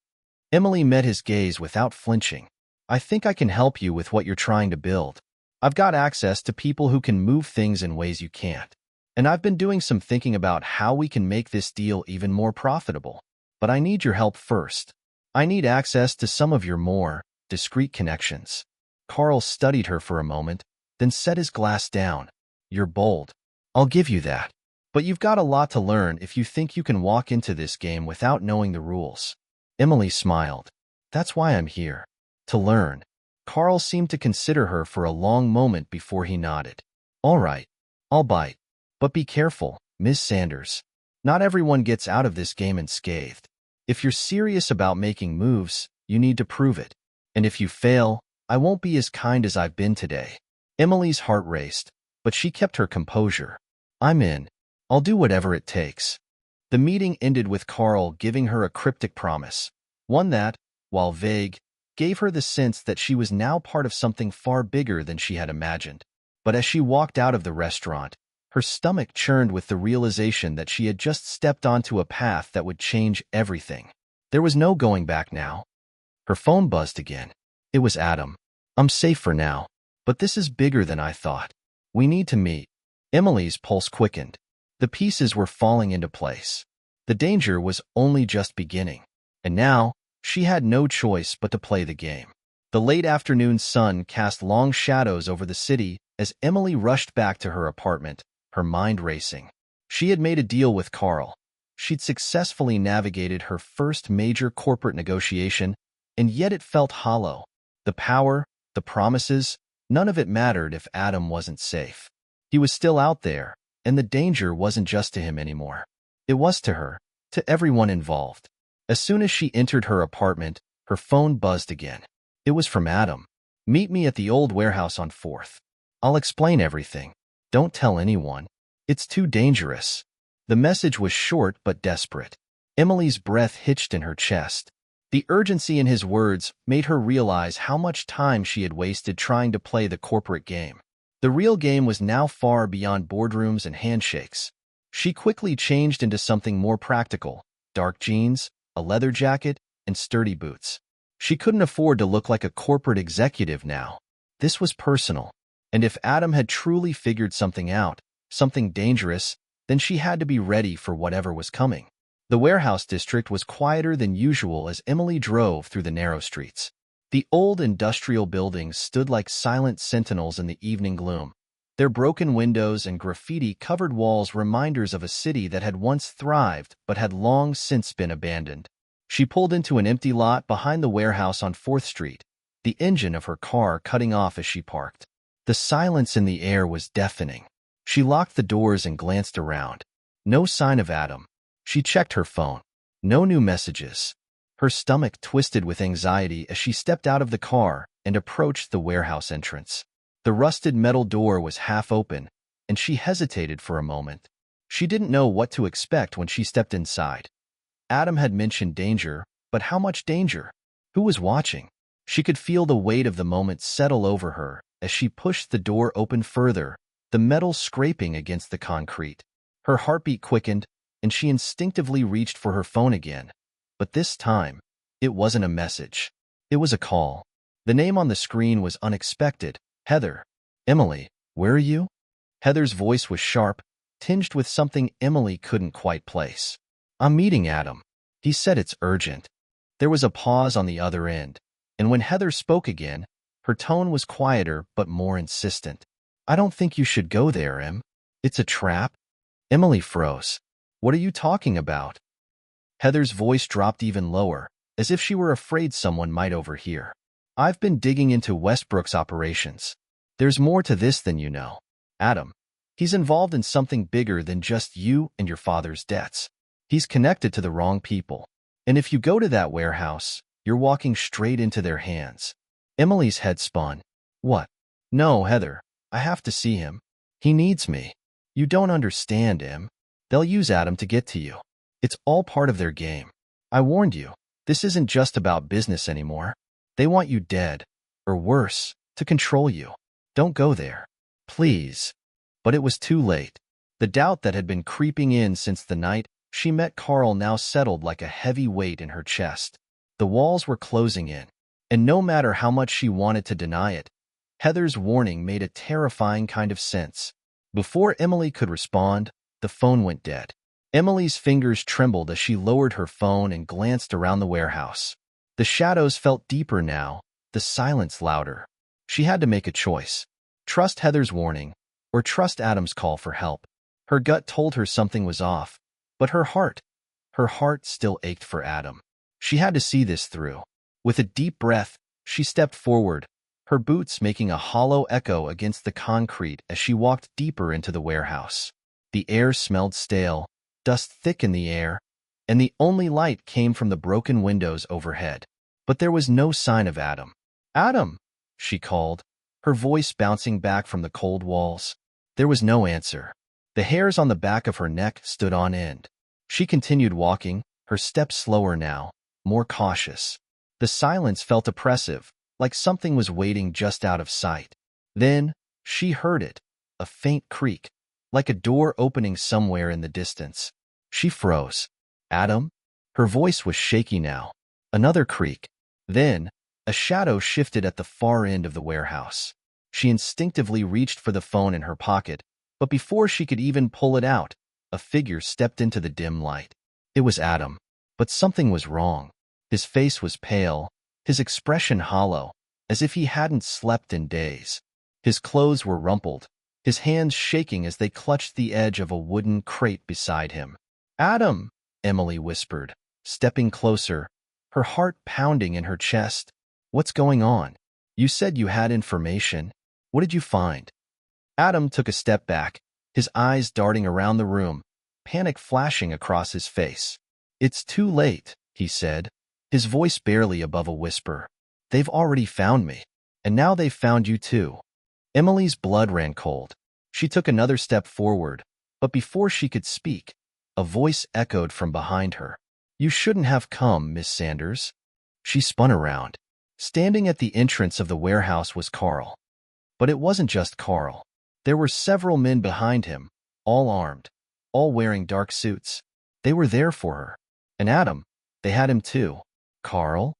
Speaker 1: Emily met his gaze without flinching. "I think I can help you with what you're trying to build. I've got access to people who can move things in ways you can't. And I've been doing some thinking about how we can make this deal even more profitable. But I need your help first. I need access to some of your more discreet connections." Carl studied her for a moment, then set his glass down. "You're bold. I'll give you that. But you've got a lot to learn if you think you can walk into this game without knowing the rules." Emily smiled. "That's why I'm here. To learn." Carl seemed to consider her for a long moment before he nodded. "All right, I'll bite. But be careful, Miss Sanders. Not everyone gets out of this game unscathed. If you're serious about making moves, you need to prove it. And if you fail, I won't be as kind as I've been today." Emily's heart raced, but she kept her composure. "I'm in. I'll do whatever it takes." The meeting ended with Carl giving her a cryptic promise, one that, while vague, gave her the sense that she was now part of something far bigger than she had imagined. But as she walked out of the restaurant, her stomach churned with the realization that she had just stepped onto a path that would change everything. There was no going back now. Her phone buzzed again. It was Adam. "I'm safe for now, but this is bigger than I thought. We need to meet." Emily's pulse quickened. The pieces were falling into place. The danger was only just beginning. And now, she had no choice but to play the game. The late afternoon sun cast long shadows over the city as Emily rushed back to her apartment, her mind racing. She had made a deal with Carl. She'd successfully navigated her first major corporate negotiation, and yet it felt hollow. The power, the promises, none of it mattered if Adam wasn't safe. He was still out there, and the danger wasn't just to him anymore. It was to her, to everyone involved. As soon as she entered her apartment, her phone buzzed again. It was from Adam. "Meet me at the old warehouse on 4th. I'll explain everything. Don't tell anyone. It's too dangerous." The message was short but desperate. Emily's breath hitched in her chest. The urgency in his words made her realize how much time she had wasted trying to play the corporate game. The real game was now far beyond boardrooms and handshakes. She quickly changed into something more practical: dark jeans, a leather jacket, and sturdy boots. She couldn't afford to look like a corporate executive now. This was personal. And if Adam had truly figured something out, something dangerous, then she had to be ready for whatever was coming. The warehouse district was quieter than usual as Emily drove through the narrow streets. The old industrial buildings stood like silent sentinels in the evening gloom, Their broken windows and graffiti-covered walls reminders of a city that had once thrived but had long since been abandoned. She pulled into an empty lot behind the warehouse on 4th Street, the engine of her car cutting off as she parked. The silence in the air was deafening. She locked the doors and glanced around. No sign of Adam. She checked her phone. No new messages. Her stomach twisted with anxiety as she stepped out of the car and approached the warehouse entrance. The rusted metal door was half open, and she hesitated for a moment. She didn't know what to expect when she stepped inside. Adam had mentioned danger, but how much danger? Who was watching? She could feel the weight of the moment settle over her as she pushed the door open further, the metal scraping against the concrete. Her heartbeat quickened, and she instinctively reached for her phone again. But this time, it wasn't a message. It was a call. The name on the screen was unexpected. Heather. Emily, where are you? Heather's voice was sharp, tinged with something Emily couldn't quite place. I'm meeting Adam. He said it's urgent. There was a pause on the other end, and when Heather spoke again, her tone was quieter but more insistent. I don't think you should go there, Em. It's a trap. Emily froze. What are you talking about? Heather's voice dropped even lower, as if she were afraid someone might overhear. I've been digging into Westbrook's operations. There's more to this than you know. Adam, he's involved in something bigger than just you and your father's debts. He's connected to the wrong people. And if you go to that warehouse, you're walking straight into their hands. Emily's head spun. What? No, Heather, I have to see him. He needs me. You don't understand, Em. They'll use Adam to get to you. It's all part of their game. I warned you, this isn't just about business anymore. They want you dead, or worse, to control you. Don't go there. Please. But it was too late. The doubt that had been creeping in since the night she met Carl now settled like a heavy weight in her chest. The walls were closing in, and no matter how much she wanted to deny it, Heather's warning made a terrifying kind of sense. Before Emily could respond, the phone went dead. Emily's fingers trembled as she lowered her phone and glanced around the warehouse. The shadows felt deeper now, the silence louder. She had to make a choice. Trust Heather's warning, or trust Adam's call for help. Her gut told her something was off, but her heart still ached for Adam. She had to see this through. With a deep breath, she stepped forward, her boots making a hollow echo against the concrete as she walked deeper into the warehouse. The air smelled stale, dust thick in the air, and the only light came from the broken windows overhead. But there was no sign of Adam. Adam, she called, her voice bouncing back from the cold walls. There was no answer. The hairs on the back of her neck stood on end. She continued walking, her steps slower now, more cautious. The silence felt oppressive, like something was waiting just out of sight. Then, she heard it, a faint creak, like a door opening somewhere in the distance. She froze. Adam? Her voice was shaky now. Another creak. Then, a shadow shifted at the far end of the warehouse. She instinctively reached for the phone in her pocket, but before she could even pull it out, a figure stepped into the dim light. It was Adam, but something was wrong. His face was pale, his expression hollow, as if he hadn't slept in days. His clothes were rumpled, his hands shaking as they clutched the edge of a wooden crate beside him. Adam, Emily whispered, stepping closer, her heart pounding in her chest. What's going on? You said you had information. What did you find? Adam took a step back, his eyes darting around the room, panic flashing across his face. It's too late, he said, his voice barely above a whisper. They've already found me, and now they've found you too. Emily's blood ran cold. She took another step forward, but before she could speak, a voice echoed from behind her. You shouldn't have come, Miss Sanders. She spun around. Standing at the entrance of the warehouse was Carl. But it wasn't just Carl. There were several men behind him, all armed, all wearing dark suits. They were there for her. And Adam, they had him too. Carl?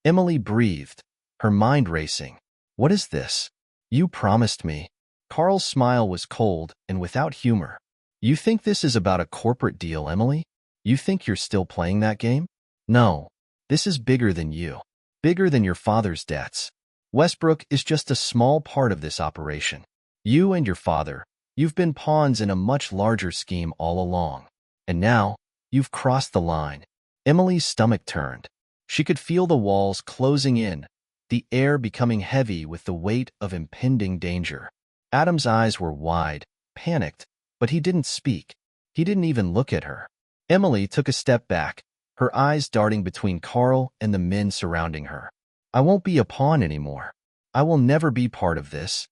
Speaker 1: Emily breathed, her mind racing. What is this? You promised me. Carl's smile was cold and without humor. You think this is about a corporate deal, Emily? You think you're still playing that game? No. This is bigger than you. Bigger than your father's debts. Westbrook is just a small part of this operation. You and your father, you've been pawns in a much larger scheme all along. And now, you've crossed the line. Emily's stomach turned. She could feel the walls closing in, the air becoming heavy with the weight of impending danger. Adam's eyes were wide, panicked, but he didn't speak. He didn't even look at her. Emily took a step back, her eyes darting between Carl and the men surrounding her. I won't be a pawn anymore. I will never be part of this.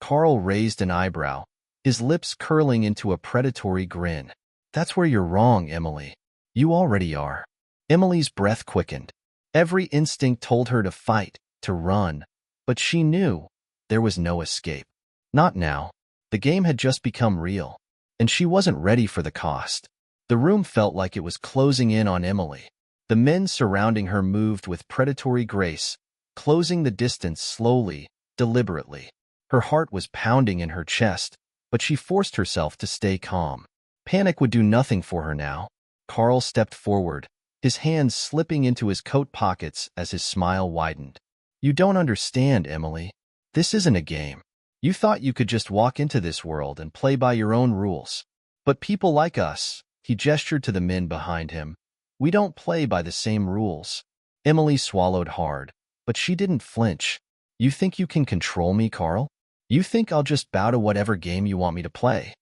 Speaker 1: Carl raised an eyebrow, his lips curling into a predatory grin. That's where you're wrong, Emily. You already are. Emily's breath quickened. Every instinct told her to fight, to run, but she knew there was no escape. Not now. The game had just become real, and she wasn't ready for the cost. The room felt like it was closing in on Emily. The men surrounding her moved with predatory grace, closing the distance slowly, deliberately. Her heart was pounding in her chest, but she forced herself to stay calm. Panic would do nothing for her now. Carl stepped forward, his hands slipping into his coat pockets as his smile widened. You don't understand, Emily. This isn't a game. You thought you could just walk into this world and play by your own rules. But people like us, he gestured to the men behind him, we don't play by the same rules. Emily swallowed hard, but she didn't flinch. You think you can control me, Carl? You think I'll just bow to whatever game you want me to play?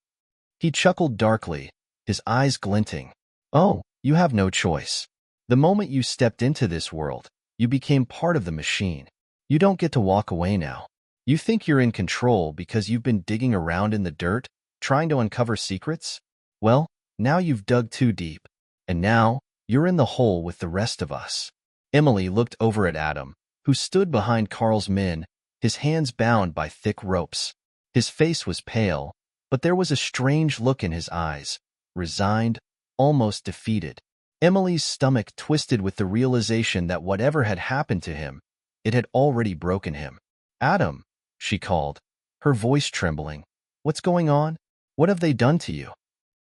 Speaker 1: He chuckled darkly, his eyes glinting. Oh, you have no choice. The moment you stepped into this world, you became part of the machine. You don't get to walk away now. You think you're in control because you've been digging around in the dirt, trying to uncover secrets? Well, now you've dug too deep, and now you're in the hole with the rest of us. Emily looked over at Adam, who stood behind Carl's men, his hands bound by thick ropes. His face was pale, but there was a strange look in his eyes, resigned, almost defeated. Emily's stomach twisted with the realization that whatever had happened to him, it had already broken him. Adam, she called, her voice trembling. What's going on? What have they done to you?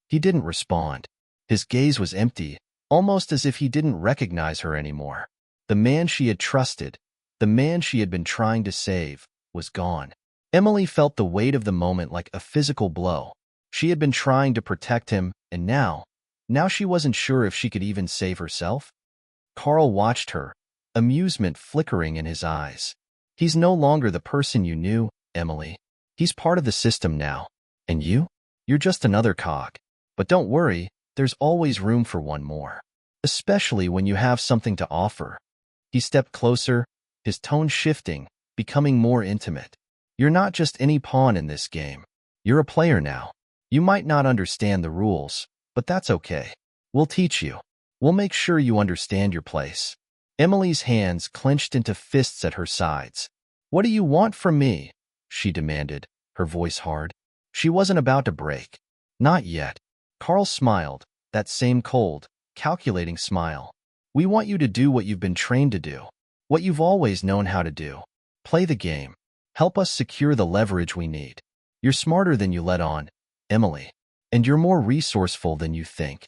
Speaker 1: He didn't respond. His gaze was empty, almost as if he didn't recognize her anymore. The man she had trusted, the man she had been trying to save, was gone. Emily felt the weight of the moment like a physical blow. She had been trying to protect him, and now she wasn't sure if she could even save herself. Carl watched her, amusement flickering in his eyes. He's no longer the person you knew, Emily. He's part of the system now. And you're just another cog. But don't worry, there's always room for one more. Especially when you have something to offer. He stepped closer, his tone shifting, becoming more intimate. You're not just any pawn in this game. You're a player now. You might not understand the rules, but that's okay. We'll teach you. We'll make sure you understand your place. Emily's hands clenched into fists at her sides. What do you want from me? She demanded, her voice hard. She wasn't about to break. Not yet. Carl smiled, that same cold, calculating smile. We want you to do what you've been trained to do, what you've always known how to do. Play the game. Help us secure the leverage we need. You're smarter than you let on, Emily, and you're more resourceful than you think.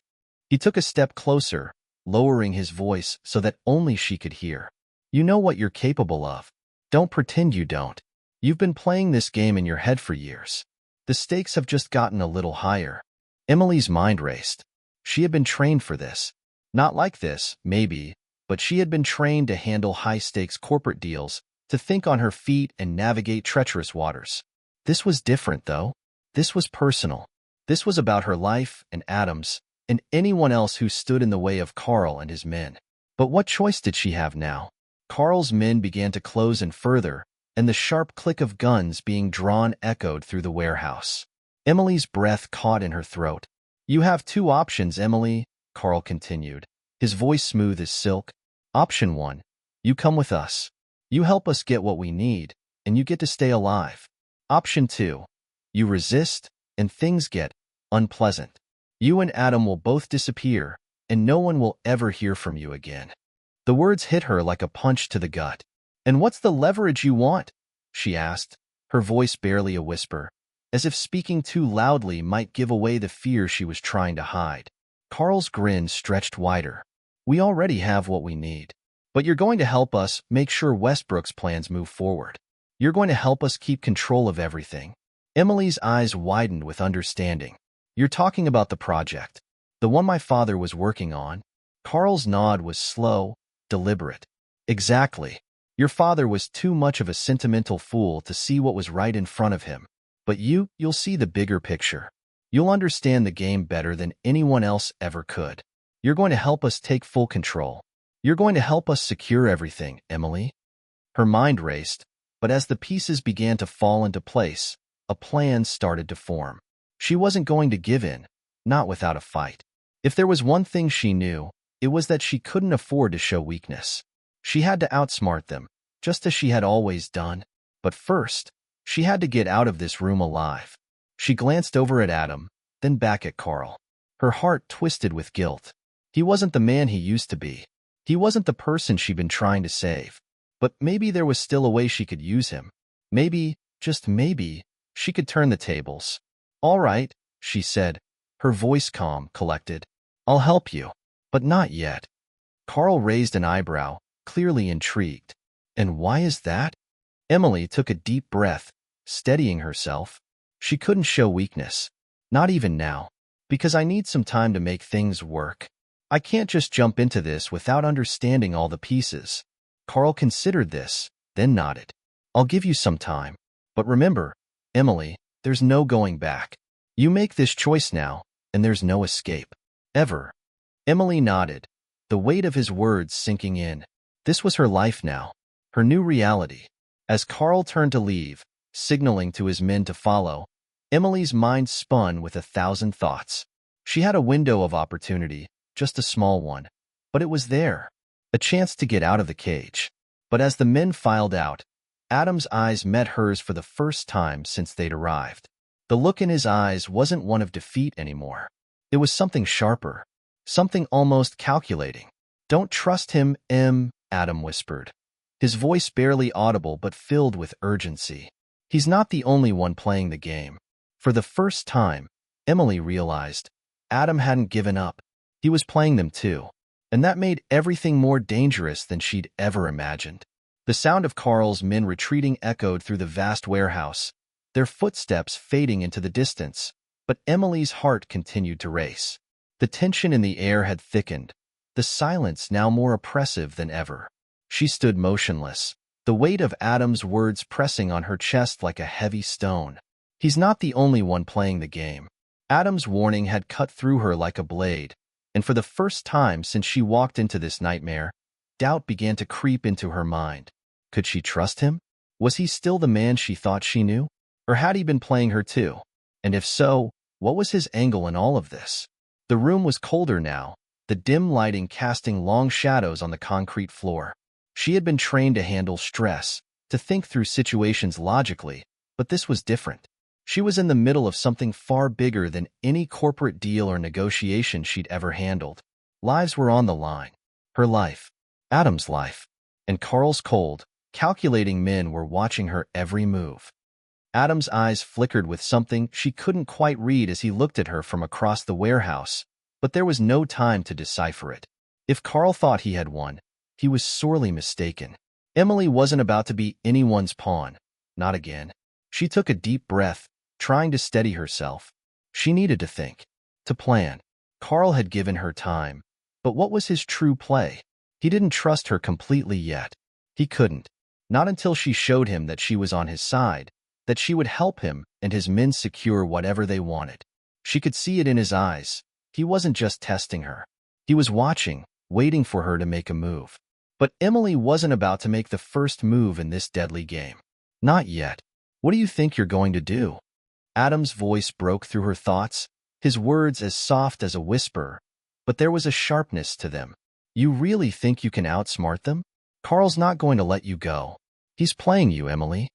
Speaker 1: He took a step closer, lowering his voice so that only she could hear. You know what you're capable of. Don't pretend you don't. You've been playing this game in your head for years. The stakes have just gotten a little higher. Emily's mind raced. She had been trained for this. Not like this, maybe, but she had been trained to handle high-stakes corporate deals, to think on her feet and navigate treacherous waters. This was different, though. This was personal. This was about her life and Adam's, and anyone else who stood in the way of Carl and his men. But what choice did she have now? Carl's men began to close in further, and the sharp click of guns being drawn echoed through the warehouse. Emily's breath caught in her throat. You have two options, Emily, Carl continued, his voice smooth as silk. Option 1. You come with us. You help us get what we need, and you get to stay alive. Option 2. You resist, and things get unpleasant. You and Adam will both disappear, and no one will ever hear from you again. The words hit her like a punch to the gut. And what's the leverage you want? She asked, her voice barely a whisper, as if speaking too loudly might give away the fear she was trying to hide. Carl's grin stretched wider. We already have what we need. But you're going to help us make sure Westbrook's plans move forward. You're going to help us keep control of everything. Emily's eyes widened with understanding. You're talking about the project. The one my father was working on? Carl's nod was slow, deliberate. Exactly. Your father was too much of a sentimental fool to see what was right in front of him. But you'll see the bigger picture. You'll understand the game better than anyone else ever could. You're going to help us take full control. You're going to help us secure everything, Emily. Her mind raced, but as the pieces began to fall into place, a plan started to form. She wasn't going to give in, not without a fight. If there was one thing she knew, it was that she couldn't afford to show weakness. She had to outsmart them, just as she had always done. But first, she had to get out of this room alive. She glanced over at Adam, then back at Carl. Her heart twisted with guilt. He wasn't the man he used to be. He wasn't the person she'd been trying to save. But maybe there was still a way she could use him. Maybe, just maybe, she could turn the tables. All right, she said, her voice calm, collected. I'll help you. But not yet. Carl raised an eyebrow, clearly intrigued. And why is that? Emily took a deep breath, steadying herself. She couldn't show weakness. Not even now. Because I need some time to make things work. I can't just jump into this without understanding all the pieces. Carl considered this, then nodded. I'll give you some time. But remember, Emily, there's no going back. You make this choice now, and there's no escape. Ever. Emily nodded, the weight of his words sinking in. This was her life now, her new reality. As Carl turned to leave, signaling to his men to follow, Emily's mind spun with 1,000 thoughts. She had a window of opportunity, just a small one. But it was there. A chance to get out of the cage. But as the men filed out, Adam's eyes met hers for the first time since they'd arrived. The look in his eyes wasn't one of defeat anymore. It was something sharper, something almost calculating. Don't trust him, Adam whispered. His voice barely audible but filled with urgency. He's not the only one playing the game. For the first time, Emily realized Adam hadn't given up. He was playing them too. And that made everything more dangerous than she'd ever imagined. The sound of Carl's men retreating echoed through the vast warehouse, their footsteps fading into the distance. But Emily's heart continued to race. The tension in the air had thickened, the silence now more oppressive than ever. She stood motionless, the weight of Adam's words pressing on her chest like a heavy stone. He's not the only one playing the game. Adam's warning had cut through her like a blade, and for the first time since she walked into this nightmare, doubt began to creep into her mind. Could she trust him? Was he still the man she thought she knew? Or had he been playing her too? And if so, what was his angle in all of this? The room was colder now, the dim lighting casting long shadows on the concrete floor. She had been trained to handle stress, to think through situations logically, but this was different. She was in the middle of something far bigger than any corporate deal or negotiation she'd ever handled. Lives were on the line. Her life, Adam's life, and Carl's cold, calculating men were watching her every move. Adam's eyes flickered with something she couldn't quite read as he looked at her from across the warehouse, but there was no time to decipher it. If Carl thought he had won, he was sorely mistaken. Emily wasn't about to be anyone's pawn. Not again. She took a deep breath, trying to steady herself. She needed to think, to plan. Carl had given her time, but what was his true play? He didn't trust her completely yet. He couldn't. Not until she showed him that she was on his side, that she would help him and his men secure whatever they wanted. She could see it in his eyes. He wasn't just testing her. He was watching, waiting for her to make a move. But Emily wasn't about to make the first move in this deadly game. Not yet. What do you think you're going to do? Adam's voice broke through her thoughts, his words as soft as a whisper, but there was a sharpness to them. You really think you can outsmart them? Carl's not going to let you go. He's playing you, Emily.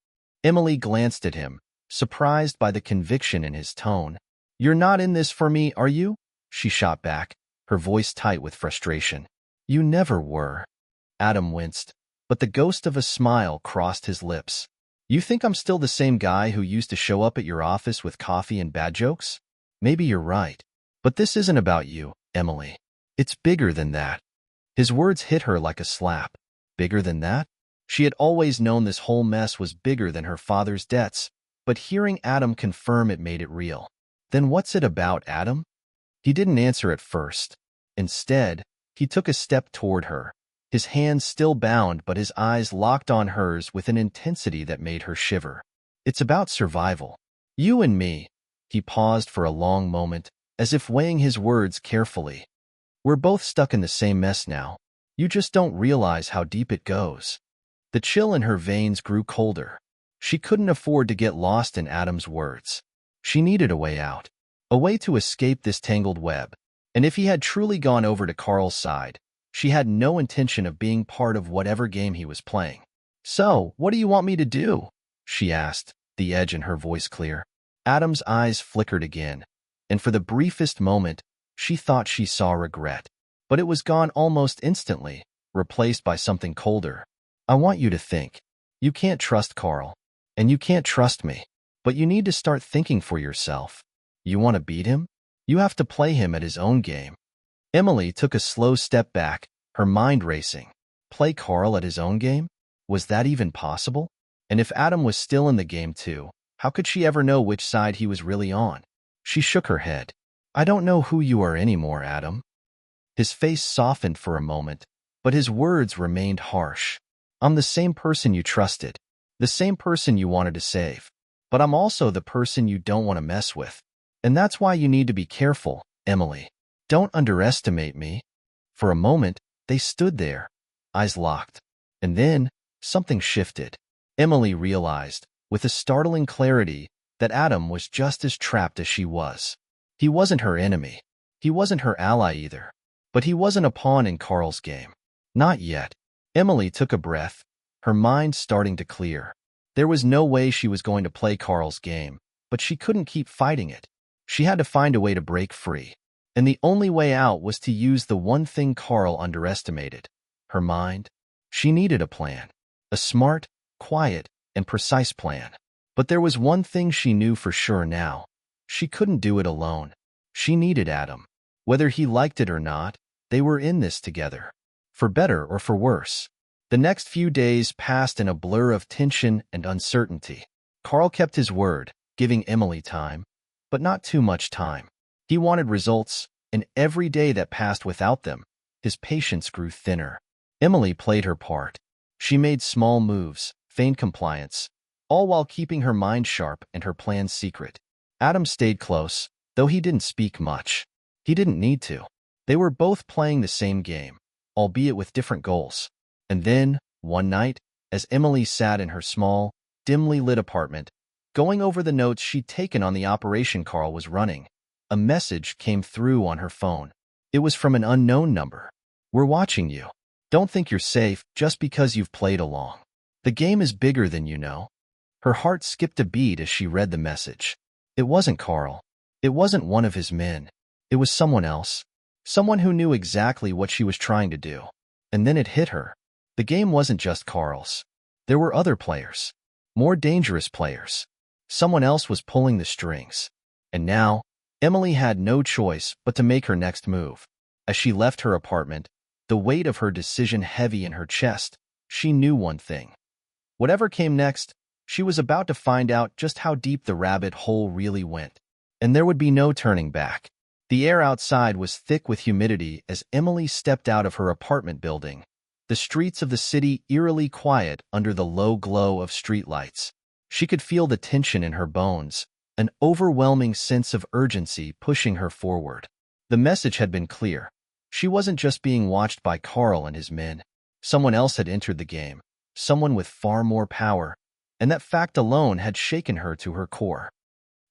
Speaker 1: Emily glanced at him, surprised by the conviction in his tone. You're not in this for me, are you? She shot back, her voice tight with frustration. You never were. Adam winced, but the ghost of a smile crossed his lips. You think I'm still the same guy who used to show up at your office with coffee and bad jokes? Maybe you're right. But this isn't about you, Emily. It's bigger than that. His words hit her like a slap. Bigger than that? She had always known this whole mess was bigger than her father's debts, but hearing Adam confirm it made it real. Then what's it about, Adam? He didn't answer at first. Instead, he took a step toward her, his hands still bound but his eyes locked on hers with an intensity that made her shiver. It's about survival. You and me. He paused for a long moment, as if weighing his words carefully. We're both stuck in the same mess now. You just don't realize how deep it goes. The chill in her veins grew colder. She couldn't afford to get lost in Adam's words. She needed a way out, a way to escape this tangled web. And if he had truly gone over to Carl's side, she had no intention of being part of whatever game he was playing. So, what do you want me to do? She asked, the edge in her voice clear. Adam's eyes flickered again, and for the briefest moment, she thought she saw regret. But it was gone almost instantly, replaced by something colder. I want you to think. You can't trust Carl, and you can't trust me, but you need to start thinking for yourself. You want to beat him? You have to play him at his own game. Emily took a slow step back, her mind racing. Play Carl at his own game? Was that even possible? And if Adam was still in the game too, how could she ever know which side he was really on? She shook her head. I don't know who you are anymore, Adam. His face softened for a moment, but his words remained harsh. I'm the same person you trusted, the same person you wanted to save, but I'm also the person you don't want to mess with. And that's why you need to be careful, Emily. Don't underestimate me. For a moment, they stood there, eyes locked. And then, something shifted. Emily realized, with a startling clarity, that Adam was just as trapped as she was. He wasn't her enemy. He wasn't her ally either. But he wasn't a pawn in Carl's game. Not yet. Emily took a breath, her mind starting to clear. There was no way she was going to play Carl's game, but she couldn't keep fighting it. She had to find a way to break free. And the only way out was to use the one thing Carl underestimated, her mind. She needed a plan. A smart, quiet, and precise plan. But there was one thing she knew for sure now. She couldn't do it alone. She needed Adam. Whether he liked it or not, they were in this together. For better or for worse. The next few days passed in a blur of tension and uncertainty. Carl kept his word, giving Emily time, but not too much time. He wanted results, and every day that passed without them, his patience grew thinner. Emily played her part. She made small moves, feigned compliance, all while keeping her mind sharp and her plans secret. Adam stayed close, though he didn't speak much. He didn't need to. They were both playing the same game, albeit with different goals. And then, one night, as Emily sat in her small, dimly lit apartment, going over the notes she'd taken on the operation Carl was running, a message came through on her phone. It was from an unknown number. We're watching you. Don't think you're safe just because you've played along. The game is bigger than you know. Her heart skipped a beat as she read the message. It wasn't Carl. It wasn't one of his men. It was someone else. Someone who knew exactly what she was trying to do. And then it hit her. The game wasn't just Carl's. There were other players. More dangerous players. Someone else was pulling the strings. And now, Emily had no choice but to make her next move. As she left her apartment, the weight of her decision heavy in her chest, she knew one thing. Whatever came next, she was about to find out just how deep the rabbit hole really went. And there would be no turning back. The air outside was thick with humidity as Emily stepped out of her apartment building, the streets of the city eerily quiet under the low glow of streetlights. She could feel the tension in her bones, an overwhelming sense of urgency pushing her forward. The message had been clear. She wasn't just being watched by Carl and his men. Someone else had entered the game, someone with far more power, and that fact alone had shaken her to her core.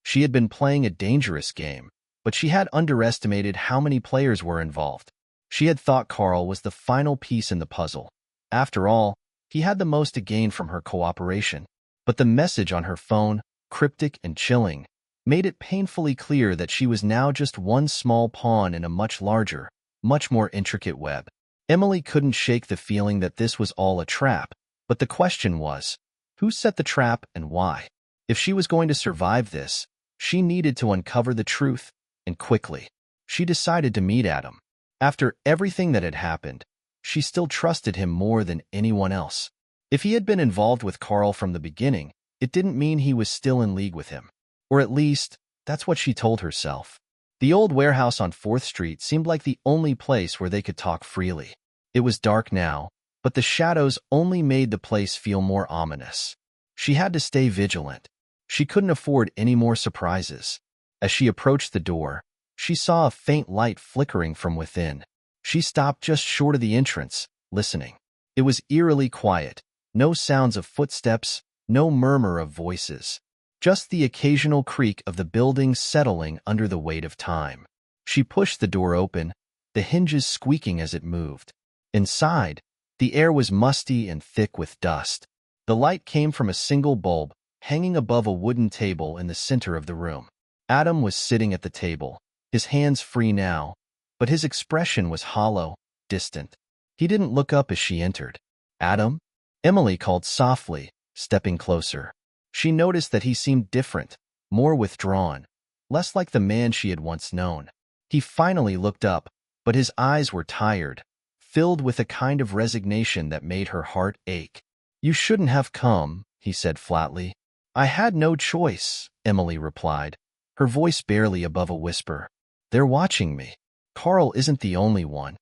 Speaker 1: She had been playing a dangerous game, but she had underestimated how many players were involved. She had thought Carl was the final piece in the puzzle. After all, he had the most to gain from her cooperation. But the message on her phone, cryptic and chilling, made it painfully clear that she was now just one small pawn in a much larger, much more intricate web. Emily couldn't shake the feeling that this was all a trap, but the question was, who set the trap and why? If she was going to survive this, she needed to uncover the truth, and quickly. She decided to meet Adam. After everything that had happened, she still trusted him more than anyone else. If he had been involved with Carl from the beginning, it didn't mean he was still in league with him. Or at least, that's what she told herself. The old warehouse on 4th Street seemed like the only place where they could talk freely. It was dark now, but the shadows only made the place feel more ominous. She had to stay vigilant. She couldn't afford any more surprises. As she approached the door, she saw a faint light flickering from within. She stopped just short of the entrance, listening. It was eerily quiet. No sounds of footsteps, no murmur of voices. Just the occasional creak of the building settling under the weight of time. She pushed the door open, the hinges squeaking as it moved. Inside, the air was musty and thick with dust. The light came from a single bulb, hanging above a wooden table in the center of the room. Adam was sitting at the table, his hands free now, but his expression was hollow, distant. He didn't look up as she entered. "Adam?" Emily called softly, stepping closer. She noticed that he seemed different, more withdrawn, less like the man she had once known. He finally looked up, but his eyes were tired, filled with a kind of resignation that made her heart ache. "You shouldn't have come," he said flatly. "I had no choice," Emily replied, her voice barely above a whisper. "They're watching me. Carl isn't the only one."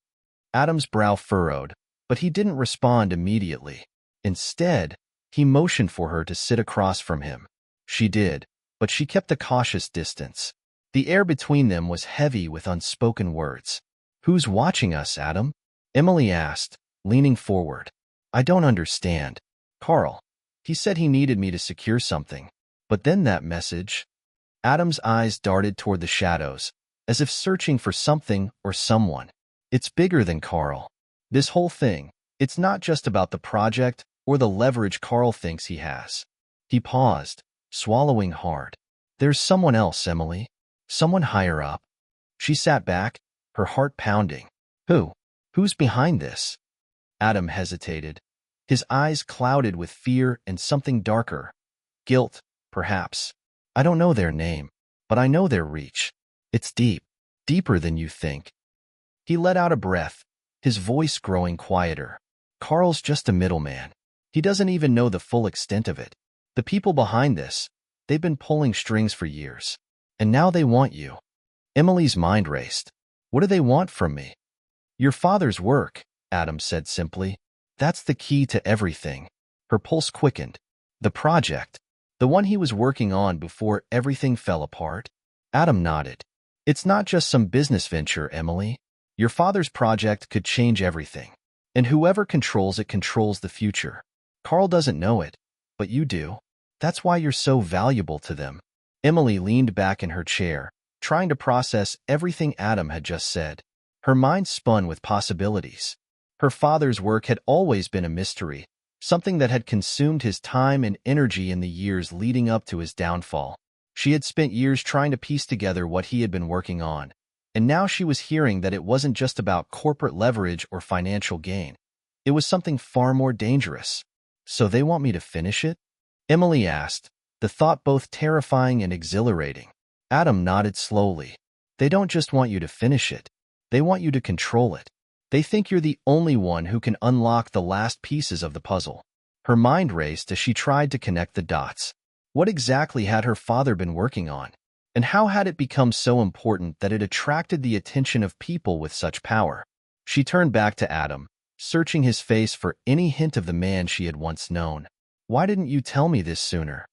Speaker 1: Adam's brow furrowed, but he didn't respond immediately. Instead, he motioned for her to sit across from him. She did, but she kept a cautious distance. The air between them was heavy with unspoken words. "Who's watching us, Adam?" Emily asked, leaning forward. "I don't understand. Carl. He said he needed me to secure something. But then that message." Adam's eyes darted toward the shadows, as if searching for something or someone. "It's bigger than Carl. This whole thing, it's not just about the project or the leverage Carl thinks he has." He paused, swallowing hard. "There's someone else, Emily. Someone higher up." She sat back, her heart pounding. "Who? Who's behind this?" Adam hesitated, his eyes clouded with fear and something darker. Guilt, perhaps. "I don't know their name, but I know their reach. It's deep, deeper than you think." He let out a breath, his voice growing quieter. "Carl's just a middleman. He doesn't even know the full extent of it. The people behind this, they've been pulling strings for years. And now they want you." Emily's mind raced. "What do they want from me?" "Your father's work," Adam said simply. "That's the key to everything." Her pulse quickened. "The project, the one he was working on before everything fell apart?" Adam nodded. "It's not just some business venture, Emily. Your father's project could change everything. And whoever controls it controls the future. Carl doesn't know it, but you do. That's why you're so valuable to them." Emily leaned back in her chair, trying to process everything Adam had just said. Her mind spun with possibilities. Her father's work had always been a mystery, something that had consumed his time and energy in the years leading up to his downfall. She had spent years trying to piece together what he had been working on, and now she was hearing that it wasn't just about corporate leverage or financial gain. It was something far more dangerous. "So they want me to finish it?" Emily asked, the thought both terrifying and exhilarating. Adam nodded slowly. "They don't just want you to finish it. They want you to control it. They think you're the only one who can unlock the last pieces of the puzzle." Her mind raced as she tried to connect the dots. What exactly had her father been working on? And how had it become so important that it attracted the attention of people with such power? She turned back to Adam, searching his face for any hint of the man she had once known. "Why didn't you tell me this sooner?"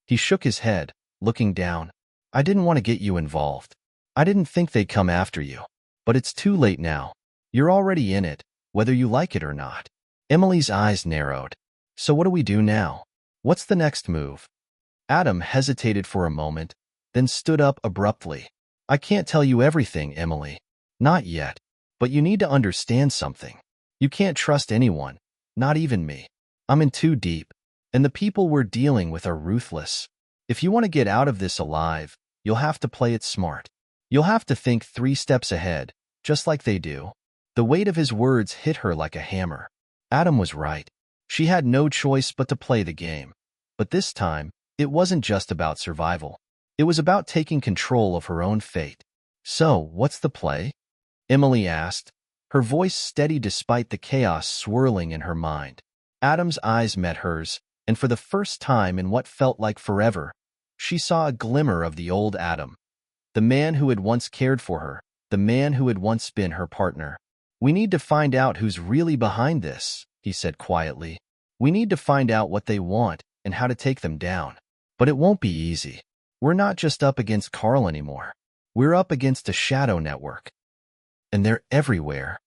Speaker 1: He shook his head, looking down. "I didn't want to get you involved. I didn't think they'd come after you. But it's too late now. You're already in it, whether you like it or not." Emily's eyes narrowed. "So what do we do now? What's the next move?" Adam hesitated for a moment, then stood up abruptly. "I can't tell you everything, Emily. Not yet. But you need to understand something. You can't trust anyone, not even me. I'm in too deep, and the people we're dealing with are ruthless. If you want to get out of this alive, you'll have to play it smart. You'll have to think 3 steps ahead, just like they do." The weight of his words hit her like a hammer. Adam was right. She had no choice but to play the game. But this time, it wasn't just about survival. It was about taking control of her own fate. "So, what's the play?" Emily asked, her voice steady despite the chaos swirling in her mind. Adam's eyes met hers, and for the first time in what felt like forever, she saw a glimmer of the old Adam, the man who had once cared for her, the man who had once been her partner. "We need to find out who's really behind this," he said quietly. "We need to find out what they want and how to take them down. But it won't be easy. We're not just up against Carl anymore. We're up against a shadow network. And they're everywhere."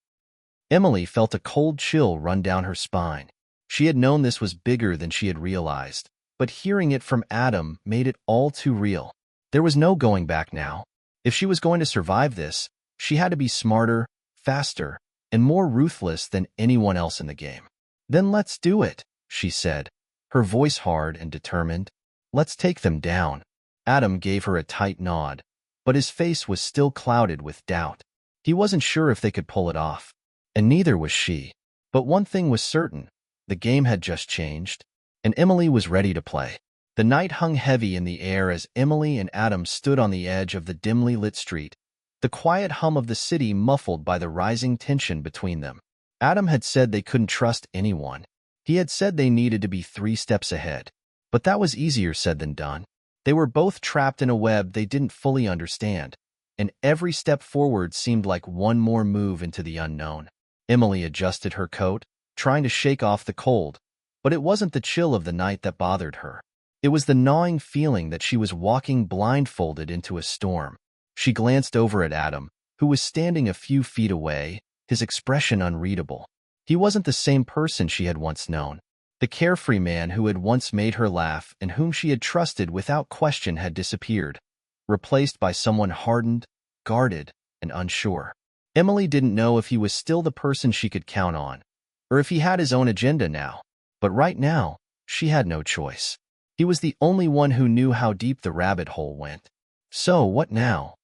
Speaker 1: Emily felt a cold chill run down her spine. She had known this was bigger than she had realized, but hearing it from Adam made it all too real. There was no going back now. If she was going to survive this, she had to be smarter, faster, and more ruthless than anyone else in the game. "Then let's do it," she said, her voice hard and determined. "Let's take them down." Adam gave her a tight nod, but his face was still clouded with doubt. He wasn't sure if they could pull it off, and neither was she. But one thing was certain: the game had just changed, and Emily was ready to play. The night hung heavy in the air as Emily and Adam stood on the edge of the dimly lit street, the quiet hum of the city muffled by the rising tension between them. Adam had said they couldn't trust anyone. He had said they needed to be 3 steps ahead. But that was easier said than done. They were both trapped in a web they didn't fully understand, and every step forward seemed like one more move into the unknown. Emily adjusted her coat, trying to shake off the cold, but it wasn't the chill of the night that bothered her. It was the gnawing feeling that she was walking blindfolded into a storm. She glanced over at Adam, who was standing a few feet away, his expression unreadable. He wasn't the same person she had once known. The carefree man who had once made her laugh and whom she had trusted without question had disappeared, replaced by someone hardened, guarded, and unsure. Emily didn't know if he was still the person she could count on, or if he had his own agenda now. But right now, she had no choice. He was the only one who knew how deep the rabbit hole went. "So, what now?"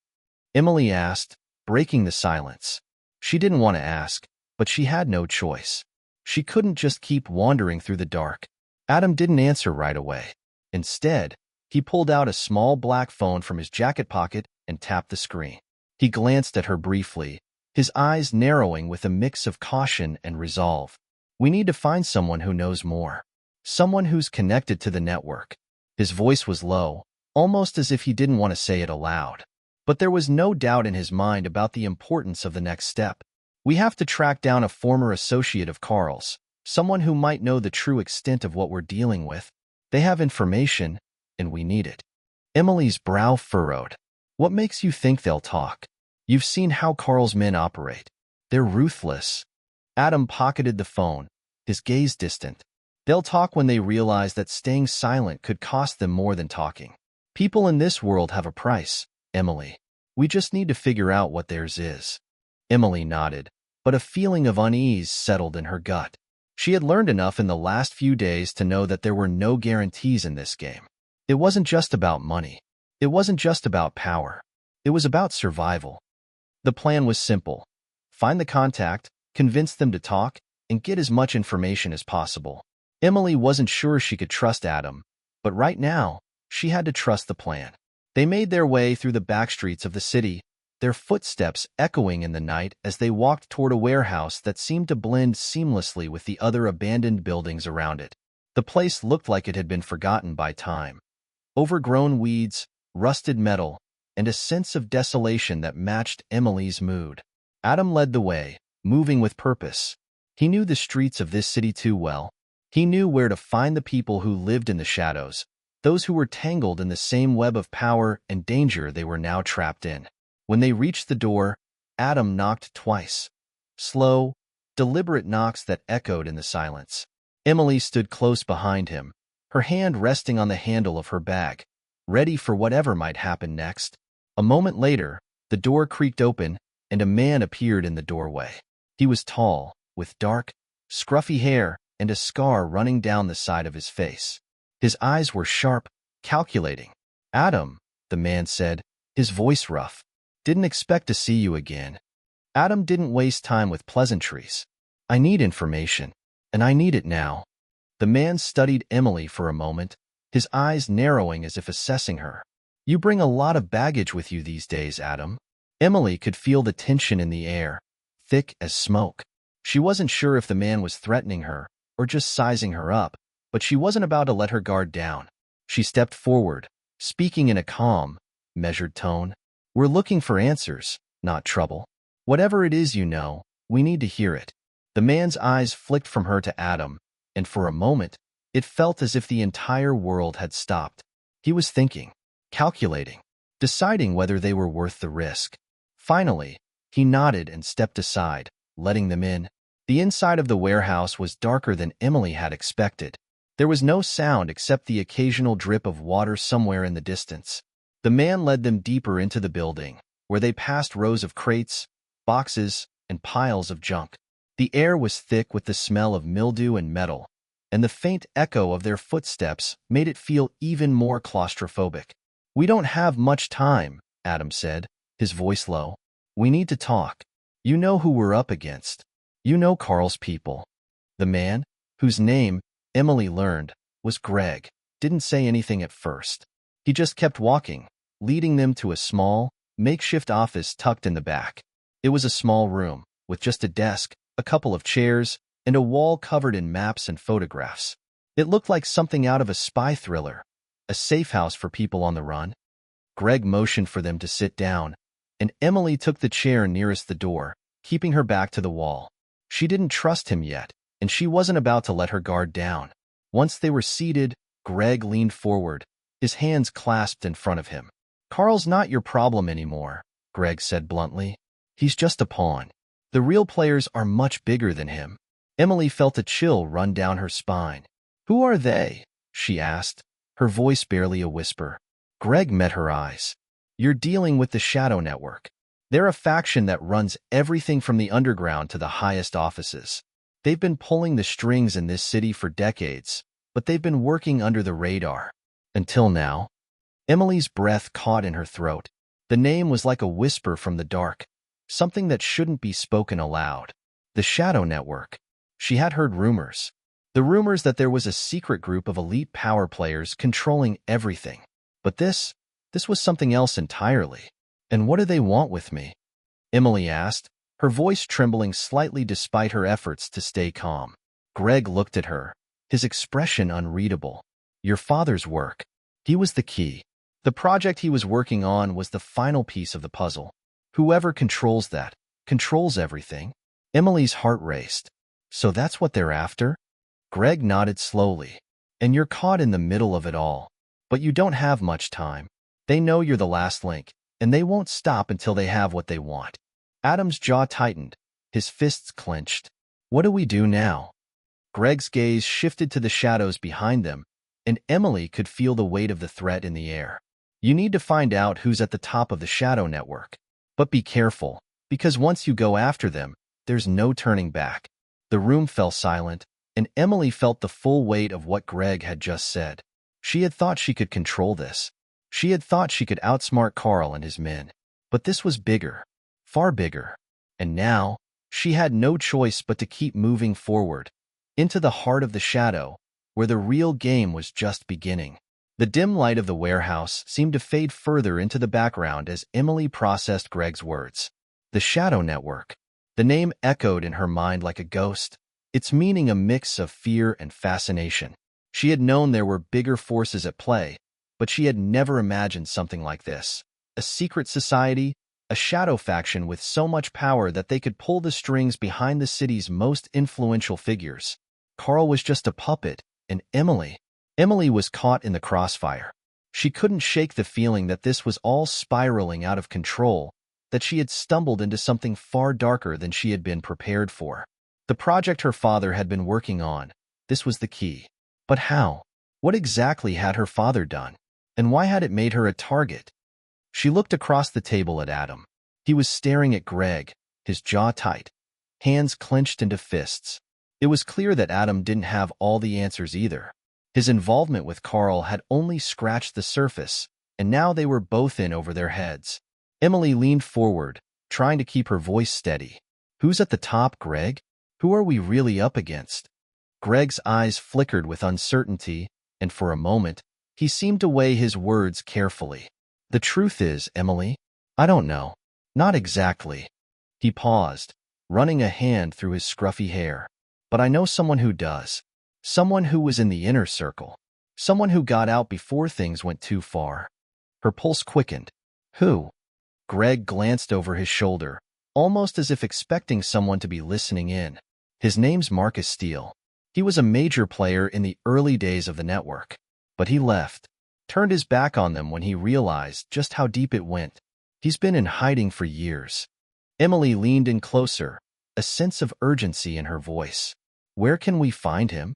Speaker 1: Emily asked, breaking the silence. She didn't want to ask, but she had no choice. She couldn't just keep wandering through the dark. Adam didn't answer right away. Instead, he pulled out a small black phone from his jacket pocket and tapped the screen. He glanced at her briefly, his eyes narrowing with a mix of caution and resolve. "We need to find someone who knows more. Someone who's connected to the network." His voice was low, almost as if he didn't want to say it aloud. But there was no doubt in his mind about the importance of the next step. "We have to track down a former associate of Carl's, someone who might know the true extent of what we're dealing with. They have information, and we need it." Emily's brow furrowed. "What makes you think they'll talk? You've seen how Carl's men operate. They're ruthless." Adam pocketed the phone, his gaze distant. "They'll talk when they realize that staying silent could cost them more than talking. People in this world have a price, Emily. We just need to figure out what theirs is." Emily nodded, but a feeling of unease settled in her gut. She had learned enough in the last few days to know that there were no guarantees in this game. It wasn't just about money. It wasn't just about power. It was about survival. The plan was simple: find the contact, convince them to talk, and get as much information as possible. Emily wasn't sure she could trust Adam, but right now, she had to trust the plan. They made their way through the back streets of the city, their footsteps echoing in the night as they walked toward a warehouse that seemed to blend seamlessly with the other abandoned buildings around it. The place looked like it had been forgotten by time. Overgrown weeds, rusted metal, and a sense of desolation that matched Emily's mood. Adam led the way, moving with purpose. He knew the streets of this city too well. He knew where to find the people who lived in the shadows, those who were tangled in the same web of power and danger they were now trapped in. When they reached the door, Adam knocked twice. Slow, deliberate knocks that echoed in the silence. Emily stood close behind him, her hand resting on the handle of her bag, ready for whatever might happen next. A moment later, the door creaked open, and a man appeared in the doorway. He was tall, with dark, scruffy hair and a scar running down the side of his face. His eyes were sharp, calculating. "Adam," the man said, his voice rough. "Didn't expect to see you again." Adam didn't waste time with pleasantries. "I need information, and I need it now." The man studied Emily for a moment, his eyes narrowing as if assessing her. "You bring a lot of baggage with you these days, Adam." Emily could feel the tension in the air, thick as smoke. She wasn't sure if the man was threatening her or just sizing her up, but she wasn't about to let her guard down. She stepped forward, speaking in a calm, measured tone. "We're looking for answers, not trouble. Whatever it is you know, we need to hear it." The man's eyes flicked from her to Adam, and for a moment, it felt as if the entire world had stopped. He was thinking, calculating, deciding whether they were worth the risk. Finally, he nodded and stepped aside, letting them in. The inside of the warehouse was darker than Emily had expected. There was no sound except the occasional drip of water somewhere in the distance. The man led them deeper into the building, where they passed rows of crates, boxes, and piles of junk. The air was thick with the smell of mildew and metal, and the faint echo of their footsteps made it feel even more claustrophobic. "We don't have much time," Adam said, his voice low. "We need to talk. You know who we're up against. You know Carl's people." The man, whose name, Emily learned, was Greg, didn't say anything at first. He just kept walking, leading them to a small, makeshift office tucked in the back. It was a small room, with just a desk, a couple of chairs, and a wall covered in maps and photographs. It looked like something out of a spy thriller, a safe house for people on the run. Greg motioned for them to sit down, and Emily took the chair nearest the door, keeping her back to the wall. She didn't trust him yet, and she wasn't about to let her guard down. Once they were seated, Greg leaned forward, his hands clasped in front of him. "Carl's not your problem anymore," Greg said bluntly. "He's just a pawn. The real players are much bigger than him." Emily felt a chill run down her spine. "Who are they?" she asked, her voice barely a whisper. Greg met her eyes. "You're dealing with the Shadow Network. They're a faction that runs everything from the underground to the highest offices. They've been pulling the strings in this city for decades, but they've been working under the radar. Until now." Emily's breath caught in her throat. The name was like a whisper from the dark, something that shouldn't be spoken aloud. The Shadow Network. She had heard rumors. The rumors that there was a secret group of elite power players controlling everything. But this was something else entirely. "And what do they want with me?" Emily asked, her voice trembling slightly despite her efforts to stay calm. Greg looked at her, his expression unreadable. "Your father's work. He was the key. The project he was working on was the final piece of the puzzle. Whoever controls that, controls everything." Emily's heart raced. "So that's what they're after?" Greg nodded slowly. "And you're caught in the middle of it all. But you don't have much time. They know you're the last link, and they won't stop until they have what they want." Adam's jaw tightened, his fists clenched. "What do we do now?" Greg's gaze shifted to the shadows behind them, and Emily could feel the weight of the threat in the air. "You need to find out who's at the top of the Shadow Network. But be careful, because once you go after them, there's no turning back." The room fell silent, and Emily felt the full weight of what Greg had just said. She had thought she could control this. She had thought she could outsmart Carl and his men. But this was bigger, far bigger. And now, she had no choice but to keep moving forward, into the heart of the shadow, where the real game was just beginning. The dim light of the warehouse seemed to fade further into the background as Emily processed Greg's words. The Shadow Network. The name echoed in her mind like a ghost, its meaning a mix of fear and fascination. She had known there were bigger forces at play, but she had never imagined something like this. A secret society, a shadow faction with so much power that they could pull the strings behind the city's most influential figures. Carl was just a puppet, and Emily was caught in the crossfire. She couldn't shake the feeling that this was all spiraling out of control, that she had stumbled into something far darker than she had been prepared for. The project her father had been working on, this was the key. But how? What exactly had her father done? And why had it made her a target? She looked across the table at Adam. He was staring at Greg, his jaw tight, hands clenched into fists. It was clear that Adam didn't have all the answers either. His involvement with Carl had only scratched the surface, and now they were both in over their heads. Emily leaned forward, trying to keep her voice steady. "Who's at the top, Greg? Who are we really up against?" Greg's eyes flickered with uncertainty, and for a moment, he seemed to weigh his words carefully. "The truth is, Emily, I don't know. Not exactly." He paused, running a hand through his scruffy hair. "But I know someone who does. Someone who was in the inner circle. Someone who got out before things went too far. Her pulse quickened. Who? Greg glanced over his shoulder, almost as if expecting someone to be listening in. His name's Marcus Steele. He was a major player in the early days of the network. But he left, turned his back on them when he realized just how deep it went. He's been in hiding for years. Emily leaned in closer, a sense of urgency in her voice. Where can we find him?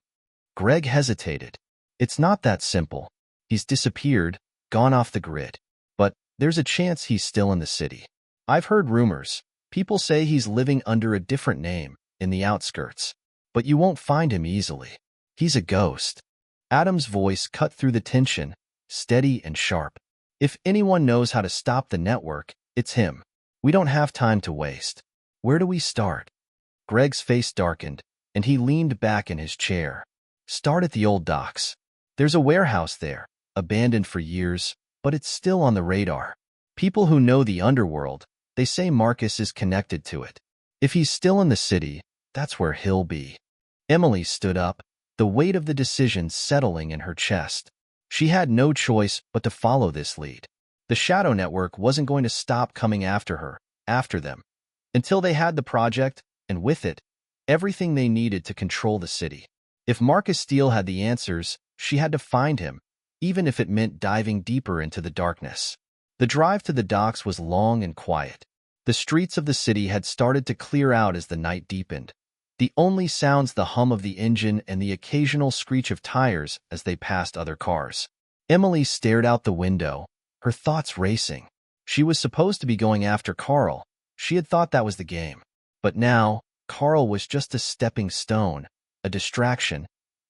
Speaker 1: Greg hesitated. It's not that simple. He's disappeared, gone off the grid. But there's a chance he's still in the city. I've heard rumors. People say he's living under a different name, in the outskirts. But you won't find him easily. He's a ghost. Adam's voice cut through the tension, steady and sharp. If anyone knows how to stop the network, it's him. We don't have time to waste. Where do we start? Greg's face darkened, and he leaned back in his chair. Start at the old docks. There's a warehouse there, abandoned for years, but it's still on the radar. People who know the underworld, they say Marcus is connected to it. If he's still in the city, that's where he'll be. Emily stood up, the weight of the decision settling in her chest. She had no choice but to follow this lead. The Shadow Network wasn't going to stop coming after her, after them, until they had the project, and with it, everything they needed to control the city. If Marcus Steele had the answers, she had to find him, even if it meant diving deeper into the darkness. The drive to the docks was long and quiet. The streets of the city had started to clear out as the night deepened. The only sounds the hum of the engine and the occasional screech of tires as they passed other cars. Emily stared out the window, her thoughts racing. She was supposed to be going after Carl. She had thought that was the game. But now, Carl was just a stepping stone, a distraction,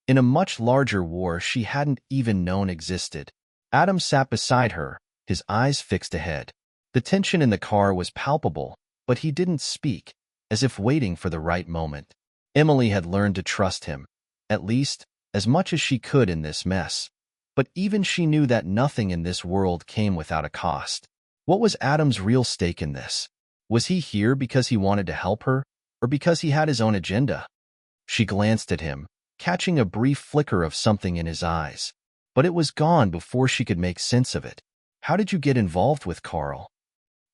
Speaker 1: in a much larger war she hadn't even known existed. Adam sat beside her, his eyes fixed ahead. The tension in the car was palpable, but he didn't speak, as if waiting for the right moment. Emily had learned to trust him, at least, as much as she could in this mess. But even she knew that nothing in this world came without a cost. What was Adam's real stake in this? Was he here because he wanted to help her, or because he had his own agenda? She glanced at him, catching a brief flicker of something in his eyes. But it was gone before she could make sense of it. How did you get involved with Carl?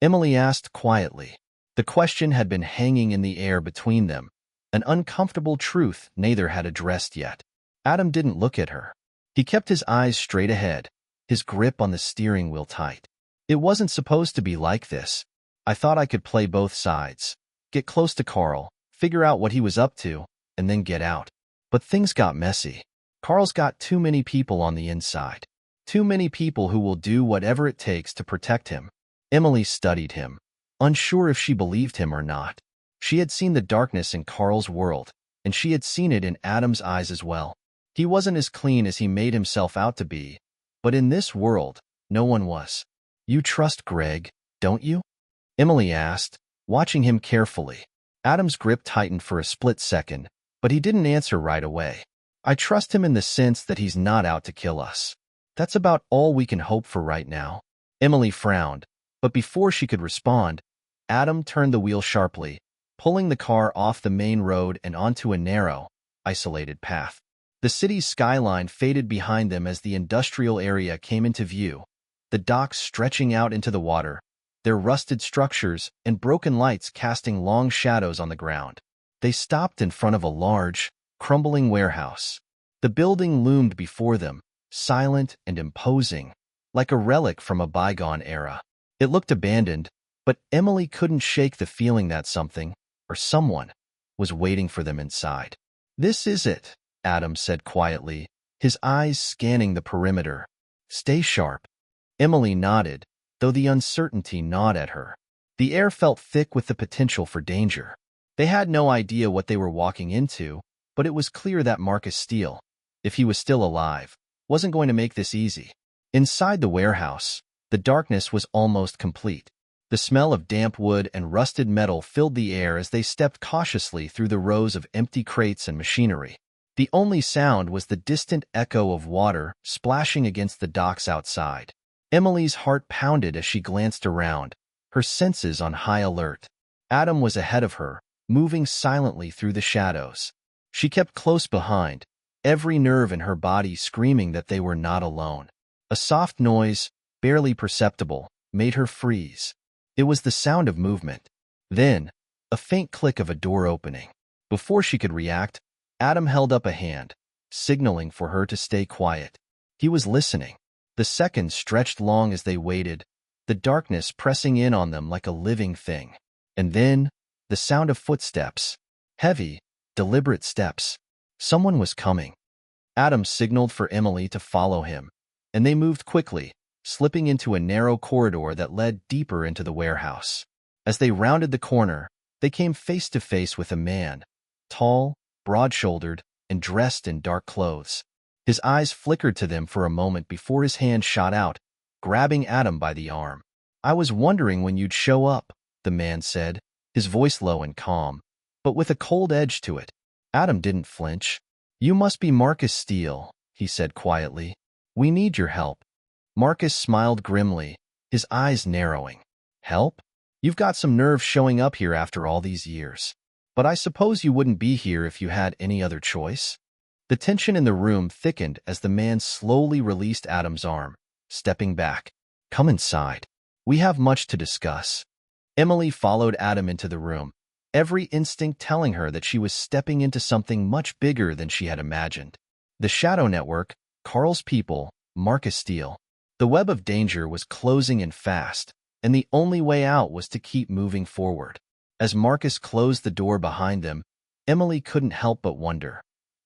Speaker 1: Emily asked quietly. The question had been hanging in the air between them, an uncomfortable truth neither had addressed yet. Adam didn't look at her. He kept his eyes straight ahead, his grip on the steering wheel tight. It wasn't supposed to be like this. I thought I could play both sides. Get close to Carl, figure out what he was up to, and then get out. But things got messy. Carl's got too many people on the inside. Too many people who will do whatever it takes to protect him. Emily studied him, unsure if she believed him or not. She had seen the darkness in Carl's world, and she had seen it in Adam's eyes as well. He wasn't as clean as he made himself out to be, but in this world, no one was. You trust Greg, don't you? Emily asked, watching him carefully. Adam's grip tightened for a split second, but he didn't answer right away. I trust him in the sense that he's not out to kill us. That's about all we can hope for right now. Emily frowned, but before she could respond, Adam turned the wheel sharply, pulling the car off the main road and onto a narrow, isolated path. The city's skyline faded behind them as the industrial area came into view, the docks stretching out into the water, their rusted structures and broken lights casting long shadows on the ground. They stopped in front of a large, crumbling warehouse. The building loomed before them, silent and imposing, like a relic from a bygone era. It looked abandoned, but Emily couldn't shake the feeling that something, or someone, was waiting for them inside. This is it, Adam said quietly, his eyes scanning the perimeter. Stay sharp. Emily nodded, though the uncertainty gnawed at her. The air felt thick with the potential for danger. They had no idea what they were walking into, but it was clear that Marcus Steele, if he was still alive, wasn't going to make this easy. Inside the warehouse, the darkness was almost complete. The smell of damp wood and rusted metal filled the air as they stepped cautiously through the rows of empty crates and machinery. The only sound was the distant echo of water splashing against the docks outside. Emily's heart pounded as she glanced around, her senses on high alert. Adam was ahead of her, moving silently through the shadows. She kept close behind, every nerve in her body screaming that they were not alone. A soft noise, barely perceptible, made her freeze. It was the sound of movement. Then, a faint click of a door opening. Before she could react, Adam held up a hand, signaling for her to stay quiet. He was listening. The seconds stretched long as they waited, the darkness pressing in on them like a living thing. And then, the sound of footsteps. Heavy, deliberate steps. Someone was coming. Adam signaled for Emily to follow him, and they moved quickly, slipping into a narrow corridor that led deeper into the warehouse. As they rounded the corner, they came face to face with a man, tall, broad-shouldered, and dressed in dark clothes. His eyes flickered to them for a moment before his hand shot out, grabbing Adam by the arm. "I was wondering when you'd show up," the man said, his voice low and calm, but with a cold edge to it. Adam didn't flinch. "You must be Marcus Steele," he said quietly. "We need your help." Marcus smiled grimly, his eyes narrowing. "Help? You've got some nerve showing up here after all these years. But I suppose you wouldn't be here if you had any other choice?" The tension in the room thickened as the man slowly released Adam's arm, stepping back. "Come inside. We have much to discuss." Emily followed Adam into the room, every instinct telling her that she was stepping into something much bigger than she had imagined. The Shadow Network, Carl's people, Marcus Steele. The web of danger was closing in fast, and the only way out was to keep moving forward. As Marcus closed the door behind them, Emily couldn't help but wonder,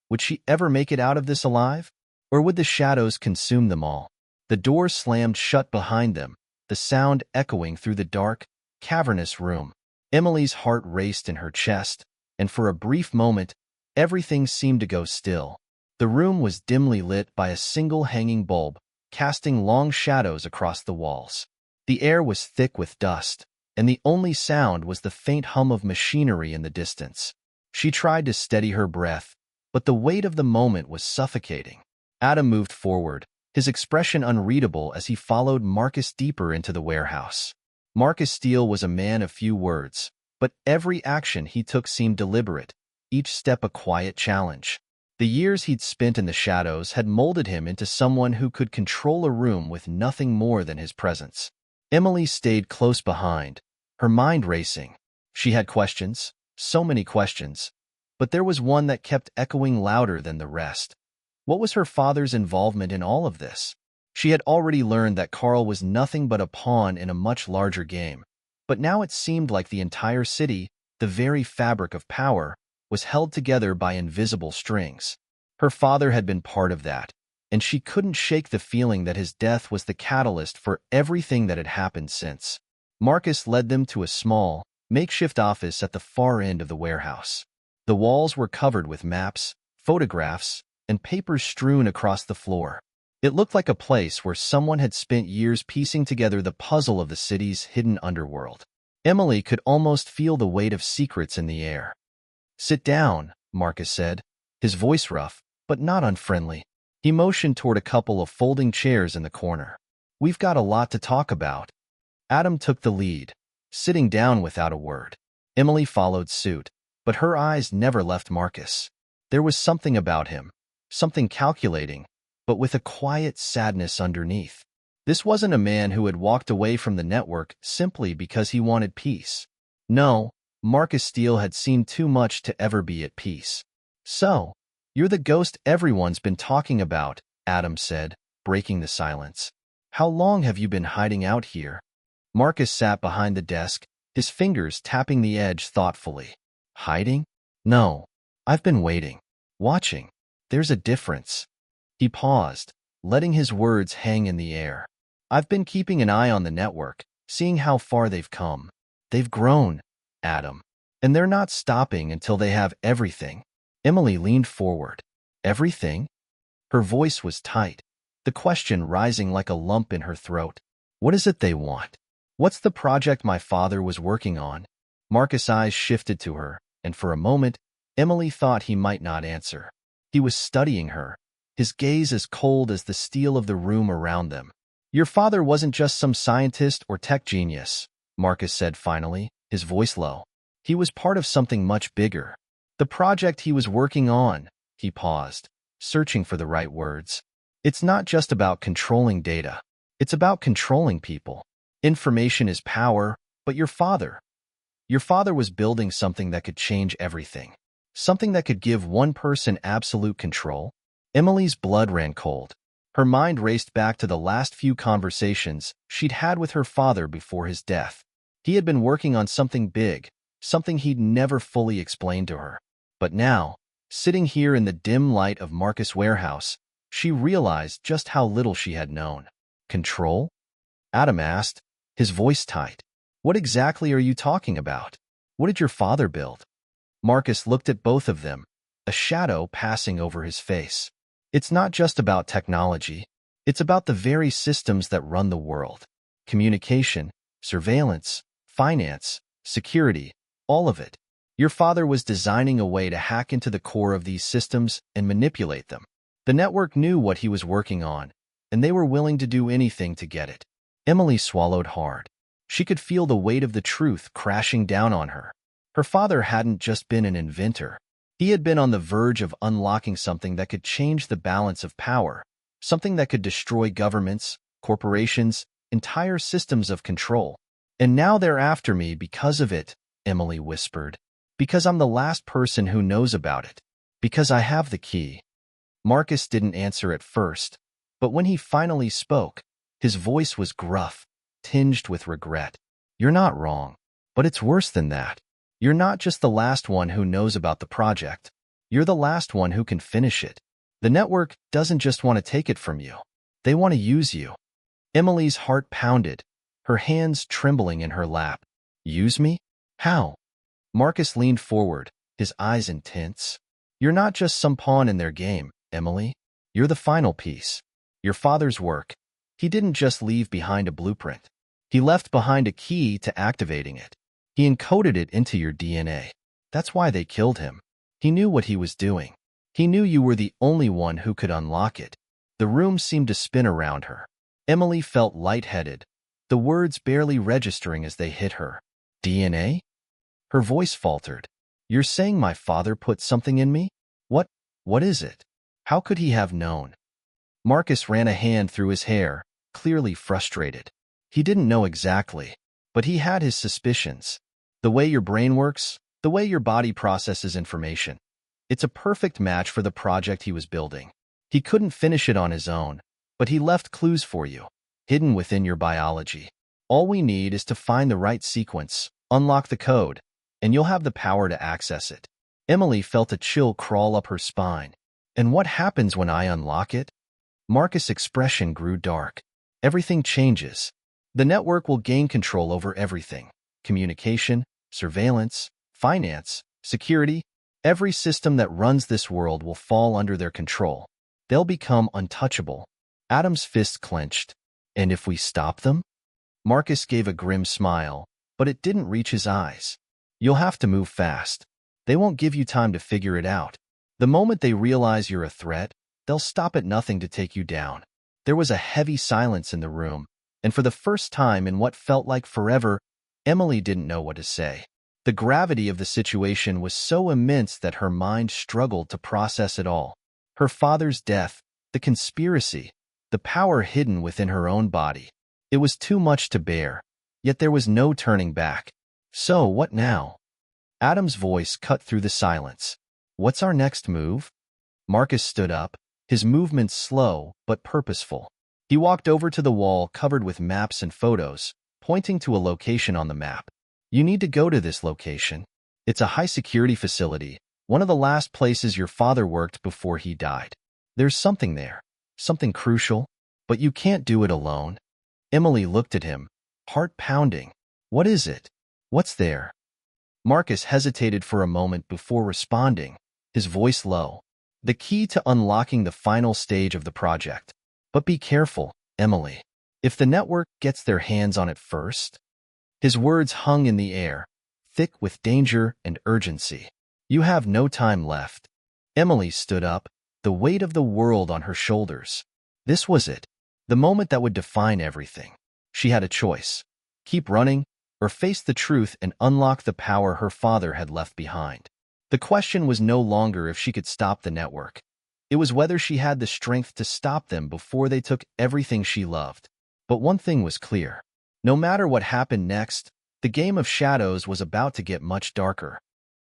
Speaker 1: would she ever make it out of this alive? Or would the shadows consume them all? The door slammed shut behind them, the sound echoing through the dark, cavernous room. Emily's heart raced in her chest, and for a brief moment, everything seemed to go still. The room was dimly lit by a single hanging bulb, casting long shadows across the walls. The air was thick with dust, and the only sound was the faint hum of machinery in the distance. She tried to steady her breath, but the weight of the moment was suffocating. Adam moved forward, his expression unreadable as he followed Marcus deeper into the warehouse. Marcus Steele was a man of few words, but every action he took seemed deliberate, each step a quiet challenge. The years he'd spent in the shadows had molded him into someone who could control a room with nothing more than his presence. Emily stayed close behind, her mind racing. She had questions, so many questions, but there was one that kept echoing louder than the rest. What was her father's involvement in all of this? She had already learned that Carl was nothing but a pawn in a much larger game, but now it seemed like the entire city, the very fabric of power, was held together by invisible strings. Her father had been part of that, and she couldn't shake the feeling that his death was the catalyst for everything that had happened since. Marcus led them to a small, makeshift office at the far end of the warehouse. The walls were covered with maps, photographs, and papers strewn across the floor. It looked like a place where someone had spent years piecing together the puzzle of the city's hidden underworld. Emily could almost feel the weight of secrets in the air. "Sit down," Marcus said, his voice rough, but not unfriendly. He motioned toward a couple of folding chairs in the corner. "We've got a lot to talk about." Adam took the lead, sitting down without a word. Emily followed suit, but her eyes never left Marcus. There was something about him, something calculating, but with a quiet sadness underneath. This wasn't a man who had walked away from the network simply because he wanted peace. No, Marcus Steele had seen too much to ever be at peace. "So, you're the ghost everyone's been talking about," Adam said, breaking the silence. "How long have you been hiding out here?" Marcus sat behind the desk, his fingers tapping the edge thoughtfully. "Hiding? No. I've been waiting. Watching. There's a difference." He paused, letting his words hang in the air. "I've been keeping an eye on the network, seeing how far they've come. They've grown, Adam. And they're not stopping until they have everything." Emily leaned forward. "Everything?" Her voice was tight, the question rising like a lump in her throat. "What is it they want? What's the project my father was working on?" Marcus' eyes shifted to her, and for a moment, Emily thought he might not answer. He was studying her, his gaze as cold as the steel of the room around them. "Your father wasn't just some scientist or tech genius," Marcus said finally, his voice low. "He was part of something much bigger. The project he was working on." He paused, searching for the right words. It's not just about controlling data. It's about controlling people. Information is power, but your father was building something that could change everything. Something that could give one person absolute control. Emily's blood ran cold. Her mind raced back to the last few conversations she'd had with her father before his death. He had been working on something big, something he'd never fully explained to her. But now, sitting here in the dim light of Marcus' warehouse, she realized just how little she had known. Control? Adam asked, his voice tight. What exactly are you talking about? What did your father build? Marcus looked at both of them, a shadow passing over his face. It's not just about technology. It's about the very systems that run the world. Communication, surveillance, finance, security, all of it. Your father was designing a way to hack into the core of these systems and manipulate them. The network knew what he was working on, and they were willing to do anything to get it. Emily swallowed hard. She could feel the weight of the truth crashing down on her. Her father hadn't just been an inventor. He had been on the verge of unlocking something that could change the balance of power, something that could destroy governments, corporations, entire systems of control. And now they're after me because of it, Emily whispered. Because I'm the last person who knows about it. Because I have the key. Marcus didn't answer at first, but when he finally spoke, his voice was gruff, tinged with regret. You're not wrong, but it's worse than that. You're not just the last one who knows about the project. You're the last one who can finish it. The network doesn't just want to take it from you. They want to use you. Emily's heart pounded, her hands trembling in her lap. Use me? How? Marcus leaned forward, his eyes intense. You're not just some pawn in their game, Emily. You're the final piece. Your father's work. He didn't just leave behind a blueprint. He left behind a key to activating it. He encoded it into your DNA. That's why they killed him. He knew what he was doing. He knew you were the only one who could unlock it. The room seemed to spin around her. Emily felt lightheaded, the words barely registering as they hit her. DNA? Her voice faltered. You're saying my father put something in me? What is it? How could he have known? Marcus ran a hand through his hair, clearly frustrated. He didn't know exactly, but he had his suspicions. The way your brain works, the way your body processes information. It's a perfect match for the project he was building. He couldn't finish it on his own, but he left clues for you, hidden within your biology. All we need is to find the right sequence, unlock the code, and you'll have the power to access it. Emily felt a chill crawl up her spine. And what happens when I unlock it? Marcus' expression grew dark. Everything changes. The network will gain control over everything. Communication, surveillance, finance, security. Every system that runs this world will fall under their control. They'll become untouchable. Adam's fist clenched. And if we stop them? Marcus gave a grim smile, but it didn't reach his eyes. You'll have to move fast. They won't give you time to figure it out. The moment they realize you're a threat, they'll stop at nothing to take you down. There was a heavy silence in the room, and for the first time in what felt like forever, Emily didn't know what to say. The gravity of the situation was so immense that her mind struggled to process it all. Her father's death, the conspiracy, the power hidden within her own body. It was too much to bear, yet there was no turning back. So, what now? Adam's voice cut through the silence. What's our next move? Marcus stood up, his movements slow but purposeful. He walked over to the wall covered with maps and photos, pointing to a location on the map. You need to go to this location. It's a high-security facility, one of the last places your father worked before he died. There's something there, something crucial, but you can't do it alone. Emily looked at him, heart pounding. What is it? What's there? Marcus hesitated for a moment before responding, his voice low. The key to unlocking the final stage of the project. But be careful, Emily. If the network gets their hands on it first. His words hung in the air, thick with danger and urgency. You have no time left. Emily stood up, the weight of the world on her shoulders. This was it, the moment that would define everything. She had a choice. Keep running, or face the truth and unlock the power her father had left behind. The question was no longer if she could stop the network. It was whether she had the strength to stop them before they took everything she loved. But one thing was clear. No matter what happened next, the game of shadows was about to get much darker.